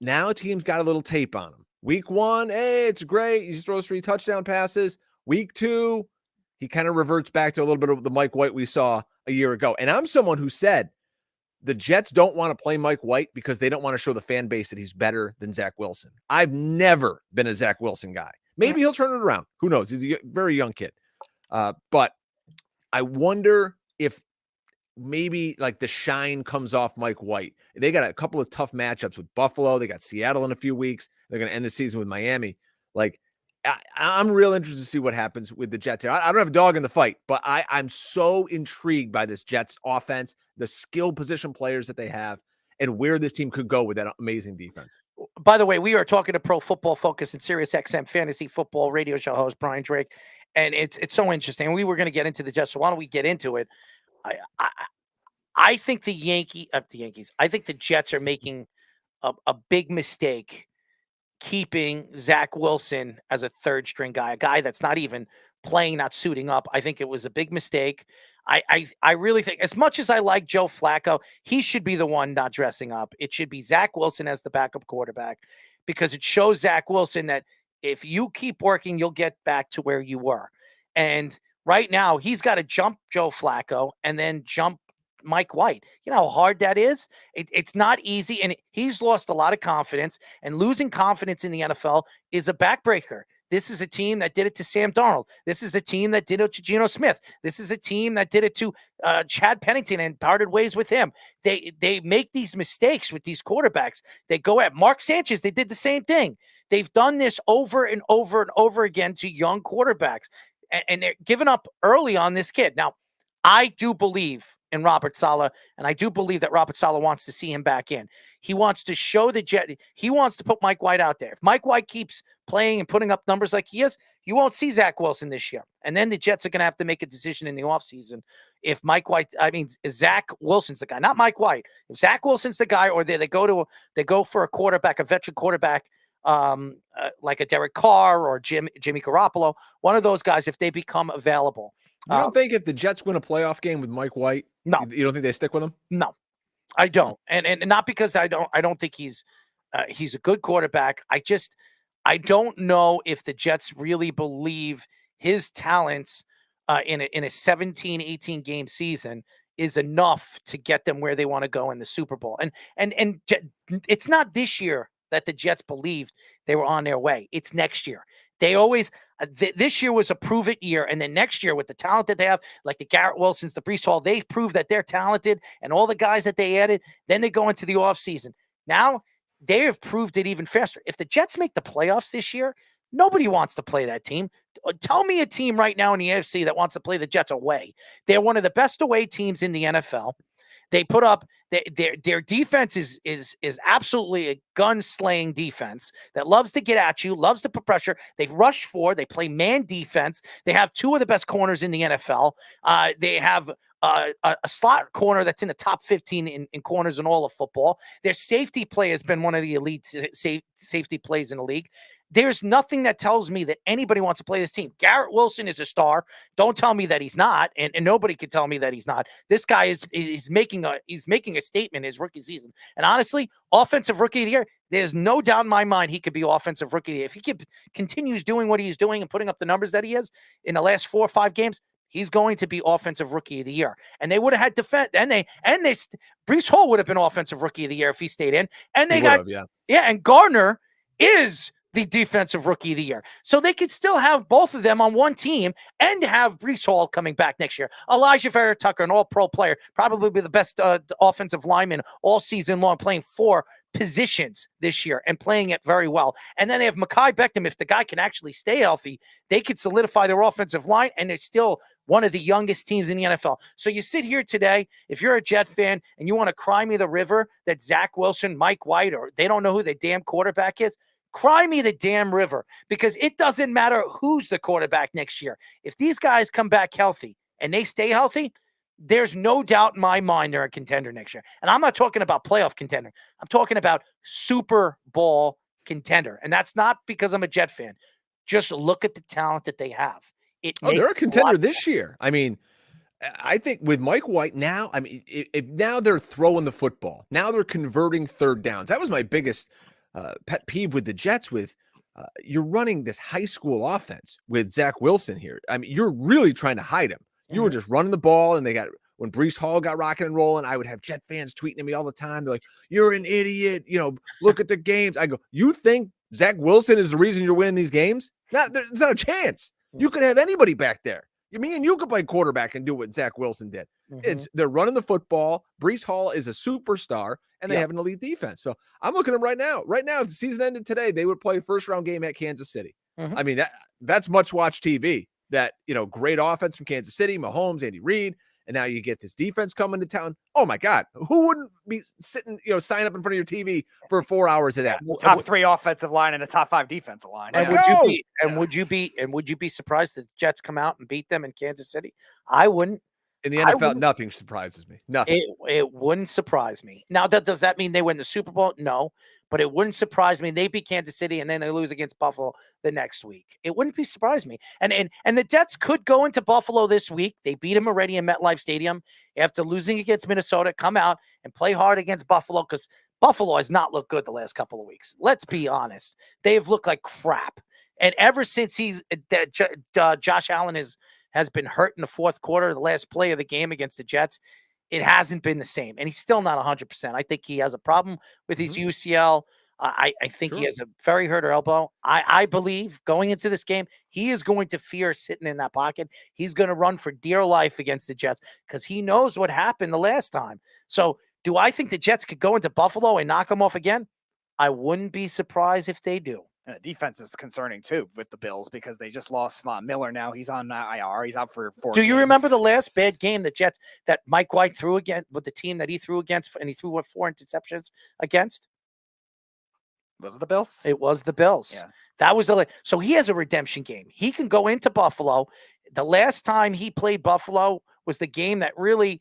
now teams got a little tape on him. Week 1, hey, it's great. He throws 3 touchdown passes. Week 2, he kind of reverts back to a little bit of the Mike White we saw a year ago. And I'm someone who said the Jets don't want to play Mike White because they don't want to show the fan base that he's better than Zach Wilson. I've never been a Zach Wilson guy. Maybe he'll turn it around. Who knows? He's a very young kid. But I wonder if maybe like the shine comes off Mike White. They got a couple of tough matchups with Buffalo. They got Seattle in a few weeks. They're going to end the season with Miami. Like, I'm real interested to see what happens with the Jets here. I don't have a dog in the fight, but I'm so intrigued by this Jets offense, the skill position players that they have, and where this team could go with that amazing defense. By the way, we are talking to Pro Football Focus and Sirius XM Fantasy Football radio show host Brian Drake, and it's so interesting. We were going to get into the Jets, so why don't we get into it? I think the Yankees. I think the Jets are making a big mistake keeping Zach Wilson as a third-string guy, a guy that's not even playing, not suiting up. I think it was a big mistake. I really think, as much as I like Joe Flacco, he should be the one not dressing up. It should be Zach Wilson as the backup quarterback, because it shows Zach Wilson that if you keep working, you'll get back to where you were. And right now, he's got to jump Joe Flacco and then jump Mike White. You know how hard that is? It's not easy, and he's lost a lot of confidence, and losing confidence in the NFL is a backbreaker. This is a team that did it to Sam Darnold. This is a team that did it to Geno Smith. This is a team that did it to Chad Pennington and parted ways with him. They make these mistakes with these quarterbacks. They go at Mark Sanchez. They did the same thing. They've done this over and over and over again to young quarterbacks, and they're giving up early on this kid. Now, I do believe in Robert Saleh, and I do believe that Robert Saleh wants to see him back in. He wants to show the Jet. He wants to put Mike White out there. If Mike White keeps playing and putting up numbers like he is, you won't see Zach Wilson this year. And then the Jets are going to have to make a decision in the offseason. If Zach Wilson's the guy, not Mike White. If Zach Wilson's the guy, or they go for a quarterback, a veteran quarterback, like a Derek Carr or Jimmy Garoppolo, one of those guys, if they become available. You don't think if the Jets win a playoff game with Mike White, no, you don't think they stick with him? No, I don't. And not because I don't think he's a good quarterback. I don't know if the Jets really believe his talents in a 17, 18 game season is enough to get them where they want to go in the Super Bowl. And it's not this year that the Jets believed they were on their way. It's next year. They always this year was a prove it year, and then next year with the talent that they have, like the Garrett Wilsons, the Breece Hall, they've proved that they're talented, and all the guys that they added. Then they go into the offseason. Now they have proved it even faster. If the Jets make the playoffs this year, nobody wants to play that team. Tell me a team right now in the AFC that wants to play the Jets away. They're one of the best away teams in the NFL. They put up their defense is absolutely a gun-slaying defense that loves to get at you, loves to put pressure. They've rushed for. They play man defense. They have two of the best corners in the NFL. They have a slot corner that's in the top 15 in corners in all of football. Their safety play has been one of the elite safety plays in the league. There's nothing that tells me that anybody wants to play this team. Garrett Wilson is a star. Don't tell me that he's not, and nobody can tell me that he's not. This guy is making a statement in his rookie season. And honestly, offensive rookie of the year, there's no doubt in my mind he could be offensive rookie of the year. If he continues doing what he's doing and putting up the numbers that he is in the last 4 or 5 games, he's going to be offensive rookie of the year. And they would have had defense, Breece Hall would have been offensive rookie of the year if he stayed in. And they and Gardner is the defensive rookie of the year. So they could still have both of them on one team and have Breece Hall coming back next year. Elijah Vera-Tucker, an all-pro player, probably be the best offensive lineman all season long, playing 4 positions this year and playing it very well. And then they have Mekhi Beckham. If the guy can actually stay healthy, they could solidify their offensive line, and it's still one of the youngest teams in the NFL. So you sit here today, if you're a Jet fan and you want to cry me the river that Zach Wilson, Mike White, or they don't know who the damn quarterback is, cry me the damn river, because it doesn't matter who's the quarterback next year. If these guys come back healthy and they stay healthy, there's no doubt in my mind they're a contender next year. And I'm not talking about playoff contender. I'm talking about Super Bowl contender. And that's not because I'm a Jet fan. Just look at the talent that they have. They're a contender this year. I mean, I think with Mike White now, I mean, if now they're throwing the football, now they're converting third downs. That was my biggest pet peeve with the Jets. With you're running this high school offense with Zach Wilson here. I mean, you're really trying to hide him. You were just running the ball, and when Breece Hall got rocking and rolling, I would have Jet fans tweeting at me all the time. They're like, "You're an idiot. Look at the games." I go, "You think Zach Wilson is the reason you're winning these games? There's not a chance. You could have anybody back there. Me and you could play quarterback and do what Zach Wilson did. They're running the football. Breece Hall is a superstar, and they have an elite defense. So I'm looking at them right now. Right now, if the season ended today, they would play a first-round game at Kansas City. I mean, that's much-watch TV. That, great offense from Kansas City, Mahomes, Andy Reid, and now you get this defense coming to town. Oh, my God. Who wouldn't be sitting, sign up in front of your TV for 4 hours of that? Top 3 offensive line and a top 5 defensive line. Would you be surprised that the Jets come out and beat them in Kansas City? I wouldn't. In the NFL, nothing surprises me. Nothing. It wouldn't surprise me. Now, does that mean they win the Super Bowl? No. But it wouldn't surprise me. They beat Kansas City and then they lose against Buffalo the next week. It wouldn't surprise me. And the Jets could go into Buffalo this week. They beat them already in MetLife Stadium after losing against Minnesota. Come out and play hard against Buffalo, because Buffalo has not looked good the last couple of weeks. Let's be honest. They've looked like crap. And ever since Josh Allen has been hurt in the fourth quarter, the last play of the game against the Jets, it hasn't been the same. And he's still not 100%. I think he has a problem with his UCL. I think he has a very hurt elbow. I believe going into this game, he is going to fear sitting in that pocket. He's going to run for dear life against the Jets because he knows what happened the last time. So do I think the Jets could go into Buffalo and knock him off again? I wouldn't be surprised if they do. And the defense is concerning too with the Bills because they just lost Von Miller. Now he's on IR. He's out for 4 Do you games. remember the last bad game the Jets that Mike White threw again with the team that he threw against, and he threw 4 interceptions against? Was it the Bills? It was the Bills. Yeah. That was so he has a redemption game. He can go into Buffalo. The last time he played Buffalo was the game that really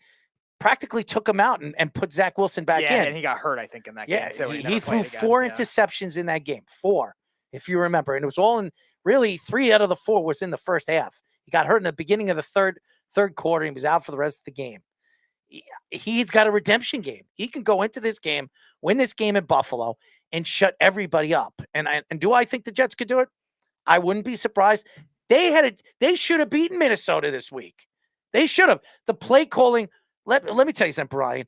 practically took him out and put Zach Wilson back in. And he got hurt, I think, in that game. So he threw 4 interceptions in that game. 4, if you remember. And it was all in, really 3 out of the 4 was in the first half. He got hurt in the beginning of the third quarter. And he was out for the rest of the game. He's got a redemption game. He can go into this game, win this game in Buffalo, and shut everybody up. And do I think the Jets could do it? I wouldn't be surprised. They should have beaten Minnesota this week. They should have. The play calling. Let me tell you something, Brian.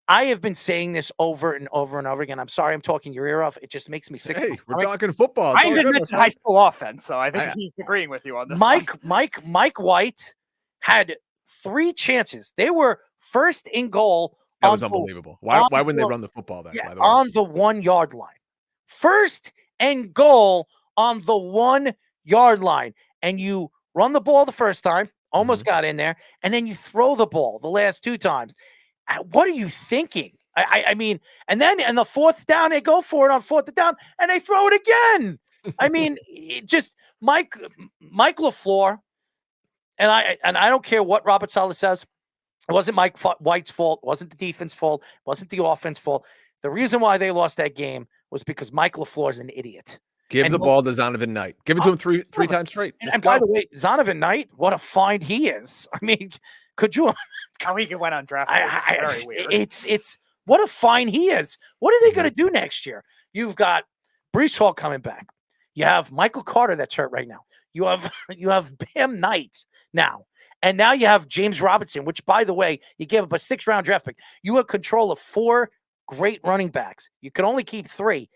I have been saying this over and over and over again. I'm sorry I'm talking your ear off. It just makes me sick. Hey, we're talking football. I didn't mention high school offense, so I think he's agreeing with you on this. Mike White had 3 chances. They were first in goal. That was unbelievable. Why wouldn't they run the football then? Yeah, by the way? on the 1 yard line. First and goal on the 1 yard line. And you run the ball the first time, almost got in there, and then you throw the ball the last 2 times. What are you thinking? I mean, and then in the 4th down, they go for it on 4th down, and they throw it again. I mean, just Mike LaFleur, and I don't care what Robert Saleh says. It wasn't Mike White's fault. It wasn't the defense fault. It wasn't the offense fault. The reason why they lost that game was because Mike LaFleur is an idiot. Give the ball to Zonovan Knight. Give it to him three times straight. And by the way, Zonovan Knight, what a find he is. I mean, could you? How he went undrafted is very weird. It's what a find he is. What are they going to do next year? You've got Breece Hall coming back. You have Michael Carter that's hurt right now. You have Bam Knight now. And now you have James Robinson, which, by the way, you gave up a 6th-round draft pick. You have control of 4 great running backs. You can only keep 3.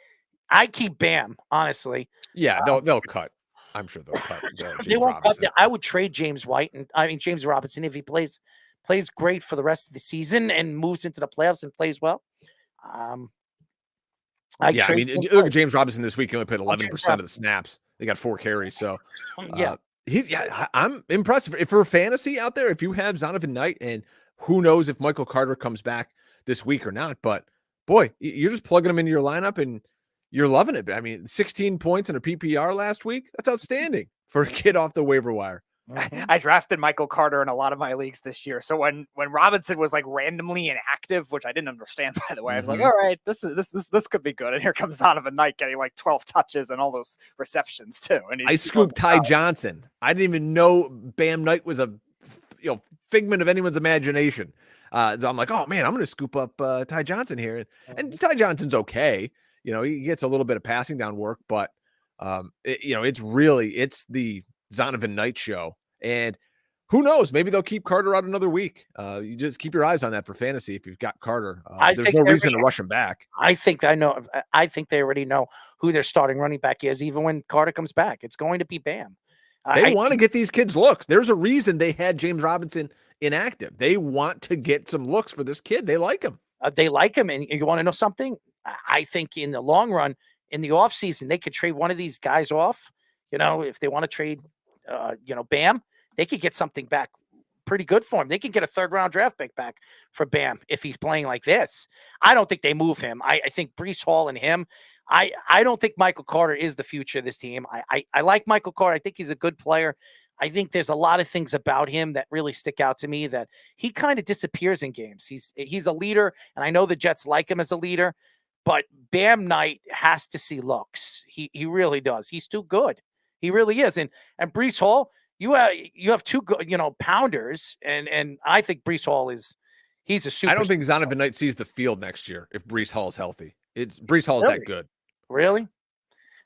I keep Bam, honestly. Yeah, they'll cut. I'm sure they'll cut. They won't cut. I would trade James Robinson if he plays great for the rest of the season and moves into the playoffs and plays well. Look at James Robinson this week. He only played 11% of the snaps. They got 4 carries. So I'm impressed. If for fantasy out there, if you have Zonovan Knight, and who knows if Michael Carter comes back this week or not, but boy, you're just plugging him into your lineup and you're loving it. I mean, 16 points in a PPR last week. That's outstanding for a kid off the waiver wire. I drafted Michael Carter in a lot of my leagues this year. So when Robinson was like randomly inactive, which I didn't understand, by the way, I was like, all right, this could be good. And here comes Zonovan Knight getting like 12 touches and all those receptions too. And I scooped Ty Johnson. I didn't even know Bam Knight was a figment of anyone's imagination. So I'm like, oh man, I'm going to scoop up Ty Johnson here. And Ty Johnson's okay. He gets a little bit of passing down work, but it's the Zonovan Knight show. And who knows? Maybe they'll keep Carter out another week. You just keep your eyes on that for fantasy if you've got Carter. There's no reason to rush him back. I think they already know who their starting running back is, even when Carter comes back. It's going to be Bam. They want to get these kids looks. There's a reason they had James Robinson inactive. They want to get some looks for this kid. They like him. They like him. And you want to know something? I think in the long run, in the offseason, they could trade one of these guys off. If they want to trade, Bam, they could get something back pretty good for him. They can get a 3rd-round draft pick back for Bam if he's playing like this. I don't think they move him. I think Breece Hall and him. I don't think Michael Carter is the future of this team. I like Michael Carter. I think he's a good player. I think there's a lot of things about him that really stick out to me, that he kind of disappears in games. He's a leader, and I know the Jets like him as a leader, but Bam Knight has to see looks. He really does. He's too good. He really is. And Breece Hall, you have 2 pounders, and I think Breece Hall he's a super. I don't think Zonovan Knight sees the field next year if Breece Hall is healthy. Breece Hall is that good. Really?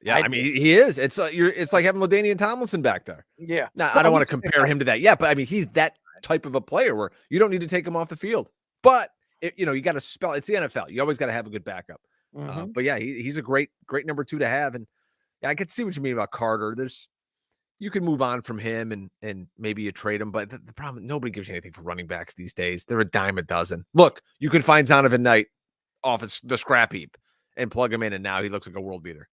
Yeah, I mean, he is. It's like having LaDainian Tomlinson back there. Yeah. Now, I don't want to compare him to that. Yeah, but I mean, he's that type of a player where you don't need to take him off the field. But you got to spell. It's the NFL. You always got to have a good backup. But yeah, he's a great number 2 to have. And yeah, I could see what you mean about Carter. You can move on from him and maybe you trade him, but the problem, nobody gives you anything for running backs these days. They're a dime a dozen. Look, you can find Zonovan Knight off the scrap heap and plug him in, and now he looks like a world beater.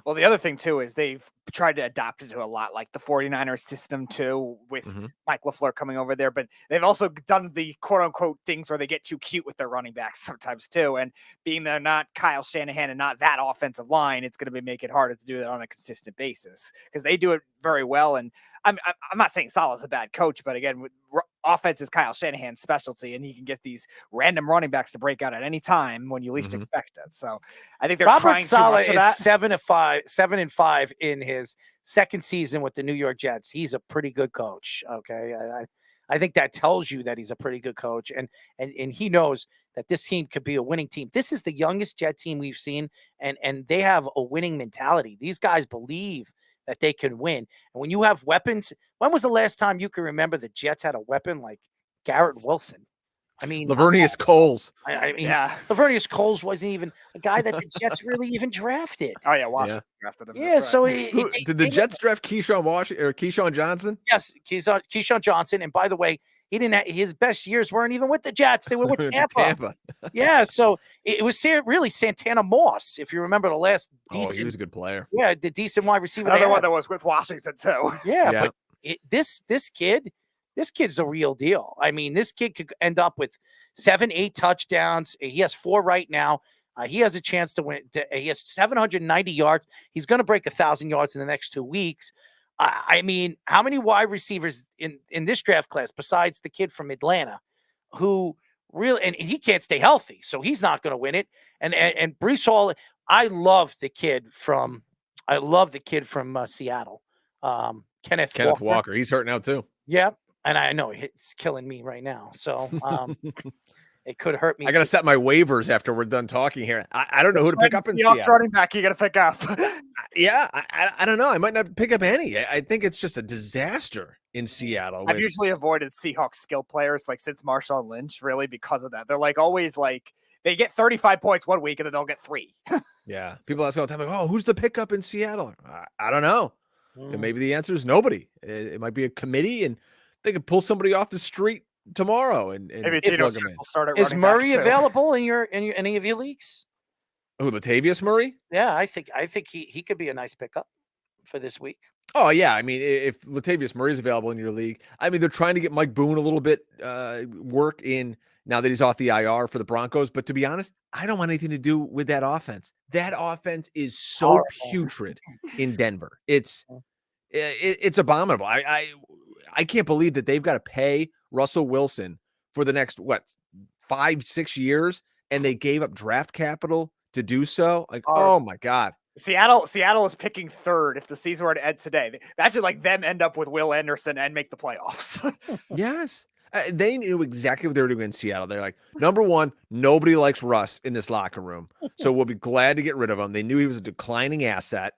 Well, the other thing, too, is they've tried to adapt it to a lot, like the 49ers system, too, with Mike LaFleur coming over there. But they've also done the quote-unquote things where they get too cute with their running backs sometimes, too. And being they're not Kyle Shanahan and not that offensive line, it's going to make it harder to do that on a consistent basis because they do it very well. And I'm not saying Saleh's a bad coach, but again, offense is Kyle Shanahan's specialty, and he can get these random running backs to break out at any time when you least expect it. So I think they're Robert trying Saleh too much of is that. 7-5 in his second season with the New York Jets. He's a pretty good coach. Okay. I think that tells you that he's a pretty good coach, and he knows that this team could be a winning team. This is the youngest Jet team we've seen, and they have a winning mentality. These guys believe that they can win. And when you have weapons, when was the last time you can remember the Jets had a weapon like Garrett Wilson? I mean, Lavernius Coles. I mean, Lavernius Coles wasn't even a guy that the Jets really even drafted. Oh yeah, Washington drafted him. Yeah, so did the Jets draft Keyshawn Johnson? Yes, Keyshawn Johnson. And by the way, he didn't. His best years weren't even with the Jets; they were with Tampa. Yeah, so it was really Santana Moss, if you remember the last decent. He was a good player. Yeah, the decent wide receiver. Another one that was with Washington too. Yeah. But this kid's the real deal. I mean, this kid could end up with 7-8 touchdowns. He has 4 right now. He has a chance to win. He has 790 yards. He's going to break 1,000 yards in the next 2 weeks. I mean, how many wide receivers in this draft class besides the kid from Atlanta who really, and he can't stay healthy, so he's not going to win it. And Breece Hall, I love the kid from Seattle. Kenneth Walker. He's hurt now too. Yeah. And I know it's killing me right now. So it could hurt me. I got to set my waivers after we're done talking here. I don't know who to pick up in Seattle. Running back you got to pick up. Yeah, I don't know. I might not pick up any. I think it's just a disaster in Seattle. I've usually avoided Seahawks skill players like since Marshawn Lynch, really, because of that. They're like always like they get 35 points one week and then they'll get 3. Yeah. People ask all the time, like, oh, who's the pickup in Seattle? I don't know. And maybe the answer is nobody. It might be a committee, and they could pull somebody off the street tomorrow and maybe Tino will start at Is Murray back available in any of your leagues? Who, Latavius Murray? Yeah, I think he could be a nice pickup for this week. Oh yeah, I mean, if Latavius Murray is available in your league, I mean, they're trying to get Mike Boone a little bit work in now that he's off the IR for the Broncos. But to be honest, I don't want anything to do with that offense. That offense is so putrid in Denver. It's abominable. I can't believe that they've got to pay Russell Wilson for the next 5-6 years, and they gave up draft capital to do so. Like, oh my God. Seattle is picking 3rd if the season were to end today. Imagine like them end up with Will Anderson and make the playoffs. Yes. They knew exactly what they were doing in Seattle. They're like, number one, nobody likes Russ in this locker room, so we'll be glad to get rid of him. They knew he was a declining asset,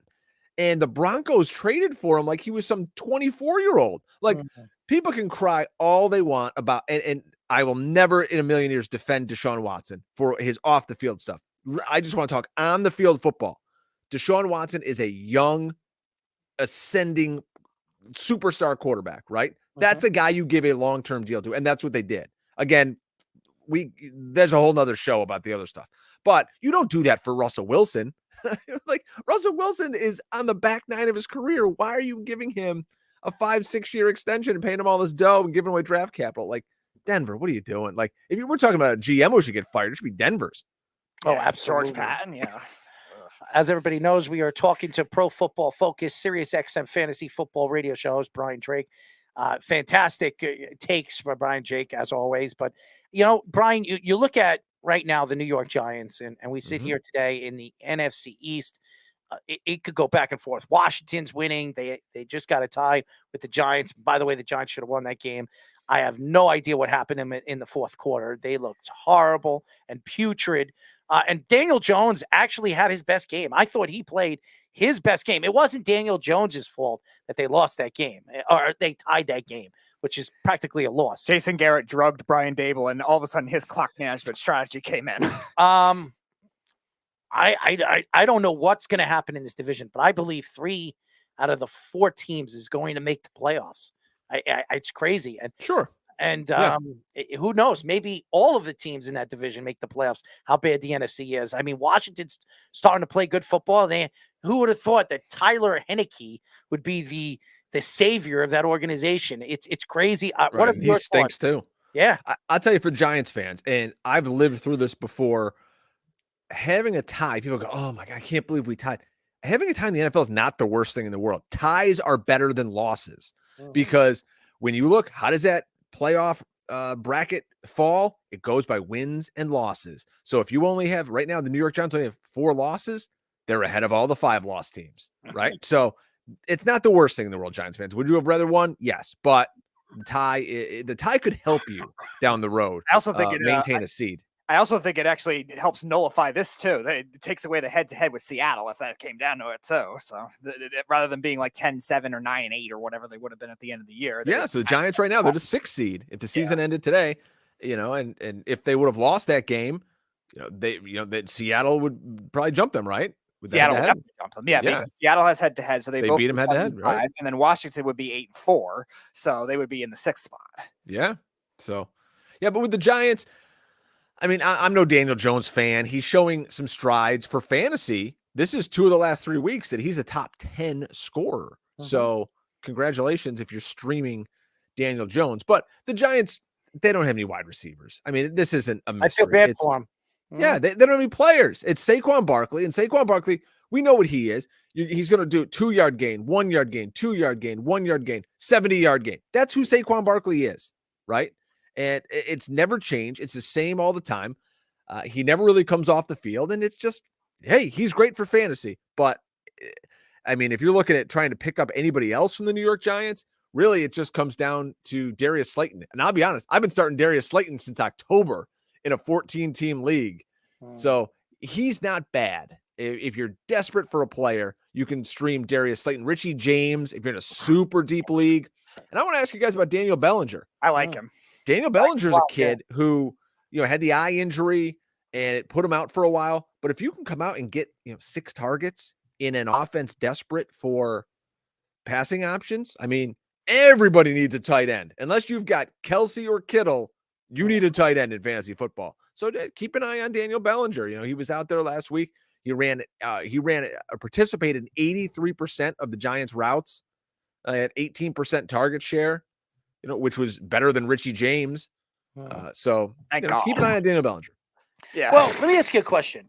and the Broncos traded for him like he was some 24-year-old. Like, people can cry all they want about, and I will never in a million years defend Deshaun Watson for his off-the-field stuff. I just want to talk on the field football. Deshaun Watson is a young, ascending superstar quarterback, right? That's a guy you give a long-term deal to, and that's what they did. Again, there's a whole nother show about the other stuff, but you don't do that for Russell Wilson. Like, Russell Wilson is on the back 9 of his career. Why are you giving him a 5-6 year extension and paying him all this dough and giving away draft capital? Like, Denver, what are you doing? Like, if you were talking about a GM who should get fired, it should be Denver's. Oh, absolutely. George Patton, yeah. As everybody knows, we are talking to Pro Football Focus, Sirius XM Fantasy Football Radio Show host Brian Drake. Fantastic takes for Brian Drake, as always. But, you know, Brian, you look at right now the New York Giants, and we sit here today in the NFC East. It could go back and forth. Washington's winning. They just got a tie with the Giants. By the way, the Giants should have won that game. I have no idea what happened in the fourth quarter. They looked horrible and putrid. And Daniel Jones actually had his best game. I thought he played his best game. It wasn't Daniel Jones's fault that they lost that game, or they tied that game, which is practically a loss. Jason Garrett drugged Brian Dable, and all of a sudden his clock management strategy came in. I don't know what's going to happen in this division, but I believe 3 out of the 4 teams is going to make the playoffs. It's crazy. And sure. And who knows? Maybe all of the teams in that division make the playoffs. How bad the NFC is. I mean, Washington's starting to play good football. Who would have thought that Tyler Heineke would be the savior of that organization? It's crazy. What if he stinks too? Yeah, I'll tell you, for Giants fans, and I've lived through this before. Having a tie, people go, "Oh my God, I can't believe we tied." Having a tie in the NFL is not the worst thing in the world. Ties are better than losses because when you look, how does that playoff bracket fall? It goes by wins and losses. So if you only have, right now, the New York Giants only have 4 losses, they're ahead of all the 5-loss teams, right? So it's not the worst thing in the world, Giants fans. Would you have rather won? Yes, but the tie could help you down the road. I also think maintain a seed. I also think it actually helps nullify this too. It takes away the head-to-head with Seattle if that came down to it too. So rather than being like 10-7 or 9-8 or whatever they would have been at the end of the year. Yeah, so the Giants right now, they're the 6th seed. If the season ended today, and if they would have lost that game, that Seattle would probably jump them, right? Seattle would definitely jump them. Yeah. Because Seattle has head-to-head, so they both beat them head-to-head, right? And then Washington would be 8-4, so they would be in the 6th spot. Yeah. So, yeah, but with the Giants, I mean, I'm no Daniel Jones fan. He's showing some strides for fantasy. This is 2 of the last 3 weeks that he's a top 10 scorer. So congratulations if you're streaming Daniel Jones. But the Giants, they don't have any wide receivers. I mean, this isn't a mystery. I feel bad for him. Yeah, they don't have any players. It's Saquon Barkley. And Saquon Barkley, we know what he is. He's going to do 2-yard gain, 1-yard gain, 2-yard gain, 1-yard gain, 70-yard gain. That's who Saquon Barkley is, right? And it's never changed. It's the same all the time. He never really comes off the field. And it's just, hey, he's great for fantasy. But, I mean, if you're looking at trying to pick up anybody else from the New York Giants, really it just comes down to Darius Slayton. And I'll be honest, I've been starting Darius Slayton since October in a 14-team league. So he's not bad. If you're desperate for a player, you can stream Darius Slayton. Richie James, if you're in a super deep league. And I want to ask you guys about Daniel Bellinger. I like him. Daniel Bellinger's a kid who, had the eye injury and it put him out for a while. But if you can come out and get, 6 targets in an offense desperate for passing options, I mean, everybody needs a tight end. Unless you've got Kelsey or Kittle, you need a tight end in fantasy football. So keep an eye on Daniel Bellinger. He was out there last week. He participated in 83% of the Giants' routes at 18% target share. Which was better than Richie James. So keep an eye on Daniel Bellinger. Yeah. Well, let me ask you a question.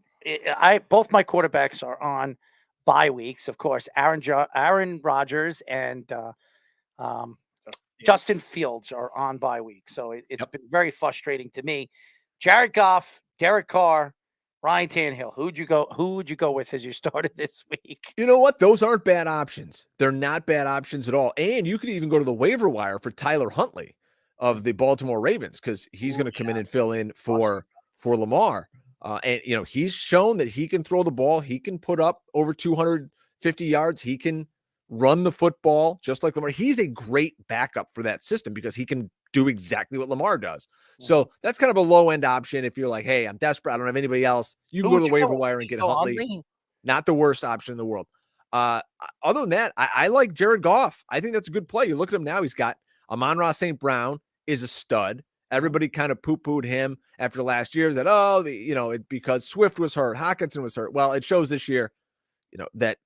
Both my quarterbacks are on bye weeks, of course. Aaron Rodgers and Justin Fields are on bye week. So it's been very frustrating to me. Jared Goff, Derek Carr, Ryan Tannehill. Who would you go with as you started this week? You know what? Those aren't bad options. They're not bad options at all. And you could even go to the waiver wire for Tyler Huntley of the Baltimore Ravens, because he's going to come in and fill in for Lamar. And he's shown that he can throw the ball. He can put up over 250 yards. He can run the football just like Lamar. He's a great backup for that system because he can do exactly what Lamar does. So that's kind of a low end option. If you're like, hey, I'm desperate, I don't have anybody else, you can go to the waiver wire and get Huntley. Not the worst option in the world. Other than that, I like Jared Goff. I think that's a good play. You look at him now, he's got Amon-Ra St. Brown is a stud. Everybody kind of poo-pooed him after last year. That, because Swift was hurt, Hockenson was hurt. Well, it shows this year, that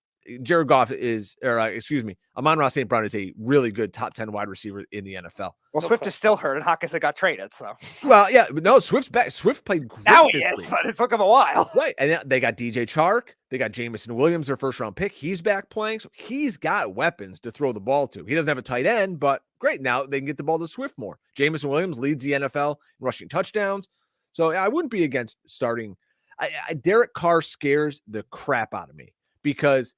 Jared Goff Amon-Ra St. Brown is a really good top 10 wide receiver in the NFL. Well, Swift is still hurt, and Hockenson got traded, so. Well, yeah, but no, Swift's back. Swift played great. Now he is, but it took him a while. Right, and they got DJ Chark. They got Jameson Williams, their first-round pick. He's back playing, so he's got weapons to throw the ball to. He doesn't have a tight end, but great. Now they can get the ball to Swift more. Jameson Williams leads the NFL in rushing touchdowns, so I wouldn't be against starting. Derek Carr scares the crap out of me because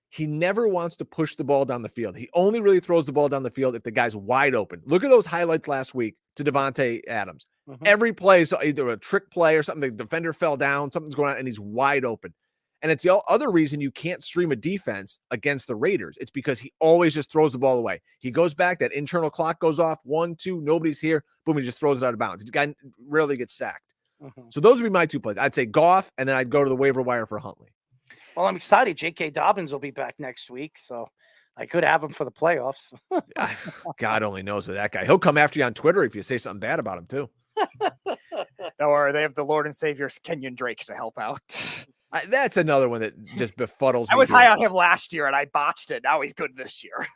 he never wants to push the ball down the field. He only really throws the ball down the field if the guy's wide open. Look at those highlights last week to Devontae Adams. Every play is either a trick play or something. The defender fell down, something's going on, and he's wide open. And it's the other reason you can't stream a defense against the Raiders. It's because he always just throws the ball away. He goes back, that internal clock goes off, 1, 2, nobody's here. Boom, he just throws it out of bounds. The guy rarely gets sacked. So those would be my two plays. I'd say Goff, and then I'd go to the waiver wire for Huntley. Well, I'm excited. J.K. Dobbins will be back next week, so I could have him for the playoffs. God only knows with that guy. He'll come after you on Twitter if you say something bad about him, too. Or they have the Lord and Savior Kenyon Drake to help out. That's another one that just befuddles me. I was high on him last year, and I botched it. Now he's good this year.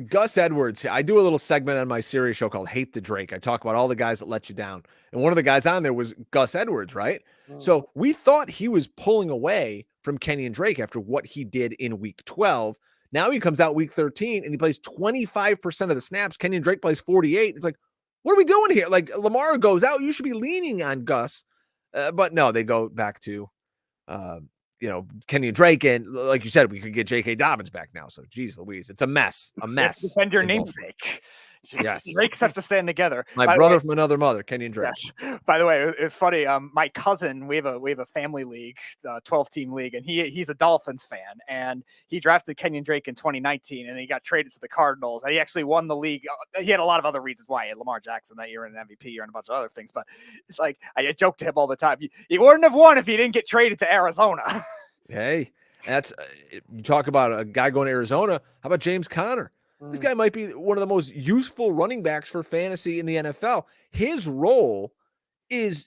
Gus Edwards. I do a little segment on my Sirius show called Hate the Drake. I talk about all the guys that let you down. And one of the guys on there was Gus Edwards, right? So we thought he was pulling away from Kenyon Drake after what he did in week 12. Now he comes out week 13 and he plays 25% of the snaps. Kenyon Drake plays 48. It's like, what are we doing here? Like, Lamar goes out. You should be leaning on Gus. But no, they go back to, Kenyon Drake. And like you said, we could get J.K. Dobbins back now. So, geez Louise, it's a mess. Defend your namesake. Yes. Drakes have to stand together. My brother from another mother, Kenyon Drake. Yes. By the way, it's funny. My cousin, we have a family league, 12-team league, and he's a Dolphins fan, and he drafted Kenyon Drake in 2019, and he got traded to the Cardinals, and he actually won the league. He had a lot of other reasons why. He had Lamar Jackson that year and an MVP year and a bunch of other things, but it's like I joke to him all the time. He wouldn't have won if he didn't get traded to Arizona. Hey, that's you talk about a guy going to Arizona. How about James Conner? This guy might be one of the most useful running backs for fantasy in the NFL. His role is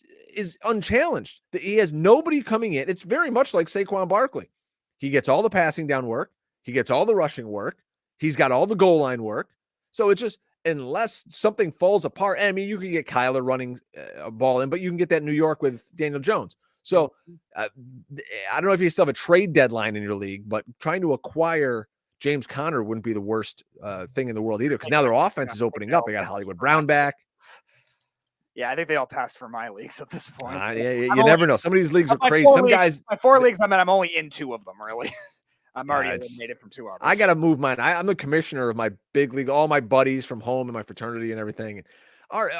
unchallenged. He has nobody coming in. It's very much like Saquon Barkley. He gets all the passing down work. He gets all the rushing work. He's got all the goal line work. So it's just, unless something falls apart, I mean, you can get Kyler running a ball in, but you can get that in New York with Daniel Jones. So I don't know if you still have a trade deadline in your league, but trying to acquire James Conner wouldn't be the worst thing in the world either, because now their offense is opening up. They got Hollywood Brown back. Yeah, I think they all passed for my leagues at this point. You never know. Some of these leagues are crazy. Some guys, my 4 leagues, I'm only in 2 of them, really. I'm already eliminated from 2 others. I got to move mine. I'm the commissioner of my big league, all my buddies from home and my fraternity and everything. Our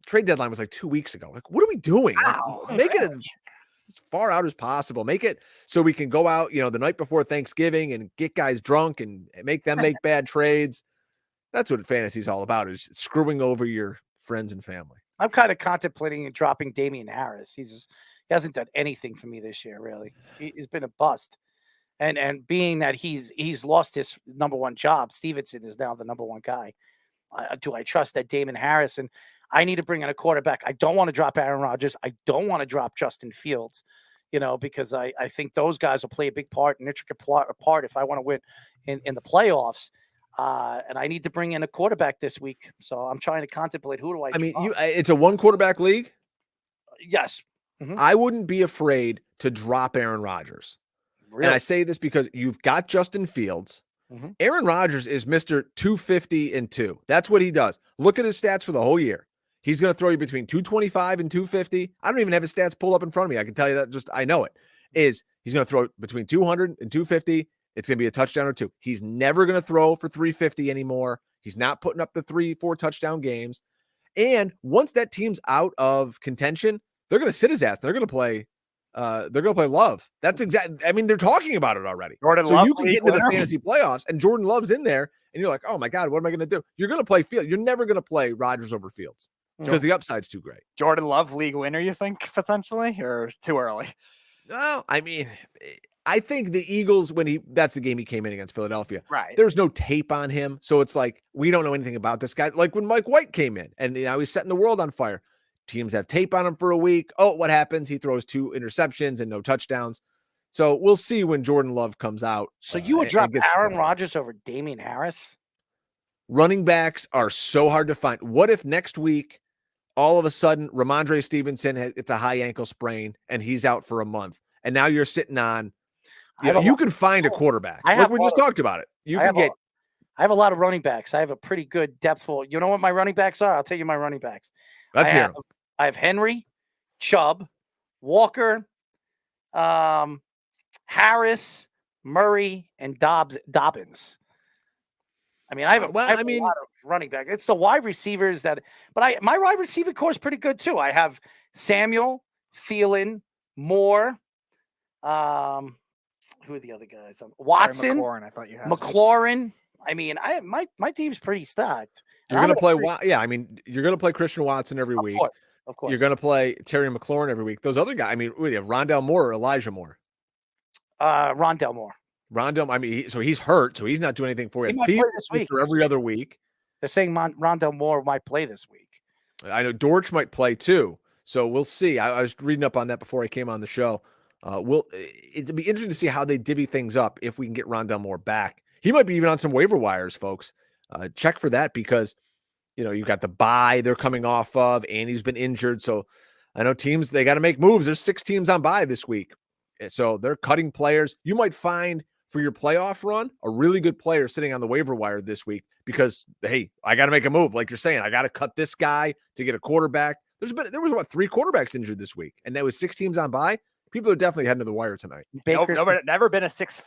trade deadline was like 2 weeks ago. Like, what are we doing? Wow. Make it as far out as possible. Make it so we can go out, the night before Thanksgiving and get guys drunk and make them make bad trades. That's what fantasy is all about, is screwing over your friends and family. I'm kind of contemplating dropping Damian Harris. He hasn't done anything for me this year, really. He's been a bust. And being that he's lost his number one job, Stevenson is now the number one guy. Do I trust that Damon Harris? And I need to bring in a quarterback. I don't want to drop Aaron Rodgers. I don't want to drop Justin Fields, because I think those guys will play a big part, an intricate part if I want to win in the playoffs. And I need to bring in a quarterback this week. So I'm trying to contemplate who do I mean, it's a 1 quarterback league? Yes. Mm-hmm. I wouldn't be afraid to drop Aaron Rodgers. Really? And I say this because you've got Justin Fields. Mm-hmm. Aaron Rodgers is Mr. 250 and 2. That's what he does. Look at his stats for the whole year. He's going to throw you between 225 and 250. I don't even have his stats pulled up in front of me. I can tell you that, I know it. He's going to throw between 200 and 250. It's going to be a touchdown or 2. He's never going to throw for 350 anymore. He's not putting up the 3-4 touchdown games. And once that team's out of contention, they're going to sit his ass. They're going to play Love. That's exactly. I mean, they're talking about it already. So you can get into the fantasy playoffs, and Jordan Love's in there, and you're like, oh my God, what am I going to do? You're going to play Fields. You're never going to play Rodgers over Fields because the upside's too great. Jordan Love league winner, you think, potentially, or too early? No, I mean, I think the Eagles, that's the game he came in against Philadelphia. Right. There's no tape on him. So it's like, we don't know anything about this guy. Like when Mike White came in and now he's setting the world on fire. Teams have tape on him for a week. Oh, what happens? He throws 2 interceptions and no touchdowns. So we'll see when Jordan Love comes out. So you would drop Aaron Rodgers over Damian Harris? Running backs are so hard to find. What if next week, all of a sudden, Ramondre Stevenson, it's a high ankle sprain and he's out for a month. And now you're sitting on, you can find a quarterback. We just talked about it. I have a lot of running backs. I have a pretty good depth full. You know what my running backs are? I'll tell you my running backs. Let's hear them. I have Henry, Chubb, Walker, Harris, Murray, and Dobbins. I mean, I have a lot of running back. It's the wide receivers but my wide receiver core is pretty good too. I have Samuel, Thielen, Moore. Who are the other guys? Watson, McLaurin. I thought you had McLaurin. I mean, my team's pretty stacked. You're going to play. Yeah, I mean, you're going to play Christian Watson every week. Of course. You're going to play Terry McLaurin every week. Those other guys, I mean, we have Rondell Moore or Elijah Moore? Rondell Moore. Rondell, I mean, so he's hurt, so he's not doing anything for you. He might play this week. Every other week. They're saying Rondell Moore might play this week. I know Dortch might play too, so we'll see. I was reading up on that before I came on the show. It'd be interesting to see how they divvy things up if we can get Rondell Moore back. He might be even on some waiver wires, folks. Check for that because, you got the bye they're coming off of. Andy's been injured, so I know teams, they got to make moves. There's 6 teams on bye this week, so they're cutting players. You might find for your playoff run a really good player sitting on the waiver wire this week because, hey, I got to make a move. Like you're saying, I got to cut this guy to get a quarterback. There was about 3 quarterbacks injured this week, and there was 6 teams on bye. People are definitely heading to the wire tonight. Never been a six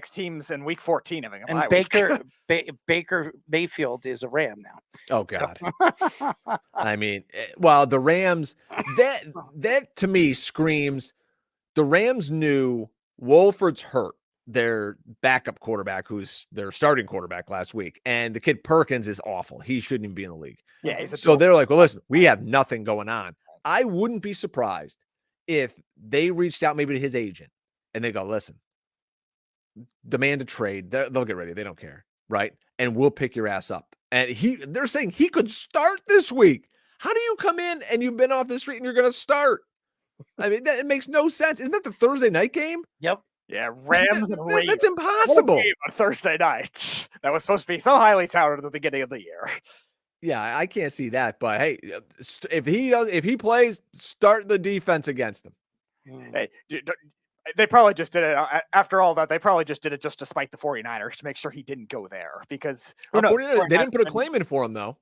teams in week 14 having a and bye Baker Mayfield is a Ram now. Oh God. I mean, well, the Rams, that to me screams the Rams knew Wolford's hurt, their backup quarterback, who's their starting quarterback last week. And the kid Perkins is awful. He shouldn't even be in the league. Yeah. So they're like, well, listen, we have nothing going on. I wouldn't be surprised if they reached out maybe to his agent and they go, listen, demand a trade. They'll get ready. They don't care. Right. And we'll pick your ass up. And they're saying he could start this week. How do you come in and you've been off the street and you're going to start? I mean, it makes no sense. Isn't that the Thursday night game? Yep. Yeah, Rams and Ravens. That's impossible. On Thursday night. That was supposed to be so highly touted at the beginning of the year. Yeah, I can't see that. But hey, if he plays, start the defense against him. Hey, they probably just did it. After all that, they probably just did it just to spite the 49ers to make sure he didn't go there because they didn't put a claim in for him though.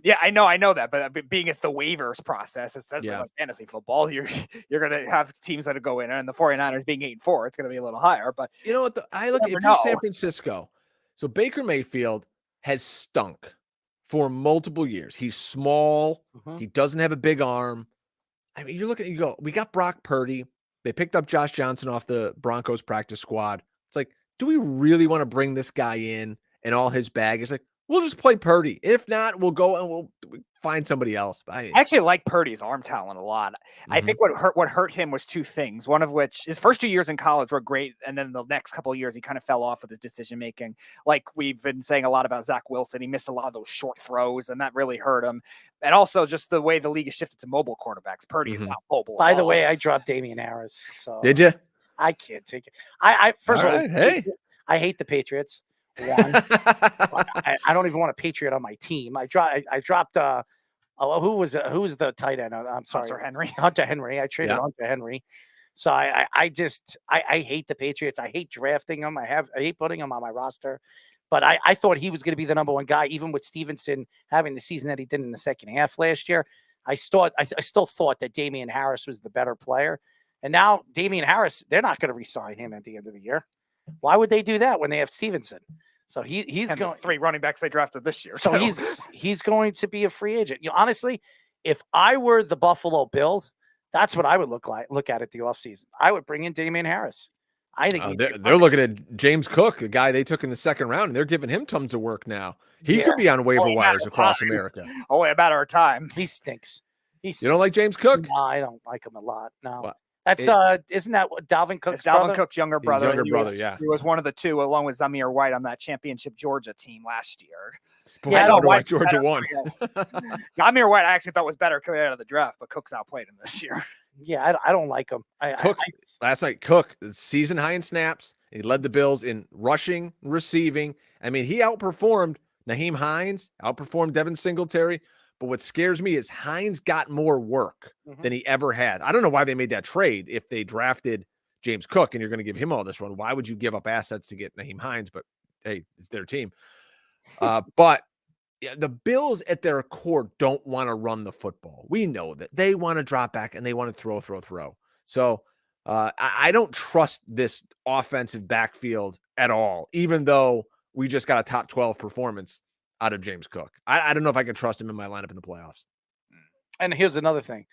Yeah, I know that, but being it's the waivers process, it's like fantasy football. You're gonna have teams that go in, and the 49ers being 8-4, it's gonna be a little higher. But you know what? If you're San Francisco, so Baker Mayfield has stunk for multiple years. He's small. He doesn't have a big arm. I mean, you go, we got Brock Purdy. They picked up Josh Johnson off the Broncos practice squad. It's like, do we really want to bring this guy in and all his baggage? Like, we'll just play Purdy. If not, we'll go and we'll find somebody else. I actually like Purdy's arm talent a lot. I think what hurt him was 2 things. One of which, his first 2 years in college were great, and then the next couple of years he kind of fell off with his decision making. Like we've been saying a lot about Zach Wilson, he missed a lot of those short throws, and that really hurt him. And also just the way the league has shifted to mobile quarterbacks. Purdy is not mobile. By the way, I dropped Damian Harris. So did you? I can't take it. I first of all, hey, I hate the Patriots. I don't even want a Patriot on my team. I dropped who was the tight end? I'm sorry, Hunter Henry. I traded Hunter Henry. So I hate the Patriots. I hate drafting them. I hate putting them on my roster. But I thought he was going to be the number 1 guy, even with Stevenson having the season that he did in the second half last year. I still thought that Damian Harris was the better player. And now Damian Harris, they're not going to re-sign him at the end of the year. Why would they do that when they have Stevenson? So he's going 3 running backs they drafted this year. So he's going to be a free agent. Honestly, if I were the Buffalo Bills, that's what I would look at the offseason. I would bring in Damian Harris. I think they're looking at James Cook, a guy they took in the second round, and they're giving him tons of work now. He could be on waiver wires across America. Only a matter of time. He stinks. You don't like James Cook? No, I don't like him a lot. No. Well, that's isn't that what Dalvin Cook's Dalvin Cook's younger brother? He was one of the 2 along with Zamir White on that championship Georgia team last year. Boy, I don't know why Georgia won. Zamir White I actually thought was better coming out of the draft, but Cook's outplayed him this year. Yeah, I don't like him. Last night, Cook, season high in snaps. He led the Bills in rushing, receiving. I mean, he outperformed Nyheim Hines, outperformed Devin Singletary. But what scares me is Hines got more work than he ever has. I don't know why they made that trade if they drafted James Cook and you're going to give him all this run. Why would you give up assets to get Nyheim Hines? But hey, it's their team. But the Bills at their core don't want to run the football. We know that they want to drop back and they want to throw. So I don't trust this offensive backfield at all, even though we just got a top 12 performance out of James Cook. I don't know if I can trust him in my lineup in the playoffs. And here's another thing.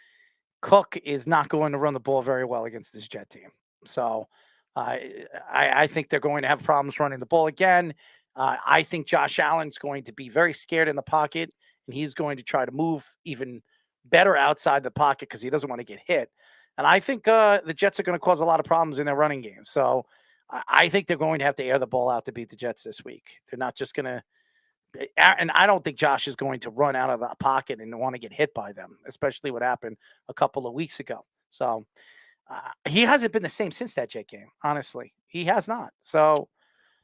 Cook is not going to run the ball very well against this Jet team. So I think they're going to have problems running the ball again. I think Josh Allen's going to be very scared in the pocket, and he's going to try to move even better outside the pocket because he doesn't want to get hit. And I think the Jets are going to cause a lot of problems in their running game. So I think they're going to have to air the ball out to beat the Jets this week. They're not just going to. And I don't think Josh is going to run out of the pocket and want to get hit by them, especially what happened a couple of weeks ago. So he hasn't been the same since that Jet game. Honestly, he has not. So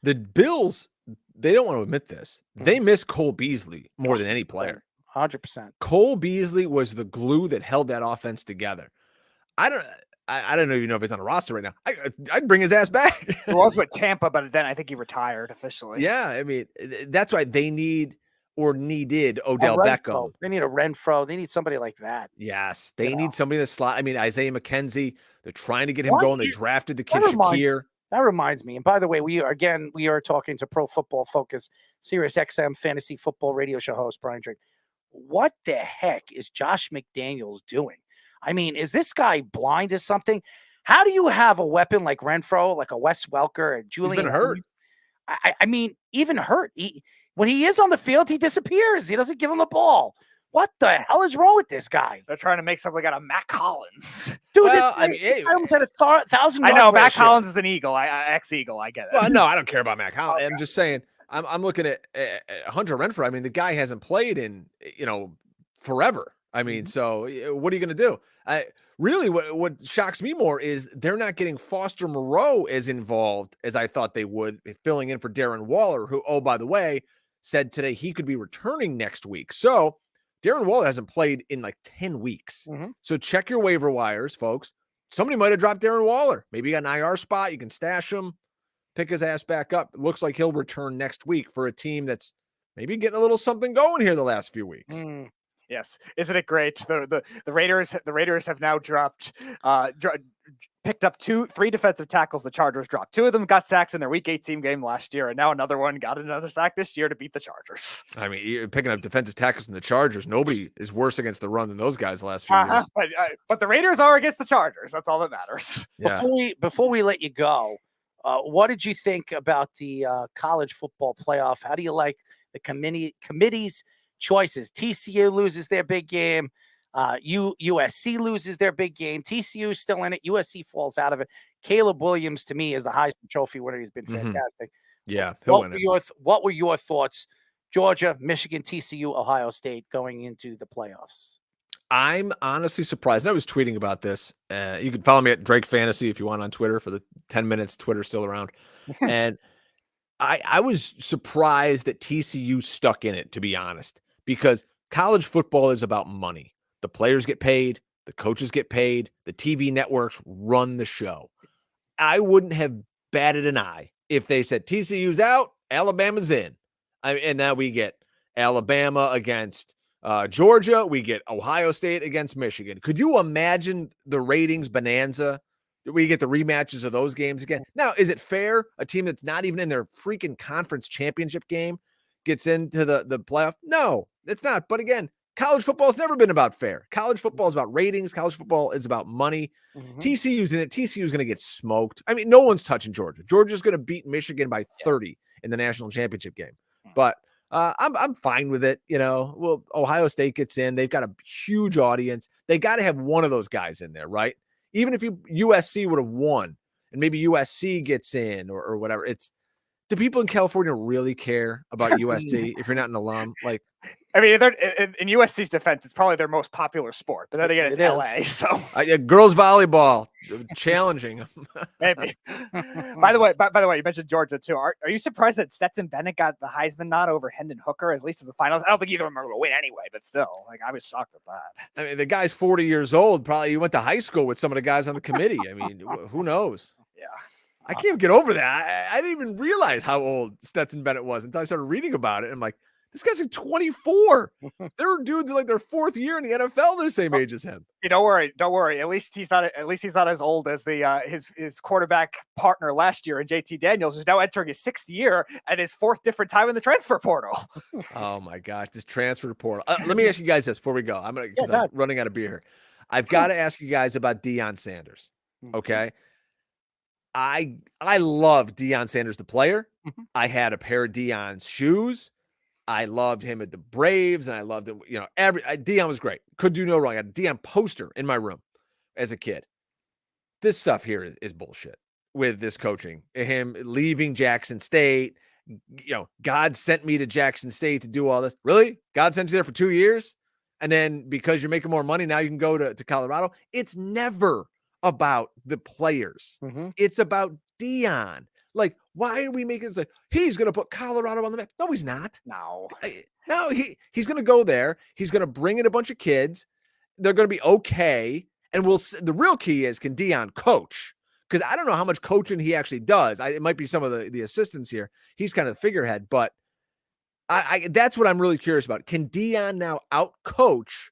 the Bills, they don't want to admit this. They miss Cole Beasley more than any player. 100%. Cole Beasley was the glue that held that offense together. I don't even know if he's on a roster right now. I'd bring his ass back. He was with Tampa, but then I think he retired officially. Yeah, I mean, that's why they needed Odell Beckham. They need a Renfro. They need somebody like that. Yes, they need somebody in the slot. I mean, Isaiah McKenzie, they're trying to get him going. They drafted the kid Shakir. That reminds me. And by the way, we are talking to Pro Football Focus, Sirius XM fantasy football radio show host Brian Drake. What the heck is Josh McDaniels doing? I mean, is this guy blind or something? How do you have a weapon like Renfro, like a Wes Welker, and Julian? He's been hurt. I mean, even hurt. When he is on the field, he disappears. He doesn't give him the ball. What the hell is wrong with this guy? They're trying to make something out of Matt Collins. Dude, this guy almost had 1,000 yards. I know Matt Collins is an Eagle, ex-Eagle. I get it. Well, no, I don't care about Matt Collins. I'm just saying, I'm looking at Hunter Renfrow. I mean, the guy hasn't played in forever. I mean, so what are you going to do? Really, what shocks me more is they're not getting Foster Moreau as involved as I thought they would, filling in for Darren Waller, who, oh, by the way, said today he could be returning next week. So Darren Waller hasn't played in like 10 weeks. So check your waiver wires, folks. Somebody might have dropped Darren Waller. Maybe you got an IR spot. You can stash him, pick his ass back up. It looks like he'll return next week for a team that's maybe getting a little something going here the last few weeks. Yes, isn't it great? The Raiders have now picked up 3 defensive tackles. The Chargers dropped 2 of them, got sacks in their Week 18 game last year, and now another one got another sack this year to beat the Chargers. I mean, you're picking up defensive tackles from the Chargers. Nobody is worse against the run than those guys the last few years. But the Raiders are against the Chargers. That's all that matters. Yeah. Before we let you go, what did you think about the college football playoff? How do you like the committee's choices? TCU loses their big game. USC loses their big game. TCU is still in it. USC falls out of it. Caleb Williams, to me, is the Heisman Trophy winner. He's been fantastic. Yeah, he'll win it. What were your thoughts? Georgia, Michigan, TCU, Ohio State going into the playoffs. I'm honestly surprised. And I was tweeting about this. You can follow me at Drake Fantasy if you want on Twitter for the 10 minutes. Twitter's still around. And I was surprised that TCU stuck in it, to be honest, because college football is about money. The players get paid, the coaches get paid, the TV networks run the show. I wouldn't have batted an eye if they said TCU's out, Alabama's in. And now we get Alabama against Georgia. We get Ohio State against Michigan. Could you imagine the ratings bonanza? We get the rematches of those games again. Now, is it fair? A team that's not even in their freaking conference championship game gets into the playoff? No, it's not. But again, college football has never been about fair. College football is about ratings. College football is about money. TCU's in it. TCU is going to get smoked. I mean, no one's touching Georgia. Georgia's going to beat Michigan by 30 in the national championship game. But I'm fine with it. Well, Ohio State gets in. They've got a huge audience. They got to have one of those guys in there, right? Even if USC would have won and maybe USC gets in or whatever, do people in California really care about USC if you're not an alum? Like, I mean, in USC's defense, it's probably their most popular sport. But then again, it's LA. So girls volleyball, challenging them. Maybe. By the way, you mentioned Georgia too. Are you surprised that Stetson Bennett got the Heisman nod over Hendon Hooker, at least as the finals? I don't think either of them are going to win anyway, but still, I was shocked at that. I mean, the guy's 40 years old. Probably he went to high school with some of the guys on the committee. I mean, who knows? Yeah. I can't get over that. I didn't even realize how old Stetson Bennett was until I started reading about it. I'm like, this guy's like 24. There are dudes in like their 4th year in the NFL. They're the same age as him. Don't worry. At least he's not as old as his quarterback partner last year, and JT Daniels, who's now entering his 6th year and his 4th different time in the transfer portal. Oh my gosh, this transfer portal. Let me ask you guys this before we go. I'm running out of beer here. I've got to ask you guys about Deion Sanders. Okay. I love Deion Sanders, the player. I had a pair of Deion's shoes. I loved him at the Braves, and I loved him. Deion was great. Could do no wrong. I had a Deion poster in my room as a kid. This stuff here is bullshit with this coaching. Him leaving Jackson State. God sent me to Jackson State to do all this. Really? God sent you there for 2 years? And then because you're making more money, now you can go to Colorado? It's never about the players. It's about Deion. Like, why are we making this like he's going to put Colorado on the map? No, he's not. No, he's going to go there. He's going to bring in a bunch of kids. They're going to be okay. And the real key is, can Deion coach? Because I don't know how much coaching he actually does. It might be some of the assistants here. He's kind of the figurehead, but that's what I'm really curious about. Can Deion now out-coach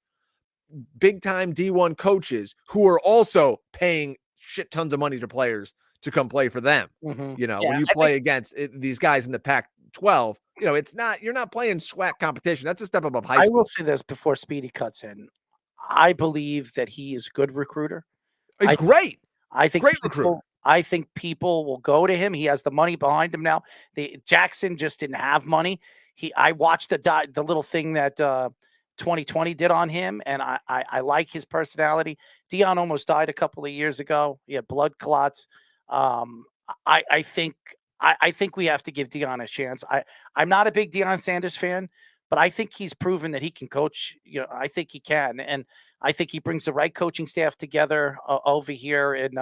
big-time D1 coaches who are also paying shit tons of money to players to come play for them? When you play against these guys in the Pac-12, you're not playing SWAC competition. That's a step above high school. I will say this before Speedy cuts in. I believe that he is a good recruiter. He's great. I think great recruiter. I think people will go to him. He has the money behind him now. Jackson just didn't have money. I watched the little thing that 2020 did on him, and I like his personality. Deion almost died a couple of years ago. He had blood clots. I think we have to give Deion a chance. I'm not a big Deion Sanders fan, but I think he's proven that he can coach. I think he can, and I think he brings the right coaching staff together over here in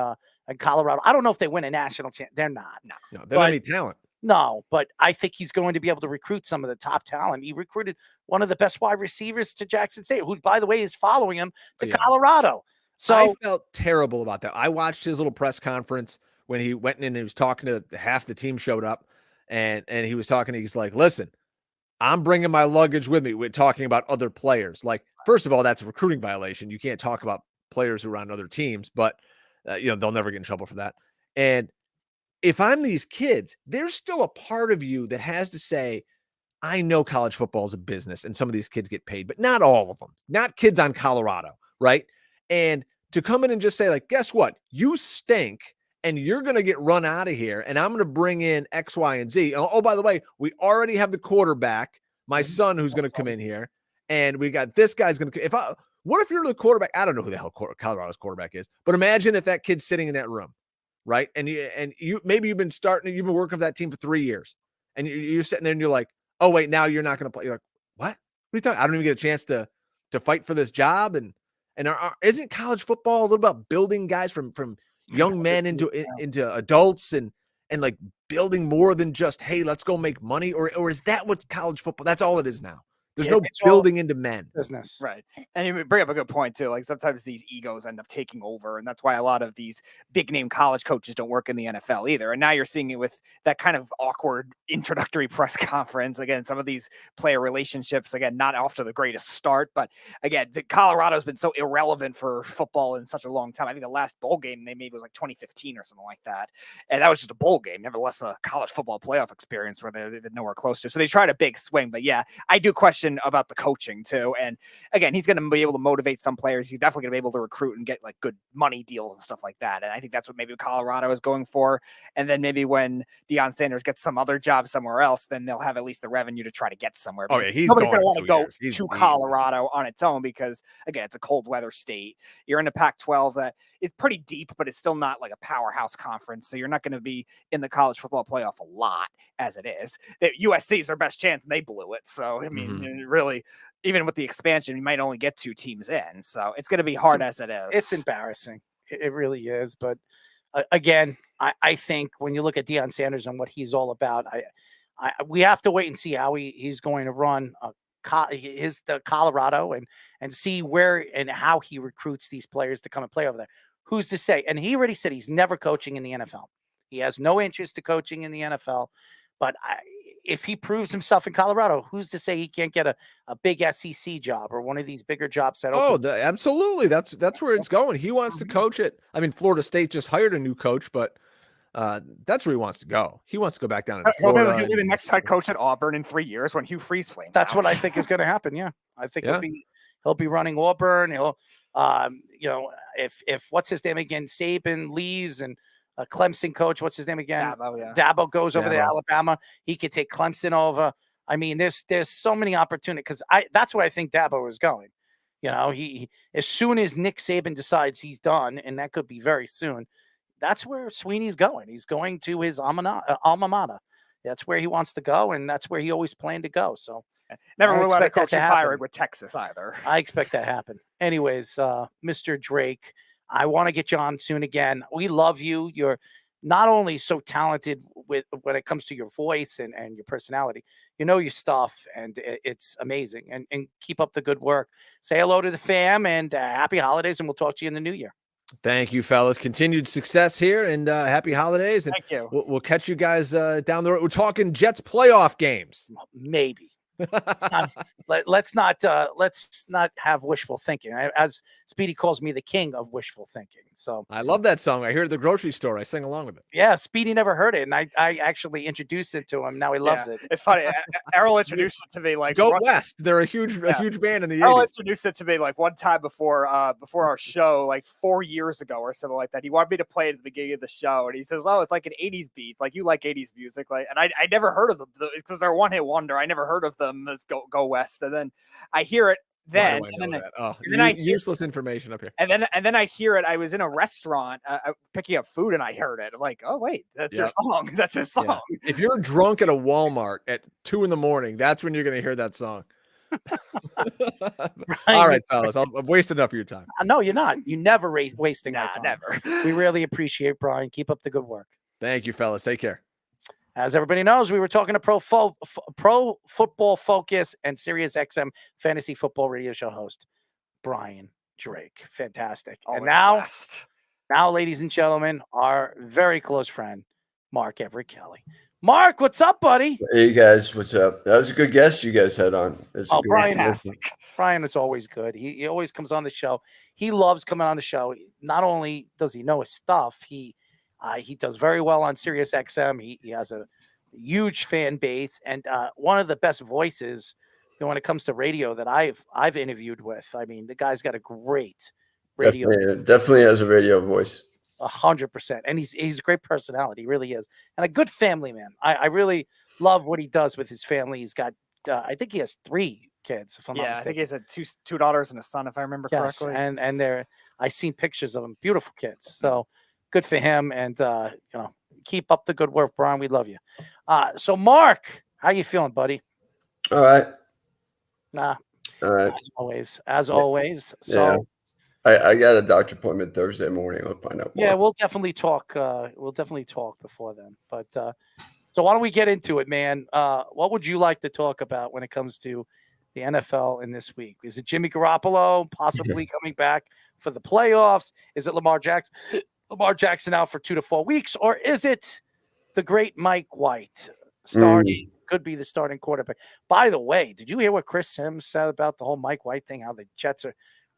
Colorado. I don't know if they win a national champ. They're not. No, they don't need talent. No, but I think he's going to be able to recruit some of the top talent. He recruited one of the best wide receivers to Jackson State, who, by the way, is following him to Colorado. So I felt terrible about that. I watched his little press conference when he went in and he was talking to half the team showed up, and he was talking. He's like, "Listen, I'm bringing my luggage with me." We're talking about other players. Like, first of all, that's a recruiting violation. You can't talk about players who are on other teams, but they'll never get in trouble for that. And if I'm these kids, there's still a part of you that has to say, I know college football is a business and some of these kids get paid, but not all of them, not kids on Colorado. Right. And to come in and just say, like, guess what? You stink and you're going to get run out of here. And I'm going to bring in X, Y, and Z. Oh, by the way, we already have the quarterback, my son, who's going to come in here. And we got this guy's going to, what if you're the quarterback? I don't know who the hell Colorado's quarterback is, but imagine if that kid's sitting in that room. Right. And you maybe you've been working for that team for 3 years and you're sitting there and you're like, oh, wait, now you're not going to play. You're like, what are you talking? I don't even get a chance to fight for this job. And isn't college football a little about building guys from young men into adults and like building more than just, hey, let's go make money? Or is that what college football, that's all it is now? There's no building into men. Business. Right. And you bring up a good point, too. Like, sometimes these egos end up taking over, and that's why a lot of these big-name college coaches don't work in the NFL either. And now you're seeing it with that kind of awkward introductory press conference. Again, some of these player relationships, again, not off to the greatest start. But, again, Colorado's been so irrelevant for football in such a long time. I think the last bowl game they made was like 2015 or something like that. And that was just a bowl game, nevertheless a college football playoff experience where they've been nowhere close to. So they tried a big swing. But, yeah, I do question about the coaching too, and again, he's going to be able to motivate some players. He's definitely going to be able to recruit and get like good money deals and stuff like that. And I think that's what maybe Colorado is going for. And then maybe when Deion Sanders gets some other job somewhere else, then they'll have at least the revenue to try to get somewhere. Oh yeah, he's nobody's going to want to go to Colorado on its own because again, it's a cold weather state. You're in the Pac-12 that is pretty deep, but it's still not like a powerhouse conference. So you're not going to be in the college football playoff a lot as it is. USC is their best chance, and they blew it. So I mean, really. Even with the expansion, you might only get 2 teams in. So it's going to be hard as it is. It's embarrassing. It really is. But again, I think when you look at Deion Sanders and what he's all about, we have to wait and see how he's going to run the Colorado and see where and how he recruits these players to come and play over there. Who's to say? And he already said he's never coaching in the NFL. He has no interest to coaching in the NFL. But if he proves himself in Colorado, who's to say he can't get a big SEC job or one of these bigger jobs that absolutely. That's where it's going. He wants to coach it. I mean, Florida State just hired a new coach, but that's where he wants to go. He wants to go back down to Florida. He'll be the next head coach at Auburn in 3 years when Hugh Freeze flames. That's what I think is going to happen. Yeah, I think he'll be running Auburn. He'll, if what's his name again, Saban leaves and Clemson coach, what's his name again? Dabo, yeah. Dabo goes over to Alabama. He could take Clemson over. I mean, there's so many opportunities because that's where I think Dabo is going. You know, he as soon as Nick Saban decides he's done, and that could be very soon, that's where Sweeney's going. He's going to his alma mater. That's where he wants to go, and that's where he always planned to go. So never I rule out a expect that to coaching happen. firing with Texas either. I expect that to happen. Anyways, Mr. Drake, I want to get you on soon again. We love you. You're not only so talented when it comes to your voice and your personality, you know your stuff, and it's amazing. And keep up the good work. Say hello to the fam, and happy holidays, and we'll talk to you in the new year. Thank you, fellas. Continued success here, and happy holidays. And thank you. We'll catch you guys down the road. We're talking Jets playoff games. Maybe. Let's not have wishful thinking. As Speedy calls me, the king of wishful thinking. So I love that song. I hear it at the grocery store. I sing along with it. Yeah, Speedy never heard it, and I actually introduced it to him. Now he loves it. It's funny. Errol introduced it to me like Go West. They're a huge band in the Errol 80s. introduced it to me like one time before our show, like 4 years ago or something like that. He wanted me to play it at the beginning of the show, and he says, "Oh, it's like an 80s beat. Like you like 80s music." Like, and I never heard of them because they're one hit wonder. I never heard of them as Go West, and then I hear it. Then, Useless information up here. And then I hear it. I was in a restaurant picking up food, and I heard it. I'm like, oh wait, that's your song. That's his song. Yeah. If you're drunk at a Walmart at 2 a.m, that's when you're going to hear that song. All right, fellas, I've wasted enough of your time. No, you're not. You never wasting our time. Never. We really appreciate Brian. Keep up the good work. Thank you, fellas. Take care. As everybody knows, we were talking to Pro Football Focus and Sirius XM Fantasy Football Radio Show host Brian Drake. Fantastic. And now, ladies and gentlemen, our very close friend, Mark Everett Kelly. Mark, what's up, buddy? Hey, guys. What's up? That was a good guest you guys had on. Brian, it's always good. He always comes on the show. He loves coming on the show. Not only does he know his stuff, he does very well on Sirius XM. He has a huge fan base and one of the best voices when it comes to radio that I've interviewed with. I mean, the guy's got a great radio. Definitely has a radio voice. 100%. And he's a great personality. He really is. And a good family man. I really love what he does with his family. He's got, I think he has 3 kids. If I'm not mistaken. I think he has two daughters and a son, if I remember correctly. And I've seen pictures of them. Beautiful kids. So good for him. And, keep up the good work, Brian. We love you. So Mark, how you feeling, buddy? All right. All right. As always. So I got a doctor appointment Thursday morning. I'll find out more. Yeah, we'll definitely talk. We'll definitely talk before then. But so why don't we get into it, man? What would you like to talk about when it comes to the NFL in this week? Is it Jimmy Garoppolo possibly coming back for the playoffs? Is it Lamar Jackson? Lamar Jackson out for 2 to 4 weeks, or is it the great Mike White starting? Could be the starting quarterback. By the way, did you hear what Chris Sims said about the whole Mike White thing? How the Jets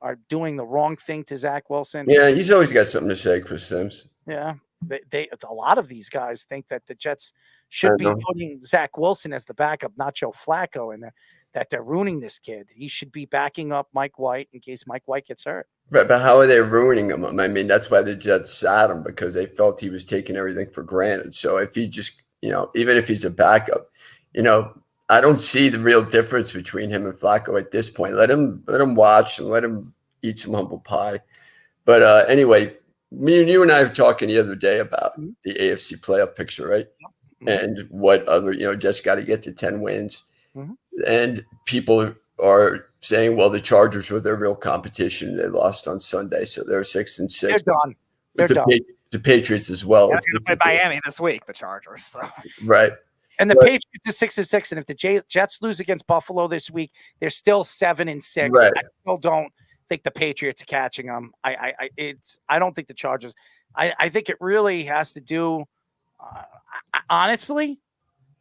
are doing the wrong thing to Zach Wilson? Yeah, he's always got something to say, Chris Sims. Yeah, they a lot of these guys think that the Jets should be putting Zach Wilson as the backup, not Joe Flacco, and that they're ruining this kid. He should be backing up Mike White in case Mike White gets hurt. Right, but how are they ruining him? I mean, that's why the Jets sat him, because they felt he was taking everything for granted. So if he just, even if he's a backup, I don't see the real difference between him and Flacco at this point. Let him watch and let him eat some humble pie. But anyway, you and I were talking the other day about the AFC playoff picture, right? And what other, just got to get to 10 wins. And people are saying, well, the Chargers were their real competition. They lost on Sunday, so they're 6-6. They're done. They're done. The Patriots as well. They're going to play Miami this week, the Chargers. So. Right. And the Patriots are 6-6. And if the Jets lose against Buffalo this week, they're still 7-6. Right. I still don't think the Patriots are catching them. I don't think the Chargers. I think it really has to do, honestly,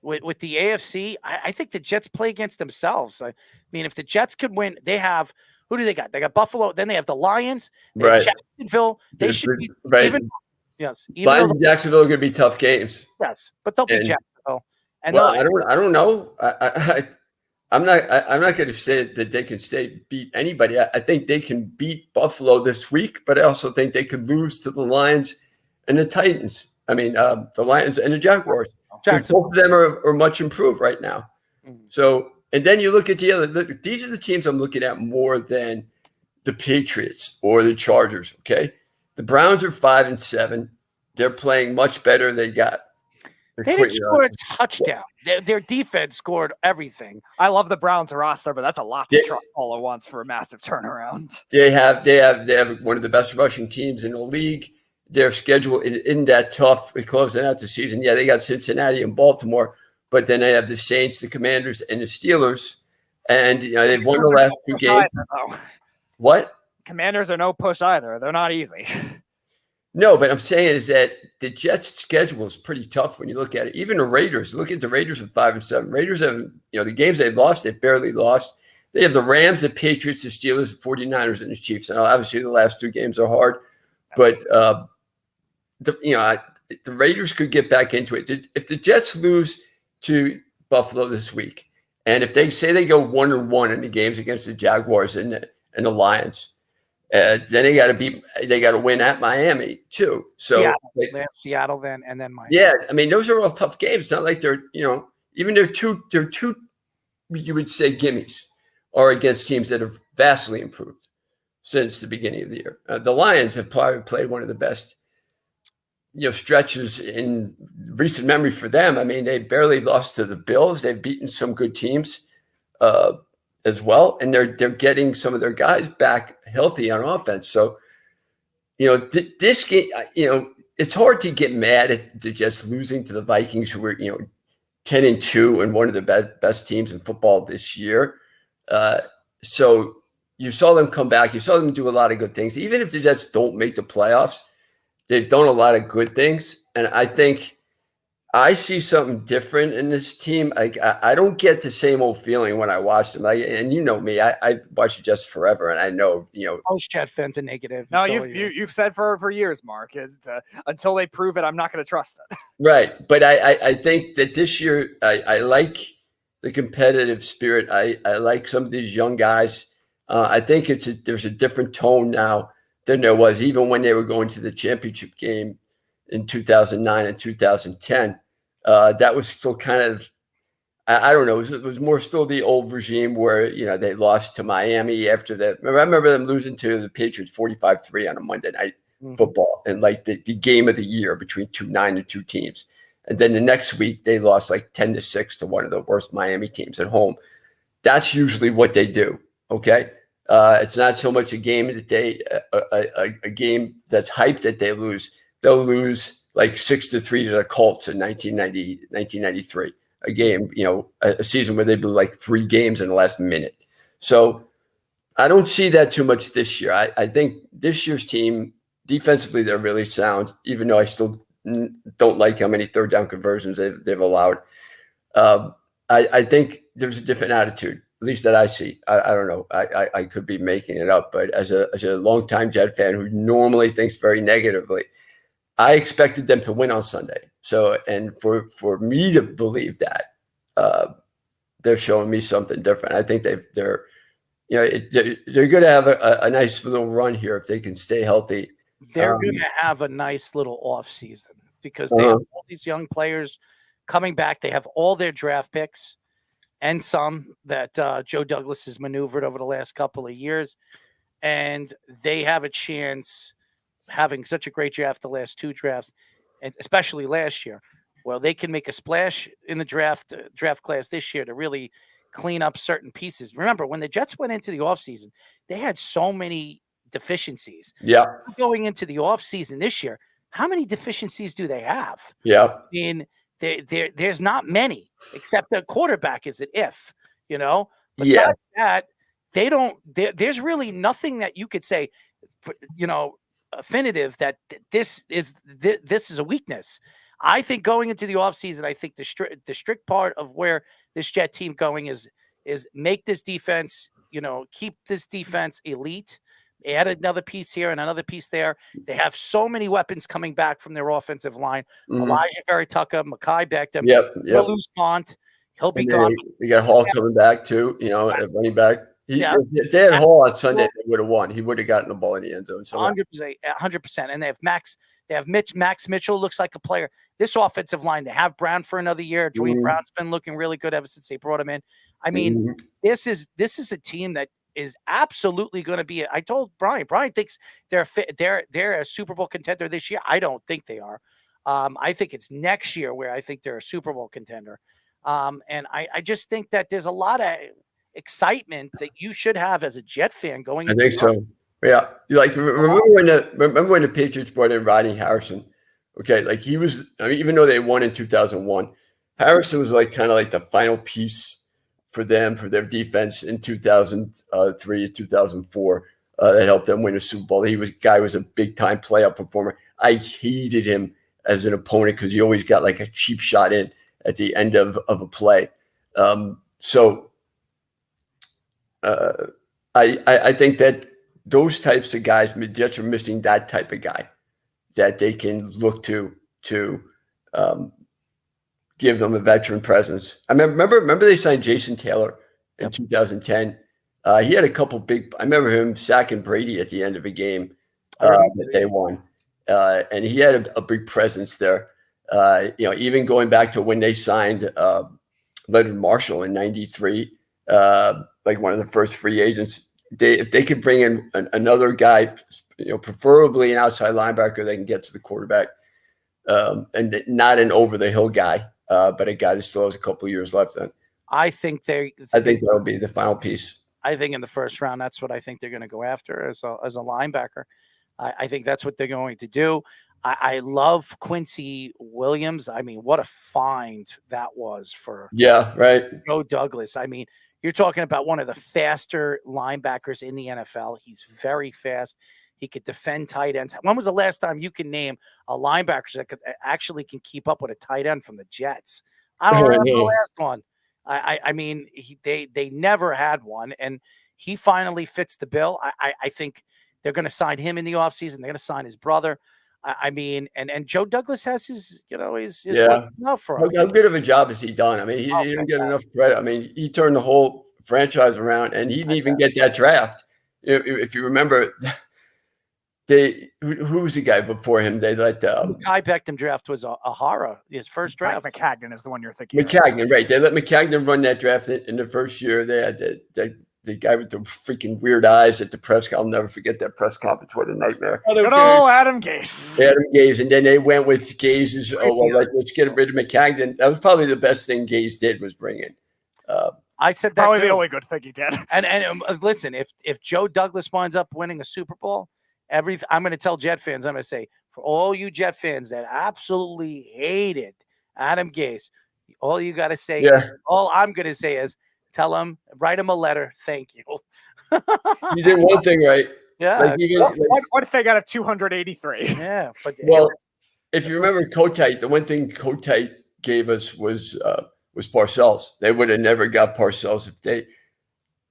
with the AFC. I think the Jets play against themselves. I mean, if the Jets could win, they have who do they got? They got Buffalo. Then they have the Lions. They have Jacksonville. They should be even. Yes, Lions and Jacksonville are going to be tough games. Yes, but they'll be Jacksonville. And well, I don't know. I'm not going to say that they can beat anybody. I think they can beat Buffalo this week, but I also think they could lose to the Lions and the Titans. I mean, the Lions and the Jaguars. Both of them are much improved right now. So, and then you look at the other. Look, these are the teams I'm looking at more than the Patriots or the Chargers. Okay, the Browns are 5-7. They're playing much better. They didn't score a touchdown. Their defense scored everything. I love the Browns roster, but that's a lot to trust all at once for a massive turnaround. They have one of the best rushing teams in the league. Their schedule isn't that tough closing out the season. Yeah, they got Cincinnati and Baltimore, but then they have the Saints, the Commanders, and the Steelers. And they've won the last 2 games. What? Commanders are no push either. They're not easy. No, but I'm saying is that the Jets' schedule is pretty tough when you look at it. Even the Raiders, look at the Raiders at 5-7. Raiders have, the games they've lost, they've barely lost. They have the Rams, the Patriots, the Steelers, the 49ers, and the Chiefs. And obviously the last 2 games are hard, but the Raiders could get back into it. If the Jets lose to Buffalo this week, and if they say they go 1-1 in the games against the Jaguars and the Lions, then they got to win at Miami too. So Seattle then, and then Miami. Yeah, I mean those are all tough games. It's not like they're even they're two you would say gimmies are against teams that have vastly improved since the beginning of the year. The Lions have probably played one of the best stretches in recent memory for them. I mean they barely lost to the Bills. They've beaten some good teams. As well, and they're getting some of their guys back healthy on offense. So, this game, it's hard to get mad at the Jets losing to the Vikings, who were 10-2 and one of the best teams in football this year. So you saw them come back. You saw them do a lot of good things. Even if the Jets don't make the playoffs, they've done a lot of good things, and I think I see something different in this team. I don't get the same old feeling when I watch them. And you know me, I've watched the Jets forever, and I know most Jet fans are negative. No, you've said for years, Mark. Until they prove it, I'm not going to trust it. Right, but I think that this year I like the competitive spirit. I like some of these young guys. I think there's a different tone now than there was even when they were going to the championship game in 2009 and 2010. That was still kind of, I don't know, it was more still the old regime where, they lost to Miami after that. I remember them losing to the Patriots 45-3 on a Monday night football and like the game of the year between 2 teams. And then the next week they lost like 10-6 to one of the worst Miami teams at home. That's usually what they do. Okay. It's not so much a game that a game that's hyped that they lose. They'll lose like 6-3 to the Colts in 1993, a game, a season where they blew like 3 games in the last minute. So I don't see that too much this year. I think this year's team, defensively, they're really sound, even though I still don't like how many 3rd down conversions they've allowed. I think there's a different attitude, at least that I see. I don't know. I could be making it up, but as a longtime Jet fan who normally thinks very negatively, I expected them to win on Sunday. So, and for me to believe that, they're showing me something different. I think they're going to have a nice little run here if they can stay healthy. They're going to have a nice little off season because they have all these young players coming back. They have all their draft picks and some that Joe Douglas has maneuvered over the last couple of years, and they have a chance. Having such a great draft the last 2 drafts, and especially last year, well, they can make a splash in the draft class this year to really clean up certain pieces. Remember, when the Jets went into the offseason, they had so many deficiencies. Yeah. Going into the offseason this year, how many deficiencies do they have? Yeah. I mean, there's not many, except the quarterback is an if, Besides that, there's really nothing that you could say, definitive that this is a weakness. I think going into the offseason, I think the strict part of where this Jet team going is make this defense, keep this defense elite, add another piece here and another piece there. They have so many weapons coming back from their offensive line. Elijah Veritucka, Mekhi Becton, Yep. Lisfranc, he'll be gone. We got Hall coming back too, at running back. If they had Hall on Sunday, they would have won. He would have gotten the ball in the end zone. 100%. And they have Max. They have Max Mitchell looks like a player. This offensive line, they have Brown for another year. Dwayne Brown's been looking really good ever since they brought him in. I mean, this is a team that is absolutely going to be. I told Brian. Brian thinks they're a Super Bowl contender this year. I don't think they are. I think it's next year where I think they're a Super Bowl contender. And I just think that there's a lot of excitement that you should have as a Jet fan going. I think so. Yeah, like remember when the Patriots brought in Rodney Harrison? Okay, like he was. I mean, even though they won in 2001, Harrison was like kind of like the final piece for them for their defense in 2003, 2004. That helped them win a Super Bowl. Guy was a big time playoff performer. I hated him as an opponent because he always got like a cheap shot in at the end of a play. I think that those types of guys, the Jets are missing that type of guy that they can look to give them a veteran presence. I remember they signed Jason Taylor in 2010. He had a couple big. I remember him sacking Brady at the end of a game that they won, and he had a big presence there. Even going back to when they signed Leonard Marshall in '93, like one of the first free agents. If they could bring in another guy, preferably an outside linebacker, they can get to the quarterback, and not an over the hill guy, but a guy that still has a couple of years left. Then I think that'll be the final piece. I think in the first round, that's what I think they're going to go after as a linebacker. I think that's what they're going to do. I love Quincy Williams. I mean, what a find that was for Joe Douglas. I mean, you're talking about one of the faster linebackers in the NFL. He's very fast. He could defend tight ends. When was the last time you can name a linebacker that actually can keep up with a tight end from the Jets? I don't remember the last one. I mean, they never had one, and he finally fits the bill. I think they're going to sign him in the offseason. They're going to sign his brother. I mean, and Joe Douglas has his enough for him. How good of a job has he done? I mean, he didn't get enough credit. I mean, he turned the whole franchise around, and he didn't even get that draft. If you remember, who was the guy before him? They let Kai Beckham draft was a horror. His first draft. Mike McCagnon is the one you're thinking. McCagnon, right? They let McCagnon run that draft in the first year. They had the guy with the freaking weird eyes at the press. I'll never forget that press conference. What a nightmare! Adam Gase. Adam Gase, and then they went with Gase's. Let's get rid of McCagnon. That was probably the best thing Gase did was bring in. I said that probably too. the only good thing he did. And listen, if Joe Douglas winds up winning a Super Bowl, I'm going to tell Jet fans. I'm going to say for all you Jet fans that absolutely hated Adam Gase, all you got to say, all I'm going to say is. Tell him, write him a letter. Thank you. You did one thing right. Yeah. One thing out of 283. Yeah. But if you remember Kotite, the one thing Kotite gave us was Parcells. They would have never got Parcells if they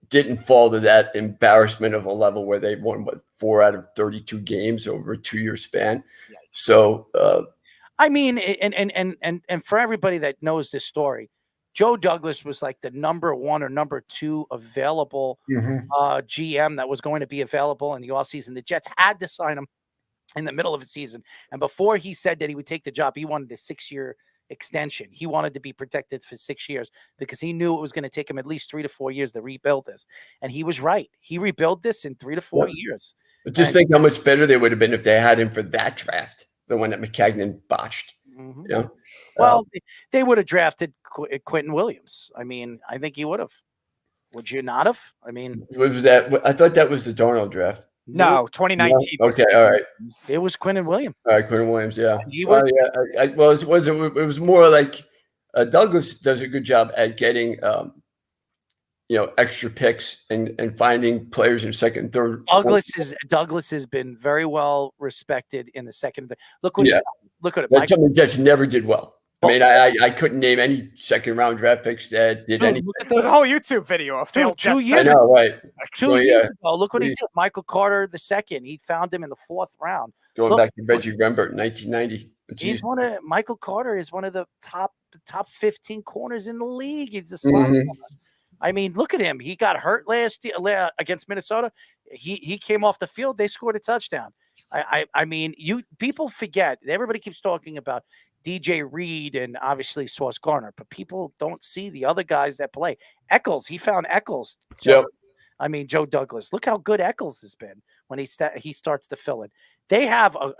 didn't fall to that embarrassment of a level where they won 4 out of 32 games over a 2-year span. Yeah. So I mean, and for everybody that knows this story, Joe Douglas was like the number 1 or number 2 available GM that was going to be available in the offseason. The Jets had to sign him in the middle of the season. And before he said that he would take the job, he wanted a 6-year extension. He wanted to be protected for 6 years because he knew it was going to take him at least 3 to 4 years to rebuild this. And he was right. He rebuilt this in 3 to 4 years. But just think how much better they would have been if they had him for that draft, the one that McCagnon botched. Mm-hmm. You know? Well, they would have drafted Quentin Williams. I mean, I think he would have. Would you not have? I mean, what was that? I thought that was the Darnold draft. No, 2019. No? Okay, all right. It was Quentin Williams. All right, Quentin Williams. Yeah. It was more like Douglas does a good job at getting extra picks and finding players in second and third. Douglas has been very well respected in the second. Look at it. That's something Jets never did well. I mean, I couldn't name any second round draft picks that did anything. There's a whole YouTube video of failed 2 Jets. years I know, right? 2 years ago. Look what he did. Michael Carter II. He found him in the 4th round. Going back to Reggie Rembert in 1990. Michael Carter is one of the top 15 corners in the league. He's a slot. I mean, look at him. He got hurt last year against Minnesota. He came off the field. They scored a touchdown. I mean, people forget. Everybody keeps talking about DJ Reed and obviously Sauce Gardner, but people don't see the other guys that play. Eccles, he found Eccles. Yep. I mean, Joe Douglas. Look how good Eccles has been when he starts to fill it. They have an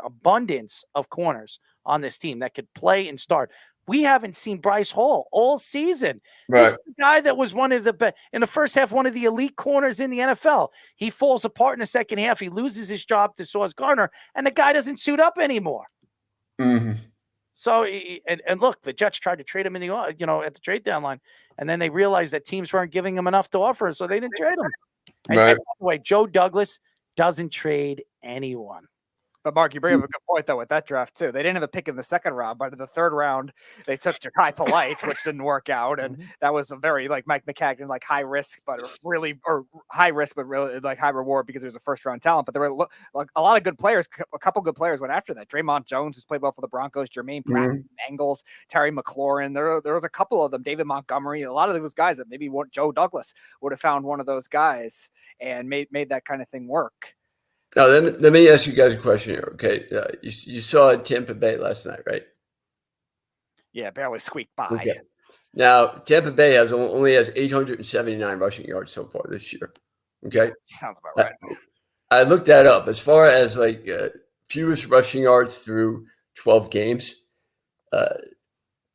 abundance of corners on this team that could play and start. We haven't seen Bryce Hall all season. Right. This is the guy that was one of the in the first half, one of the elite corners in the NFL. He falls apart in the second half. He loses his job to Sauce Gardner, and the guy doesn't suit up anymore. Mm-hmm. So, and look, the Jets tried to trade him at the trade deadline, and then they realized that teams weren't giving him enough to offer, so they didn't trade him. And by the way, Joe Douglas doesn't trade anyone. But Mark, you bring up a good point though with that draft too. They didn't have a pick in the second round, but in the third round they took Ja'Kai Polite, which didn't work out, and that was a very like Mike McCagnon, like high risk, but really high risk, but really like high reward because it was a first round talent. But there were like a lot of good players. A couple good players went after that. Draymond Jones, who's played well for the Broncos, Jermaine Pratt, Bengals, Terry McLaurin. There was a couple of them. David Montgomery. A lot of those guys that maybe Joe Douglas would have found one of those guys and made that kind of thing work. Now, let me ask you guys a question here, okay? You saw Tampa Bay last night, right? Yeah, barely squeaked by. Okay. Now, Tampa Bay only has 879 rushing yards so far this year, okay? Sounds about right. I looked that up. As far as, like, fewest rushing yards through 12 games,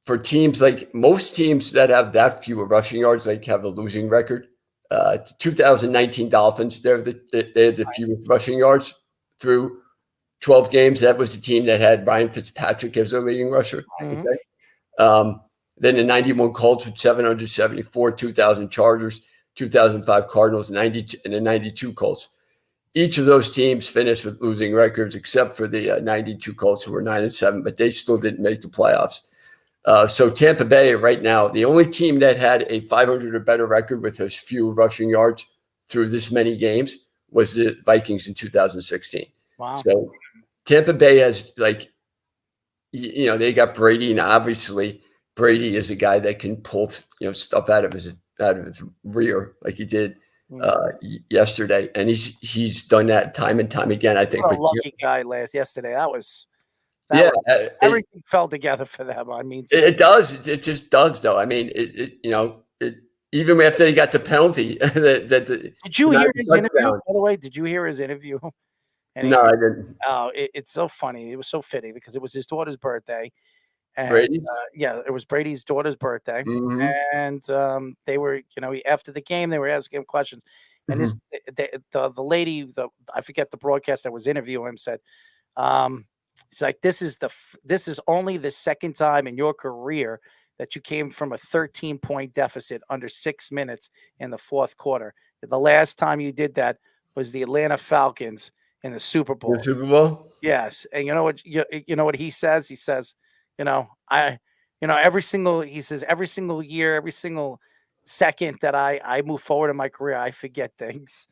for teams, like most teams that have that few rushing yards, like have a losing record. 2019 Dolphins, they had the fewest rushing yards through 12 games. That was the team that had Ryan Fitzpatrick as their leading rusher. Mm-hmm. Okay? Then the 91 Colts with 774, 2000 Chargers, 2005 Cardinals, 92, and the 92 Colts. Each of those teams finished with losing records except for the 92 Colts, who were 9-7, but they still didn't make the playoffs. So Tampa Bay right now, the only team that had a 500 or better record with as few rushing yards through this many games was the Vikings in 2016. Wow. So Tampa Bay has, like, they got Brady, and obviously Brady is a guy that can pull, stuff out of his rear like he did yesterday. And he's done that time and time again, I think. What a lucky guy yesterday. Everything fell together for them. I mean, it does. It just does, though. I mean, even after he got the penalty. Did you hear his interview? By the way, did you hear his interview? No, I didn't. Oh, it's so funny. It was so fitting because it was his daughter's birthday. And, Brady? It was Brady's daughter's birthday, Mm-hmm. and they were, after the game, they were asking him questions, and the lady, I forget the broadcast that was interviewing him, said, he's like, this is only the second time in your career that you came from a 13-point deficit under 6 minutes in the fourth quarter. The last time you did that was the Atlanta Falcons in the Super Bowl. The Super Bowl? Yes. And you know what he says? He says, every single year, every single second that I move forward in my career, I forget things.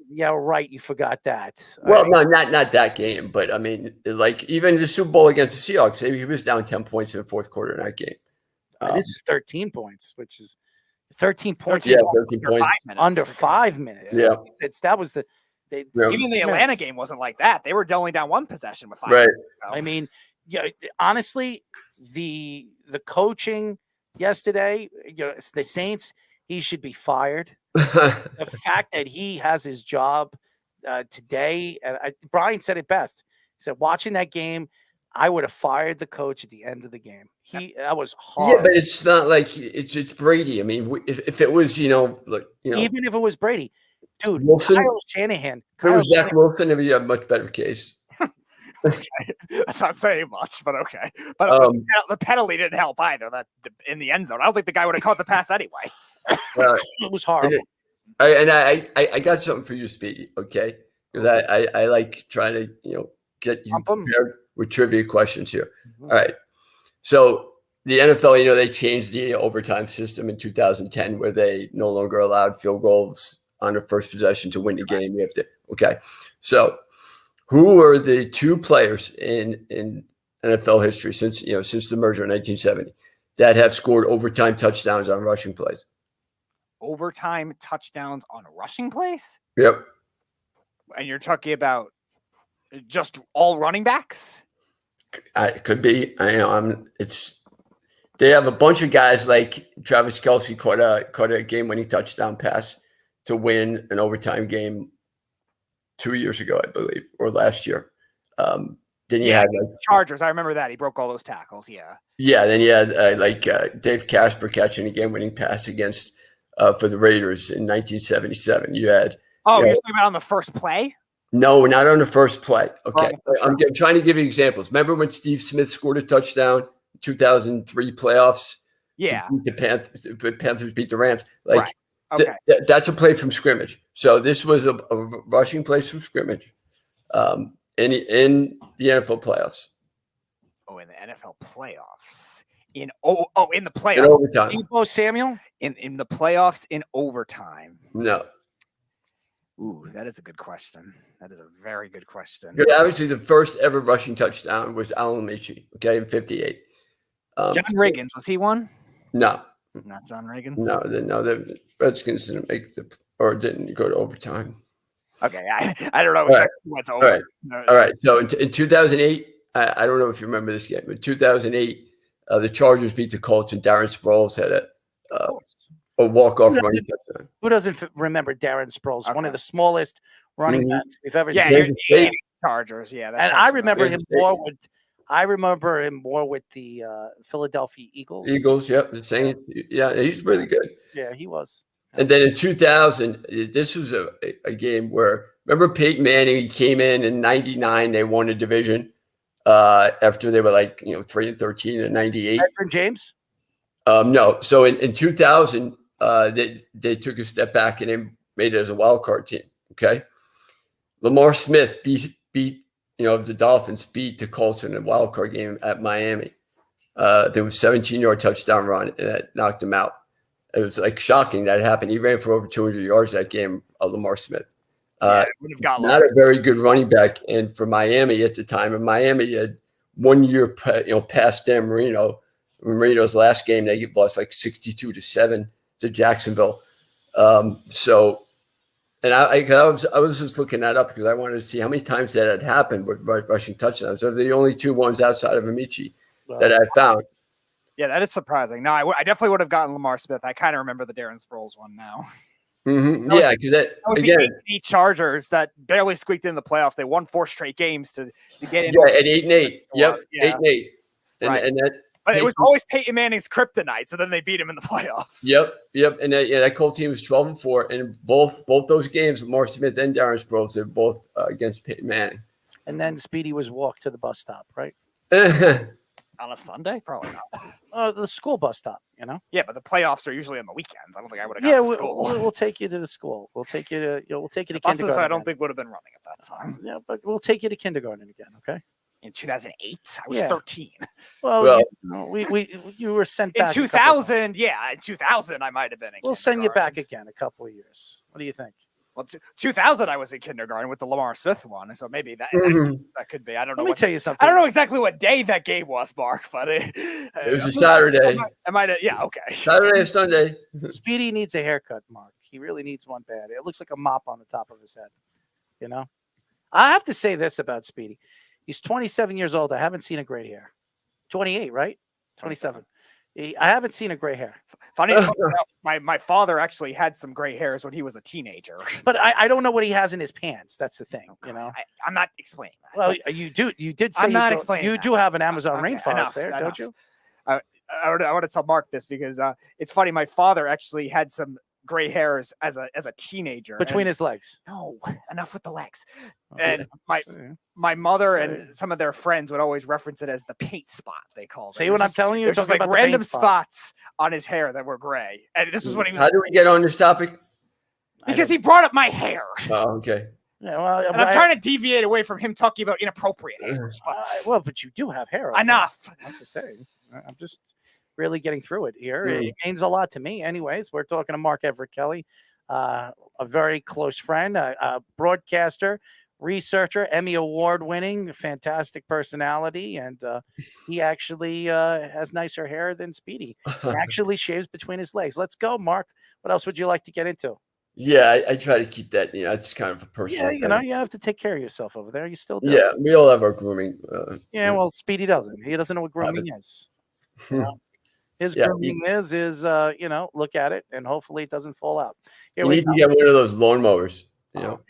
Yeah, right. You forgot that. Well, no, not that game, but I mean, like even the Super Bowl against the Seahawks, he was down 10 points in the fourth quarter in that game. This is 13 points, which is 13 points. 13 points under 5 minutes. Yeah, Even the Atlanta game wasn't like that. They were only down one possession with 5 right. minutes. I mean, honestly, the coaching yesterday, the Saints, he should be fired. The fact that he has his job today, and Brian said it best. He said, watching that game, I would have fired the coach at the end of the game. That was hard. Yeah, but it's not like it's Brady. I mean, if it was, even if it was Brady, dude, Wilson, Kyle Shanahan. If it was Zach Wilson, it would be a much better case. Okay. I'm not saying much, but okay. But the penalty didn't help either. That in the end zone, I don't think the guy would have caught the pass anyway. It was horrible. I got something for you, Speedy. Okay, because I like trying to get you prepared with trivia questions here. All right. So the NFL, they changed the overtime system in 2010, where they no longer allowed field goals on the first possession to win the game. You have to. Okay. So who are the two players in NFL history since the merger in 1970 that have scored overtime touchdowns on rushing plays? overtime touchdowns on rushing plays? Yep. And you're talking about just all running backs? It could be. They have a bunch of guys like Travis Kelce caught a game-winning touchdown pass to win an overtime game 2 years ago, I believe, or last year. Then you had Chargers. I remember that. He broke all those tackles. Yeah. Yeah. Then you had Dave Casper catching a game-winning pass against for the Raiders in 1977. You had. Oh, you're talking about on the first play? No, not on the first play. Okay. I'm round. trying to give you examples. Remember when Steve Smith scored a touchdown in 2003 playoffs? Yeah. The Panthers beat the Rams. Right. Okay. That's a play from scrimmage. So this was a rushing play from scrimmage in the NFL playoffs. Oh, in the NFL playoffs. In the playoffs. In overtime. Deebo Samuel? In the playoffs in overtime. No. Ooh, that is a good question. That is a very good question. Obviously, the first ever rushing touchdown was Alan Amici, okay, in 58. John Riggins, was he one? No. Not John Riggins? No, the Redskins didn't didn't go to overtime. Okay, I don't know exactly what's over. All right. All right. So in 2008, I don't know if you remember this game, but 2008, the Chargers beat the Colts and Darren Sproles had a walk-off running touchdown. Who doesn't remember Darren Sproles? One of the smallest running backs we've ever seen. Yeah, Chargers. Yeah, and I remember him more with. I remember him more with the Philadelphia Eagles. Eagles, yep. The same. Yeah, he's really good. Yeah, he was. And then in 2000, this was a game where, remember Peyton Manning, he came in 99, they won the division after they were 3-13 in 98. Edgerrin James? No. So in 2000, they took a step back and they made it as a wild card team. Okay. Lamar Smith beat the Dolphins beat the Colts in a wild card game at Miami. There was a 17-yard touchdown run and that knocked him out. It was shocking that happened. He ran for over 200 yards that game, Lamar Smith. Not a very good running back. And for Miami at the time, and Miami had 1 year, past Dan Marino. Marino's last game, they lost 62-7 to Jacksonville. And I was just looking that up because I wanted to see how many times that had happened with rushing touchdowns. Those are the only two ones outside of Amici that I found. Yeah, that is surprising. No, I definitely would have gotten Lamar Smith. I kind of remember the Darren Sproles one now. Mm-hmm. Yeah, because that was again, the Chargers that barely squeaked in the playoffs. They won 4 straight games to get in. Yeah, at 8-8. Yep, yeah. 8-8. Right. And that. But it was always Peyton Manning's kryptonite, so then they beat him in the playoffs. Yep. And that Colts team was 12-4, and both those games, Lamar Smith and Darren Sproles, they're both against Peyton Manning. And then Speedy was walked to the bus stop, right? On a Sunday? Probably not. The school bus stop, Yeah, but the playoffs are usually on the weekends. I don't think I would have gone to school. We'll take you to the school. We'll take you to buses, kindergarten. I don't think would have been running at that time. Yeah, but we'll take you to kindergarten again, okay? In 2008, I was 13. Well, you were sent in back 2000. Yeah, in 2000 I might have been. We'll send you back again a couple of years. What do you think? Well, 2000 I was in kindergarten with the Lamar Smith one, so maybe that could be. I don't know. Let me tell you something. I don't know exactly what day that game was, Mark, but it was a Saturday. I might have. Yeah, okay. Saturday or Sunday. Speedy needs a haircut, Mark. He really needs one bad. It looks like a mop on the top of his head. I have to say this about Speedy. He's 27 years old. I haven't seen a gray hair. 28, right? 27. I haven't seen a gray hair. Funny enough, my father actually had some gray hairs when he was a teenager. But I don't know what he has in his pants. That's the thing, I'm not explaining that. Well, you do. You did say I'm not explaining. You do have an Amazon rainforest there, don't you? I want to tell Mark this because it's funny. My father actually had some gray hairs as a teenager between his legs. No, enough with the legs. And my mother and some of their friends would always reference it as the paint spot. They called it. See what I'm telling you? There's just random spots on his hair that were gray. And this is what he was. How do we get on this topic? Because he brought up my hair. Oh, okay. Yeah, well, and I'm trying to deviate away from him talking about inappropriate hair spots. Well, but you do have hair. Enough. I'm just saying. I'm just really getting through it here. It means a lot to me. Anyways, we're talking to Mark Everett Kelly, a very close friend, a broadcaster, researcher, Emmy Award winning, fantastic personality, and he actually has nicer hair than Speedy. He actually shaves between his legs. Let's go, Mark. What else would you like to get into? Yeah, I try to keep that. It's kind of a personal. Yeah, you have to take care of yourself over there. You still do. Yeah, we all have our grooming. Yeah, well, Speedy doesn't. He doesn't know what grooming is. His grooming is look at it and hopefully it doesn't fall out. You need to get one of those lawnmowers.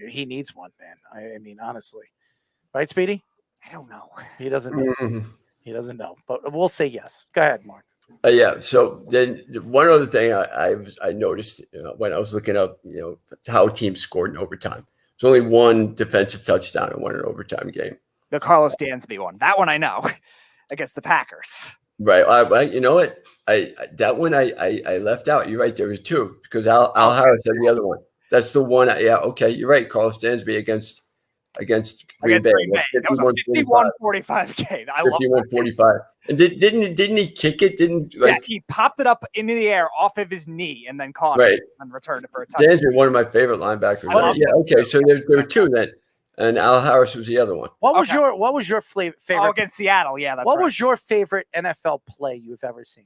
He needs one, man. I mean, honestly, right, Speedy? I don't know. He doesn't know. He doesn't know, but we'll say yes. Go ahead, Mark. Yeah. So then one other thing I noticed when I was looking up, how teams scored in overtime. There's only one defensive touchdown and one in overtime game. The Carlos Dansby one. That one I know against the Packers. Right. You know what? That one I left out. You're right. There were two because Al Harris had the other one. That's the one. Yeah. Okay. You're right. Carlos Dansby against Green Bay. That was a 51-45 game. I love 51-45. And didn't he kick it? Yeah, he popped it up into the air off of his knee and then caught it and returned it for a touchdown. Dansby, one of my favorite linebackers. Yeah. Okay. So there were two then. And Al Harris was the other one. What was your favorite? Oh, against Seattle, yeah, that's What right. was your favorite NFL play you've ever seen?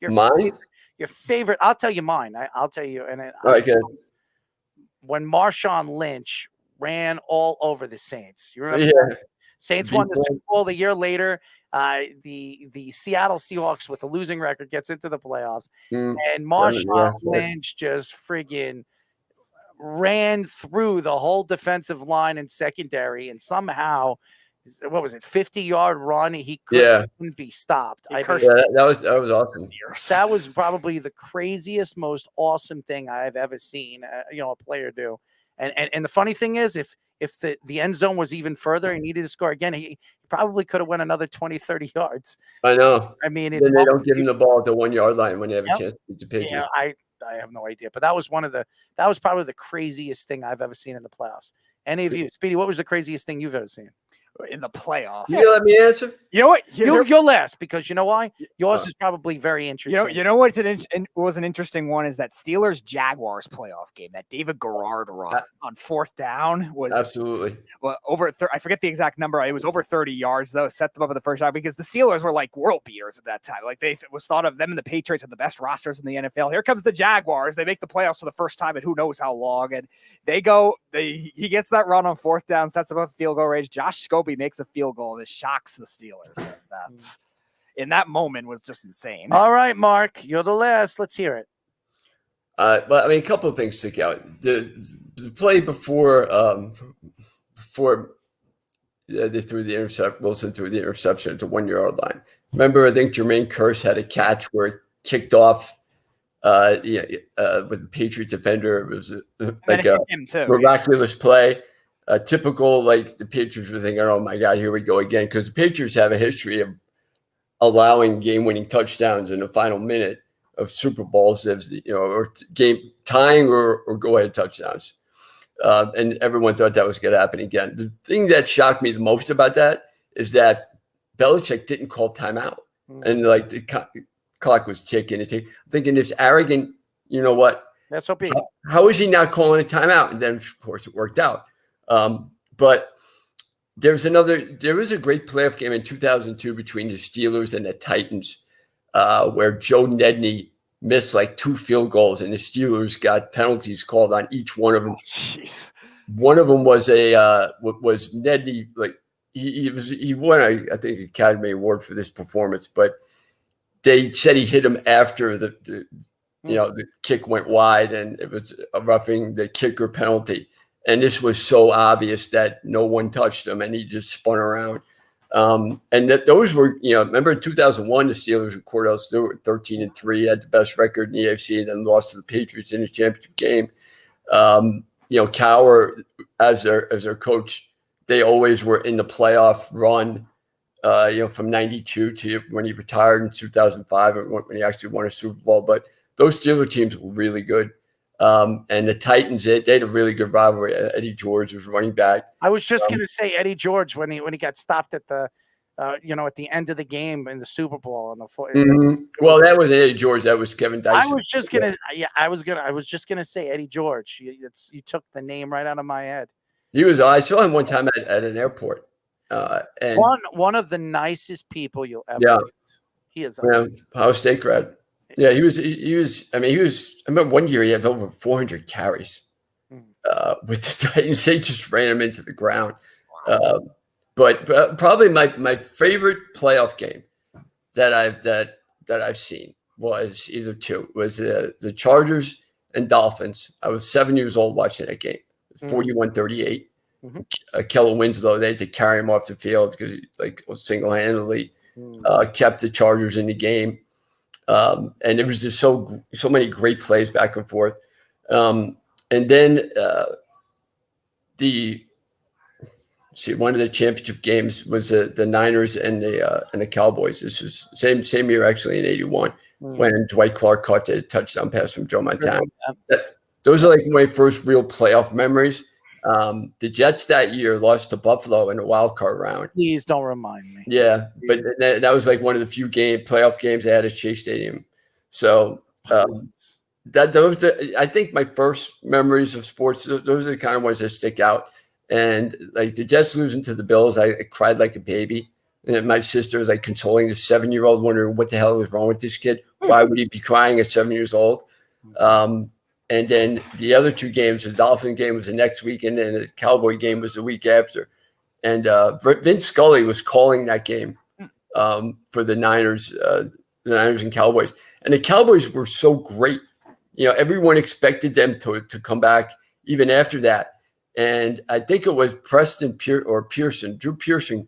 Mine? Your favorite? I'll tell you mine. I'll tell you. And when Marshawn Lynch ran all over the Saints, you remember? Yeah. Saints won the Super Bowl. The year later, the Seattle Seahawks with a losing record gets into the playoffs, and Marshawn Lynch just friggin' ran through the whole defensive line and secondary, and somehow, 50-yard run? He couldn't be stopped. That was awesome. That was probably the craziest, most awesome thing I've ever seen. A player do. And the funny thing is, if the end zone was even further, he needed to score again, he probably could have went another 20, 30 yards. I know. I mean, they don't give him the ball at the 1 yard line when they have a chance to beat the Patriots. Yeah, I have no idea, but that was probably the craziest thing I've ever seen in the playoffs. Any of you, Speedy, what was the craziest thing you've ever seen in the playoffs? You let me answer. You know what? You're last because you know why? Yours is probably very interesting. You know what was an interesting one is that Steelers Jaguars playoff game that David Garrard run on fourth down was absolutely over. I forget the exact number. It was over 30 yards though. Set them up at the first shot because the Steelers were like world beaters at that time. Like it was thought of them and the Patriots had the best rosters in the NFL. Here comes the Jaguars. They make the playoffs for the first time in who knows how long, and he gets that run on fourth down, sets them up field goal range. Josh Scobie makes a field goal and it shocks the Steelers. That's in that moment was just insane. All right, Mark, you're the last. Let's hear it. But I mean, a couple of things stick out. The play before they threw the intercept, Wilson threw the interception at the 1 yard line. Remember, I think Jermaine Kearse had a catch where it kicked off with the Patriot defender. It was like a miraculous play. Typical, like the Patriots were thinking, "Oh my God, here we go again," because the Patriots have a history of allowing game-winning touchdowns in the final minute of Super Bowls, or game tying or go-ahead touchdowns, and everyone thought that was going to happen again. The thing that shocked me the most about that is that Belichick didn't call timeout, and like the clock was ticking. I'm thinking this arrogant, you know what? That's okay. How is he not calling a timeout? And then, of course, it worked out. But there was a great playoff game in 2002 between the Steelers and the Titans, where Joe Nedney missed like 2 field goals and the Steelers got penalties called on each one of them. Jeez. One of them was was Nedney, like he won I think Academy Award for this performance, but they said he hit him after the kick went wide and it was a roughing the kicker penalty. And this was so obvious that no one touched him, and he just spun around. And those were, remember in 2001, the Steelers with Cordell Stewart, 13-3, had the best record in the AFC, and then lost to the Patriots in the championship game. Cowher, as their coach, they always were in the playoff run. From '92 to when he retired in 2005, when he actually won a Super Bowl. But those Steelers teams were really good. And the Titans, they had a really good rivalry. Eddie George was running back. I was just going to say Eddie George when he got stopped at the, at the end of the game in the Super Bowl on the foot. Well, that was Eddie George. That was Kevin Dyson. I was just gonna say Eddie George. You took the name right out of my head. He was. I saw him one time at an airport. And one of the nicest people you'll ever yeah, meet. He is Ohio State grad. Yeah, he was. I remember one year he had over 400 carries with the Titans. They just ran him into the ground. But probably my favorite playoff game that I've seen was either two. It was the Chargers and Dolphins. I was 7 years old watching that game. 41-38. Kellen Winslow, they had to carry him off the field because he single-handedly kept the Chargers in the game. And it was just so many great plays back and forth. And then one of the championship games was the Niners and the Cowboys. This was same year actually in '81 when Dwight Clark caught the touchdown pass from Joe Montana. Those are like my first real playoff memories. The Jets that year lost to Buffalo in a wild card round. Please don't remind me. Yeah, but that was like one of the few playoff games they had at Chase Stadium. So I think my first memories of sports, those are the kind of ones that stick out. And like the Jets losing to the Bills, I cried like a baby. And my sister was like consoling the 7-year-old, wondering what the hell was wrong with this kid. Why would he be crying at 7 years old? And then the other two games, the Dolphin game was the next week, and then the Cowboy game was the week after. And Vince Scully was calling that game for the Niners and Cowboys. And the Cowboys were so great. You know, everyone expected them to come back even after that. And I think it was Drew Pearson,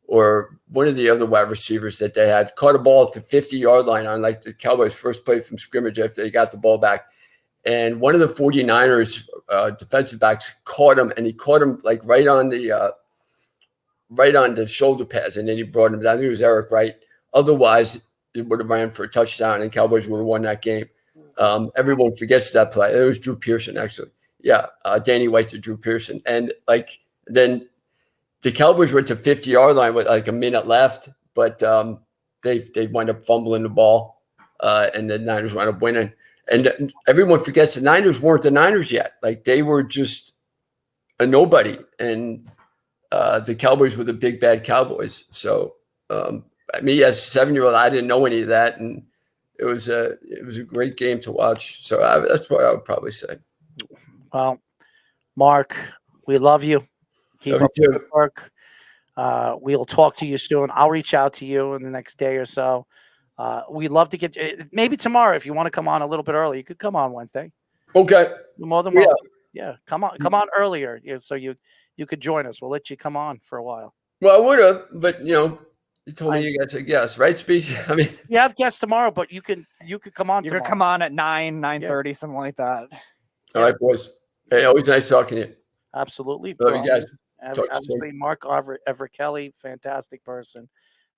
or one of the other wide receivers that they had, caught a ball at the 50-yard line on like the Cowboys' first play from scrimmage after they got the ball back. And one of the 49ers defensive backs caught him, and he caught him like right on the shoulder pads, and then he brought him down. I think it was Eric Wright. Otherwise, it would have ran for a touchdown, and Cowboys would have won that game. Everyone forgets that play. It was Drew Pearson, actually. Yeah, Danny White to Drew Pearson. And like then the Cowboys went to 50-yard line with like a minute left, but they wind up fumbling the ball, and the Niners wound up winning. And everyone forgets the Niners weren't the Niners yet. Like they were just a nobody, and the Cowboys were the big bad Cowboys. So me as a 7-year-old, I didn't know any of that, and it was a great game to watch. So that's what I would probably say. Well, Mark, we love you. Keep up the good work. We'll talk to you soon. I'll reach out to you in the next day or so. We'd love to get maybe tomorrow if you want to come on a little bit early. You could come on Wednesday. Okay. You're more than welcome. Yeah, come on earlier, so you could join us. We'll let you come on for a while. Well, I would have, but you told me you guys said yes, right, Speech? I mean, you have guests tomorrow, but you could come on. You tomorrow. could come on at 9:30, something like that. All right, boys. Hey, always nice talking to you. Absolutely. Love you guys. Obviously, Mark Everett Kelly, fantastic person,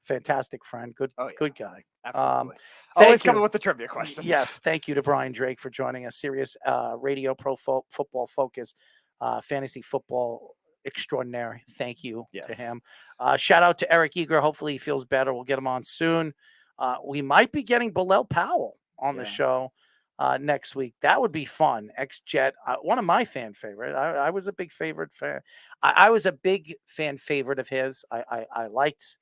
fantastic friend, good guy. Absolutely. Always coming with the trivia questions. Yes, thank you to Brian Drake for joining us. Sirius Radio Pro Football Focus, fantasy football extraordinary. Thank you to him. Shout out to Eric Eager. Hopefully he feels better. We'll get him on soon. We might be getting Bilal Powell on the show next week. That would be fun. Ex-Jet, one of my fan favorites. I was a big favorite fan. I was a big fan favorite of his. I liked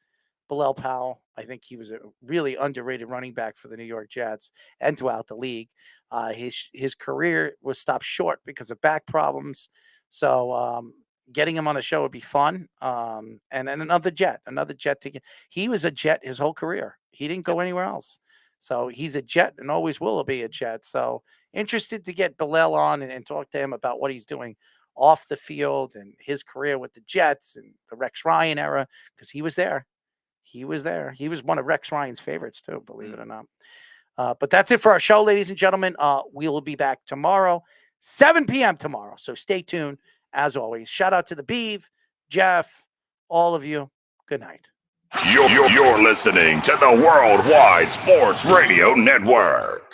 Bilal Powell. I think he was a really underrated running back for the New York Jets and throughout the league. His career was stopped short because of back problems. So getting him on the show would be fun. And another Jet to get. He was a Jet his whole career. He didn't go anywhere else. So he's a Jet and always will be a Jet. So interested to get Bilal on and talk to him about what he's doing off the field and his career with the Jets and the Rex Ryan era, because he was there. He was there. He was one of Rex Ryan's favorites too, believe it or not. But that's it for our show, ladies and gentlemen. We will be back tomorrow, 7 p.m. tomorrow. So stay tuned as always. Shout out to the Beav, Jeff, all of you. Good night. You're listening to the Worldwide Sports Radio Network.